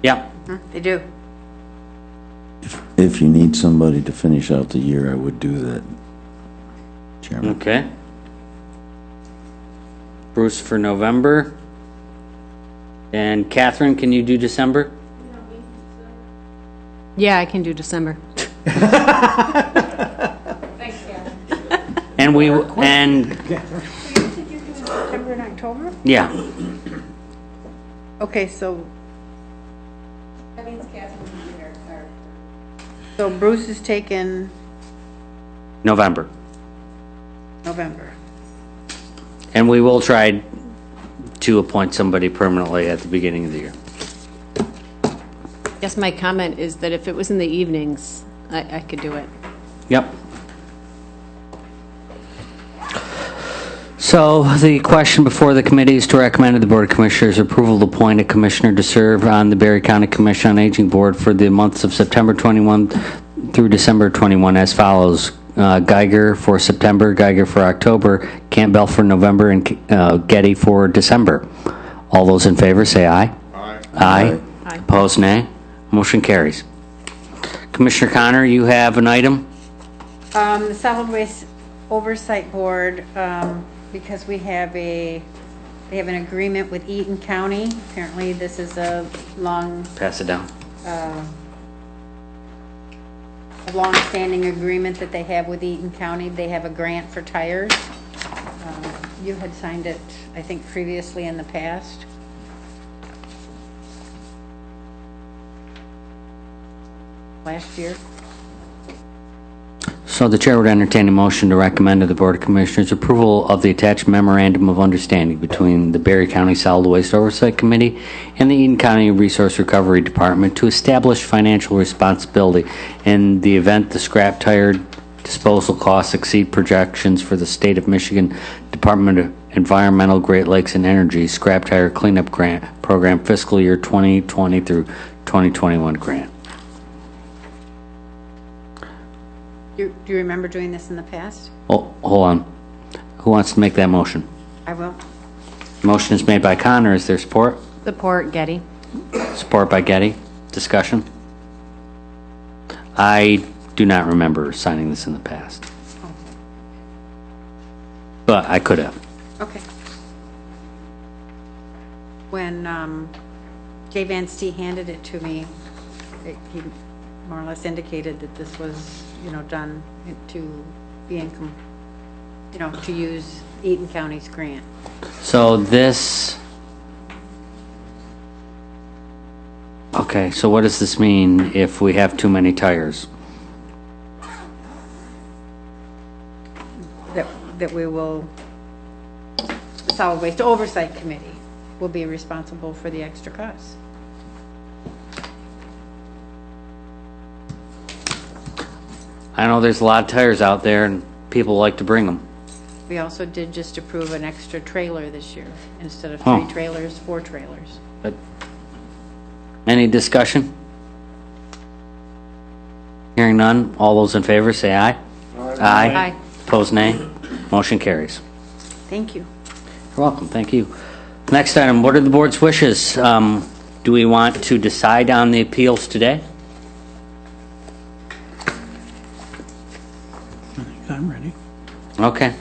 Yeah. They do. If you need somebody to finish out the year, I would do that. Chairman. Okay. Bruce for November. And Catherine, can you do December? Yeah, I can do December. Thanks, Karen. And we, So you said you're doing September and October? yeah, Okay, so, That means Catherine will be there, sorry. so Bruce is taking November. November. And we will try to appoint somebody permanently at the beginning of the year. I guess my comment is that if it was in the evenings, I could do it. Yep. So the question before the committee is to recommend to the Board of Commissioners approval to appoint a commissioner to serve on the Berry County Commission on Aging Board for the months of September 21 through December 21 as follows. Geiger for September, Geiger for October, Campbell for November, and Getty for December. All those in favor say aye. Aye. Aye. Aye. Opposed, nay. Motion carries. Commissioner Connor, you have an item? The Solid Waste Oversight Board, because we have they have an agreement with Eaton County. Apparently, this is a Pass it down. a long-standing agreement that they have with Eaton County. They have a grant for tires. You had signed it, I think, previously in the past. Last year. So the chair would entertain a motion to recommend to the Board of Commissioners approval of the attached memorandum of understanding between the Berry County Solid Waste Oversight Committee and the Eaton County Resource Recovery Department to establish financial responsibility in the event the scrap tire disposal costs exceed projections for the State of Michigan Department of Environmental, Great Lakes, and Energy Scrap Tire Cleanup Grant Program fiscal year 2020 through 2021 grant. Do you remember doing this in the past? Oh, hold on. Who wants to make that motion? I will. Motion is made by Connor. Is there support? Support, Getty. Support by Getty. Discussion? I do not remember signing this in the past. But I could have. Okay. When Jay Van Stee handed it to me, he more or less indicated that this was, done to be to use Eaton County's grant. So this... Okay, so what does this mean if we have too many tires? That we will, the Solid Waste Oversight Committee will be responsible for the extra costs. I know there's a lot of tires out there and people like to bring them. We also did just approve an extra trailer this year. Instead of Oh. 3 trailers, 4 trailers. But any discussion? Hearing none, all those in favor say aye. Aye. Aye. Opposed, nay. Motion carries. Thank you. You're welcome, thank you. Next item, what are the board's wishes? Do we want to decide on the appeals today? I'm ready. Okay.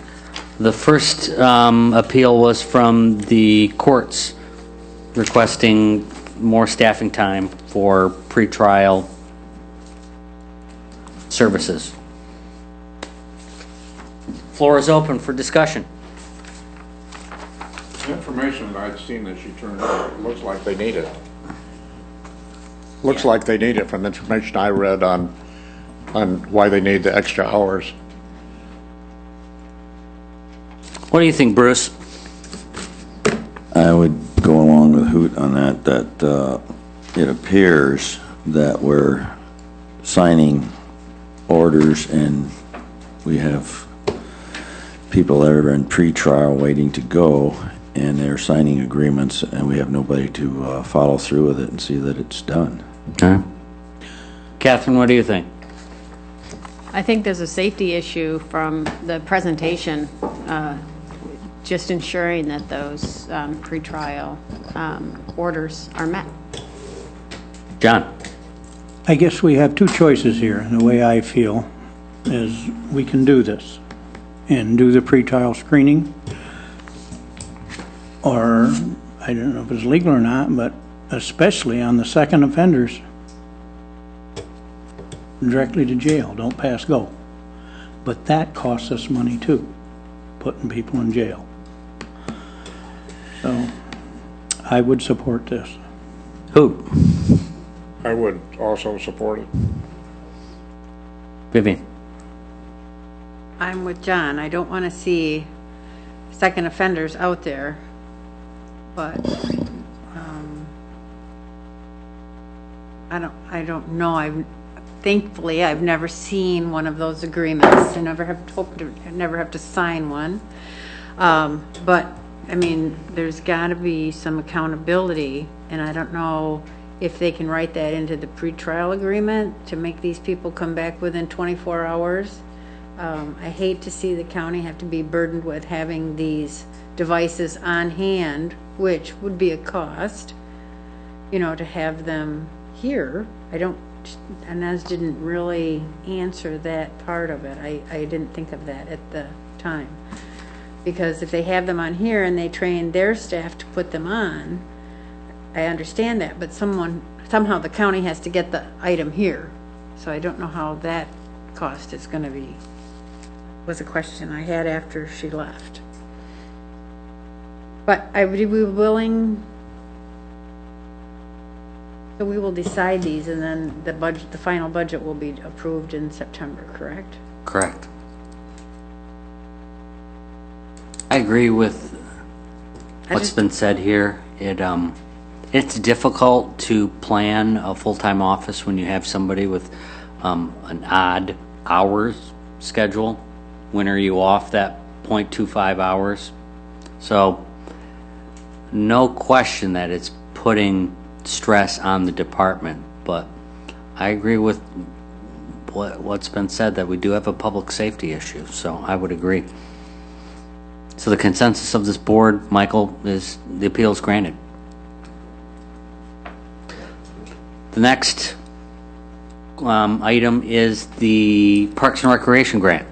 The first appeal was from the courts requesting more staffing time for pretrial services. Floor is open for discussion. The information that I'd seen that she turned over, it looks like they need it. Looks like they need it from the information I read on why they need the extra hours. What do you think, Bruce? I would go along with Hoot on that it appears that we're signing orders and we have people that are in pre-trial waiting to go, and they're signing agreements, and we have nobody to follow through with it and see that it's done. Okay. Catherine, what do you think? I think there's a safety issue from the presentation, just ensuring that those pretrial orders are met. John? I guess we have two choices here, and the way I feel is we can do this. and do the pretrial screening. Or, I don't know if it's legal or not, but especially on the second offenders, directly to jail, don't pass go. But that costs us money too, putting people in jail. So, I would support this. Who? I would also support it. Vivian? I'm with John. I don't want to see second offenders out there, but I don't know. Thankfully, I've never seen one of those agreements. I never have to sign one. But I mean, there's got to be some accountability, and I don't know if they can write that into the pretrial agreement to make these people come back within 24 hours. I hate to see the county have to be burdened with having these devices on hand, which would be a cost, you know, to have them here. Inez didn't really answer that part of it. I didn't think of that at the time. Because if they have them on here and they train their staff to put them on, I understand that, but somehow the county has to get the item here. So I don't know how that cost is going to be, was a question I had after she left. But I would be willing, so we will decide these, and then the final budget will be approved in September, correct? Correct. I agree with what's been said here. It's difficult to plan a full-time office when you have somebody with an odd hours schedule. When are you off that 0.25 hours? So no question that it's putting stress on the department, but I agree with what's been said, that we do have a public safety issue, so I would agree. So the consensus of this board, Michael, is the appeal is granted. The next item is the Parks and Recreation grant.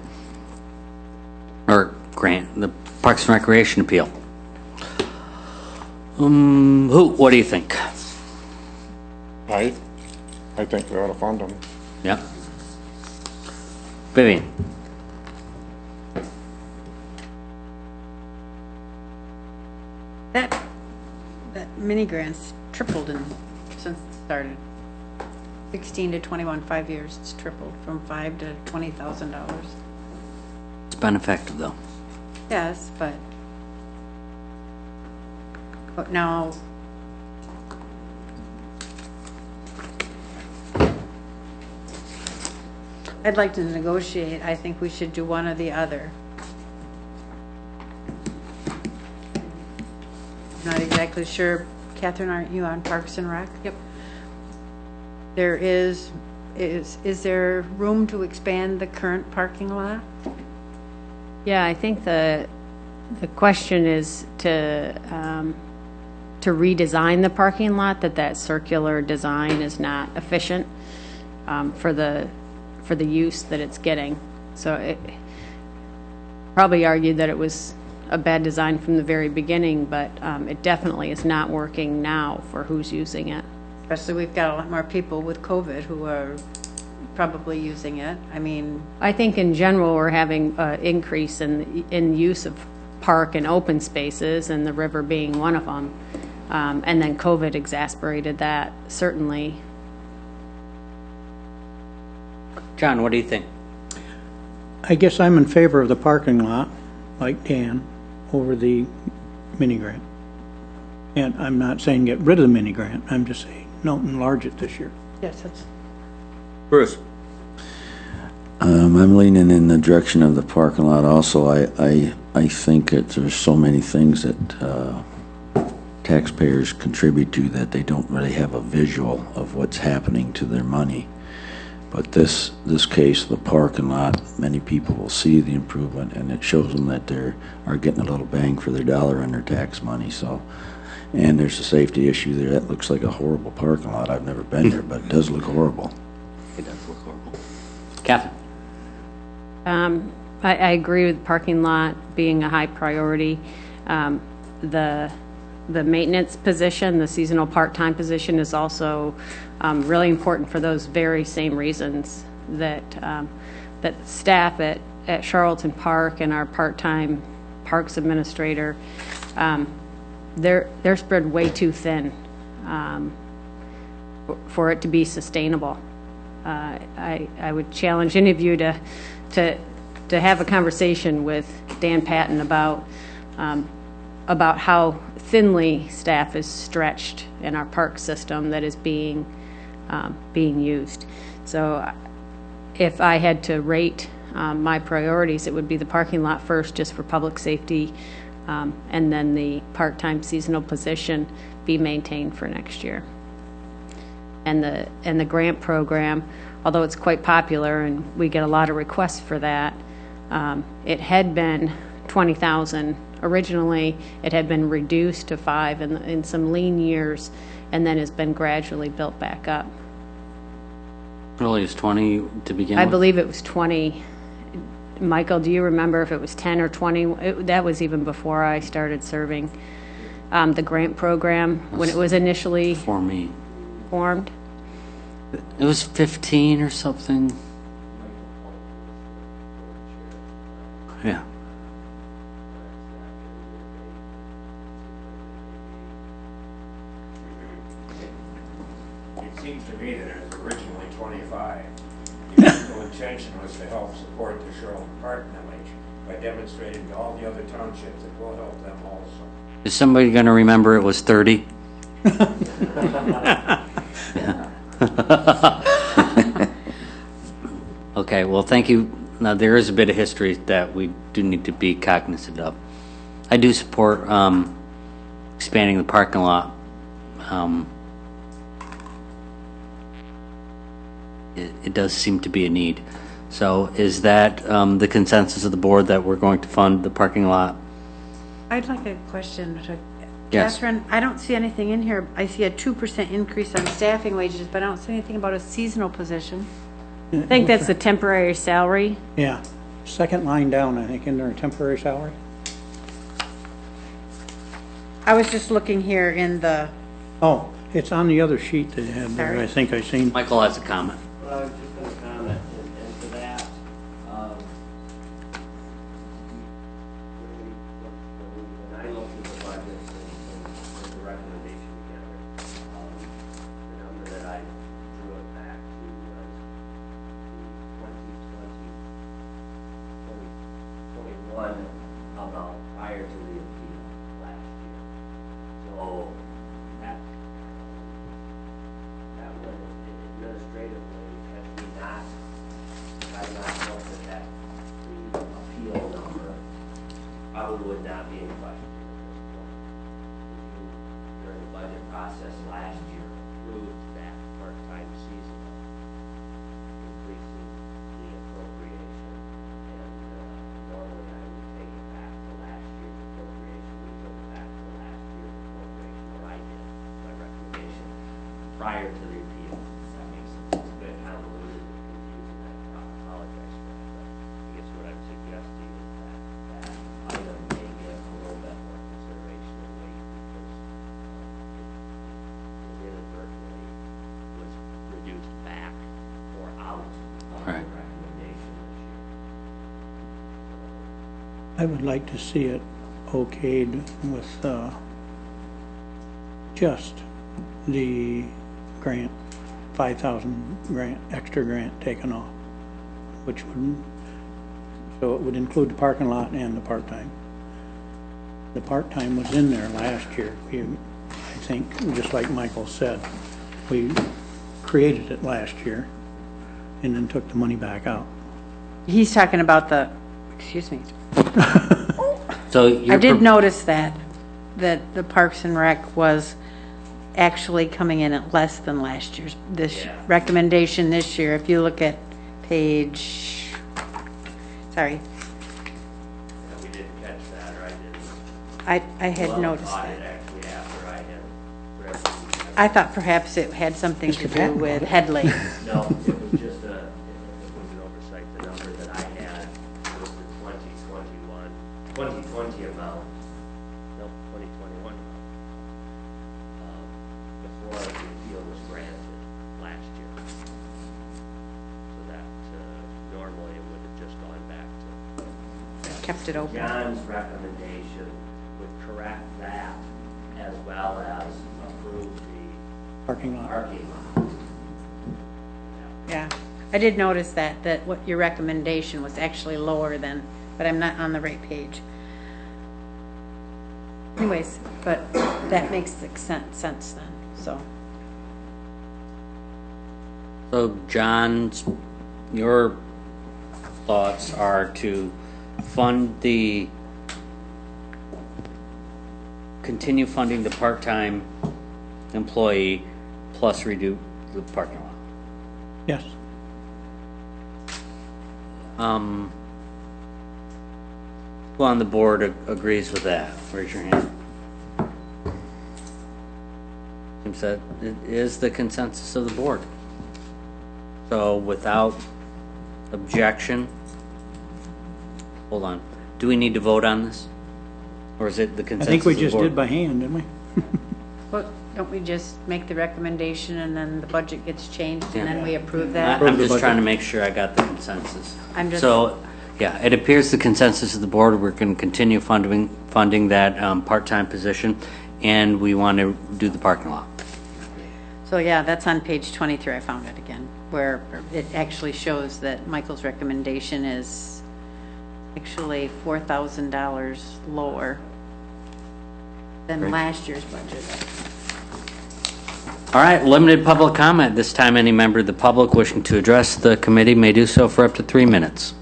Or grant, the Parks and Recreation appeal. What do you think? I think we ought to fund them. Yeah. Vivian? That mini grants tripled since it started. 16 to 21, 5 years, it's tripled from $5,000 to $20,000. It's been effective though. Yes, but now I'd like to negotiate. I think we should do one or the other. Not exactly sure. Catherine, aren't you on Parks and Rec? Yep. There is there room to expand the current parking lot? Yeah, I think the question is to redesign the parking lot, that circular design is not efficient for the use that it's getting. So it probably argued that it was a bad design from the very beginning, but it definitely is not working now for who's using it. Especially we've got a lot more people with COVID who are probably using it. I mean, I think in general we're having an increase in use of park and open spaces, and the river being one of them. And then COVID exacerbated that, certainly. John, what do you think? I guess I'm in favor of the parking lot, like Dan, over the mini grant. And I'm not saying get rid of the mini grant, I'm just saying don't enlarge it this year. yes, that's. Bruce? I'm leaning in the direction of the parking lot also. I think that there's so many things that taxpayers contribute to that they don't really have a visual of what's happening to their money. But this case, the parking lot, many people will see the improvement, and it shows them that they are getting a little bang for their dollar on their tax money. So, and there's a safety issue there. That looks like a horrible parking lot. I've never been there, but it does look horrible. It does look horrible. Catherine? I agree with parking lot being a high priority. The maintenance position, the seasonal part-time position, is also really important for those very same reasons that that staff at Charlton Park and our part-time parks administrator, they're spread way too thin for it to be sustainable. I would challenge any of you to have a conversation with Dan Patton about how thinly staff is stretched in our park system that is being used. So if I had to rate my priorities, it would be the parking lot first, just for public safety, and then the part-time seasonal position be maintained for next year. And the grant program, although it's quite popular and we get a lot of requests for that, it had been $20,000 originally. It had been reduced to $5,000 in some lean years, and then has been gradually built back up. Really, is 20 to begin with? I believe it was 20. Michael, do you remember if it was 10 or 20? That was even before I started serving. The grant program, when it was initially for me formed. It was 15 or something. Yeah. It seems to me that it was originally 25. The original intention was to help support the Charlton Park Village by demonstrating to all the other townships that we'll help them also. Is somebody going to remember it was 30? Okay, well, thank you. Now, there is a bit of history that we do need to be cognizant of. I do support expanding the parking lot. It does seem to be a need. So is that the consensus of the board that we're going to fund the parking lot? I'd like a question to Yes. Catherine. I don't see anything in here. I see a 2% increase on staffing wages, but I don't see anything about a seasonal position. I think that's the temporary salary. Yeah, second line down, I think, in their temporary salary. I was just looking here in the, Oh, it's on the other sheet they had there, I think I seen. Michael has a comment. Well, I was just going to comment, and to that, when I looked at the budget and put the recommendation together, the number that I drew it back to was the 2021 amount prior to the appeal last year. So that one administratively, had we not, had not looked at that pre-appeal number, probably would not be in question at this point. During the budget process last year, approved that part-time seasonal, increasing the appropriation, and normally I would take it back to last year's appropriation. We took it back to last year's appropriation, or I did, my recommendation, prior to the appeal. That makes sense. It's a bit convoluted and confusing. I apologize for that, but I guess what I'm suggesting is that item may get a little bit more consideration and weight because it inadvertently was reduced back or out of the Right. recommendation this year. I would like to see it okayed with just the grant, 5,000 grant, extra grant taken off, which would, so it would include the parking lot and the part-time. The part-time was in there last year. I think, just like Michael said, we created it last year and then took the money back out. he's talking about the, excuse me. So I did notice that the Parks and Rec was actually coming in at less than last year's, this recommendation this year. If you look at page, sorry, Yeah, we didn't catch that, or I didn't. I had Well, noticed caught that. it actually after I had read it. I thought perhaps it had something to do with Headley. No, it was just it was an oversight. The number that I had was the 2020 amount, no, 2021 amount, before the appeal was granted last year. So that normally it would have just gone back to. Kept it open. John's recommendation would correct that as well as approve the Parking lot. parking lot. Yeah, I did notice that what your recommendation was actually lower than, but I'm not on the right page. Anyways, but that makes sense then, so. So John's, your thoughts are to continue funding the part-time employee plus redo the parking lot. Yes. Who on the board agrees with that? Raise your hand. Seems that it is the consensus of the board. So without objection, hold on. Do we need to vote on this? Or is it the I consensus think we of the just board? did by hand, didn't we? Well, don't we just make the recommendation and then the budget gets changed and then we approve I- that? I'm just trying to make sure I got the consensus. I'm just- So, yeah, it appears the consensus of the board, we're going to continue funding that part-time position, and we want to do the parking lot. So yeah, that's on page 23, I found it again, where it actually shows that Michael's recommendation is actually $4,000 lower than Great. last year's budget. All right, limited public comment. This time, any member of the public wishing to address the committee may do so for up to 3 minutes.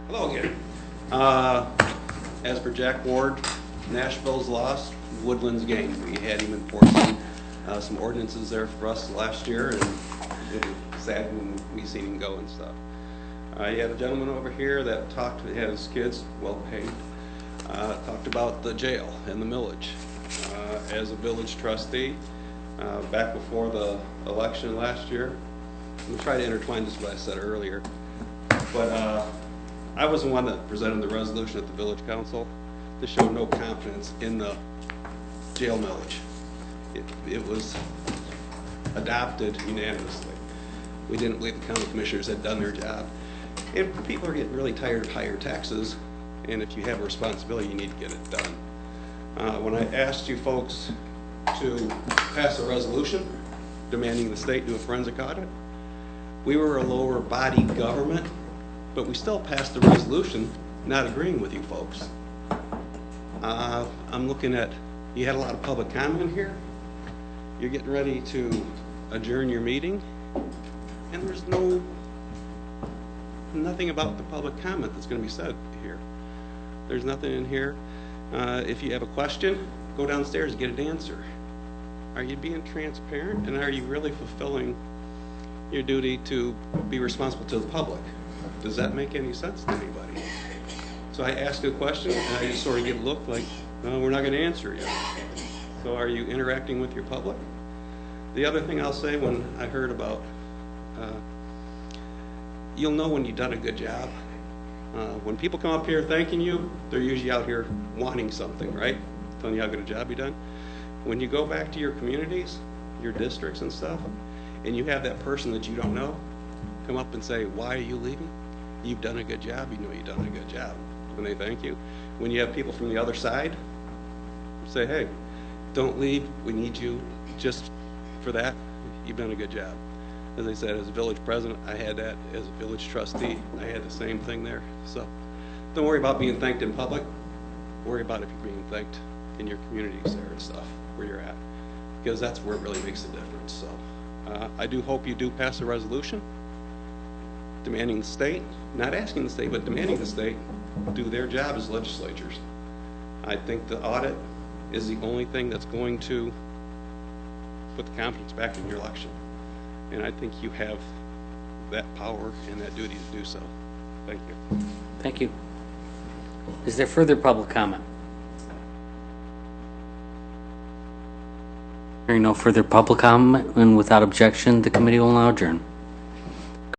Hello again. As for Jack Ward, Nashville's lost, Woodland's gained. We had him enforcing some ordinances there for us last year, and it was sad when we seen him go and stuff. You had a gentleman over here that talked, had his kids well paid, talked about the jail and the millage. As a village trustee, back before the election last year, I'm going to try to intertwine just what I said earlier, but I was the one that presented the resolution at the village council to show no confidence in the jail millage. It was adopted unanimously. We didn't believe the county commissioners had done their job. And people are getting really tired of higher taxes, and if you have a responsibility, you need to get it done. When I asked you folks to pass a resolution demanding the state do a forensic audit, we were a lower body government, but we still passed the resolution not agreeing with you folks. I'm looking at, you had a lot of public comment here. You're getting ready to adjourn your meeting, and there's nothing about the public comment that's going to be said here. There's nothing in here. If you have a question, go downstairs and get an answer. Are you being transparent, and are you really fulfilling your duty to be responsible to the public? Does that make any sense to anybody? So I ask a question, and I just sort of get a look like, well, we're not going to answer you. So are you interacting with your public? The other thing I'll say, when I heard about, you'll know when you've done a good job. When people come up here thanking you, they're usually out here wanting something, right? Telling you how good a job you've done. When you go back to your communities, your districts and stuff, and you have that person that you don't know come up and say, why are you leaving? You've done a good job. You know you've done a good job. When they thank you. When you have people from the other side say, hey, don't leave. We need you just for that. You've done a good job. As I said, as a village president, I had that. As a village trustee, I had the same thing there. So don't worry about being thanked in public. Worry about if you're being thanked in your communities there and stuff, where you're at. Because that's where it really makes a difference. So I do hope you do pass a resolution demanding the state, not asking the state, but demanding the state do their job as legislatures. I think the audit is the only thing that's going to put the confidence back in your election. And I think you have that power and that duty to do so. Thank you. Thank you. Is there further public comment? Hearing no further public comment, and without objection, the committee will now adjourn.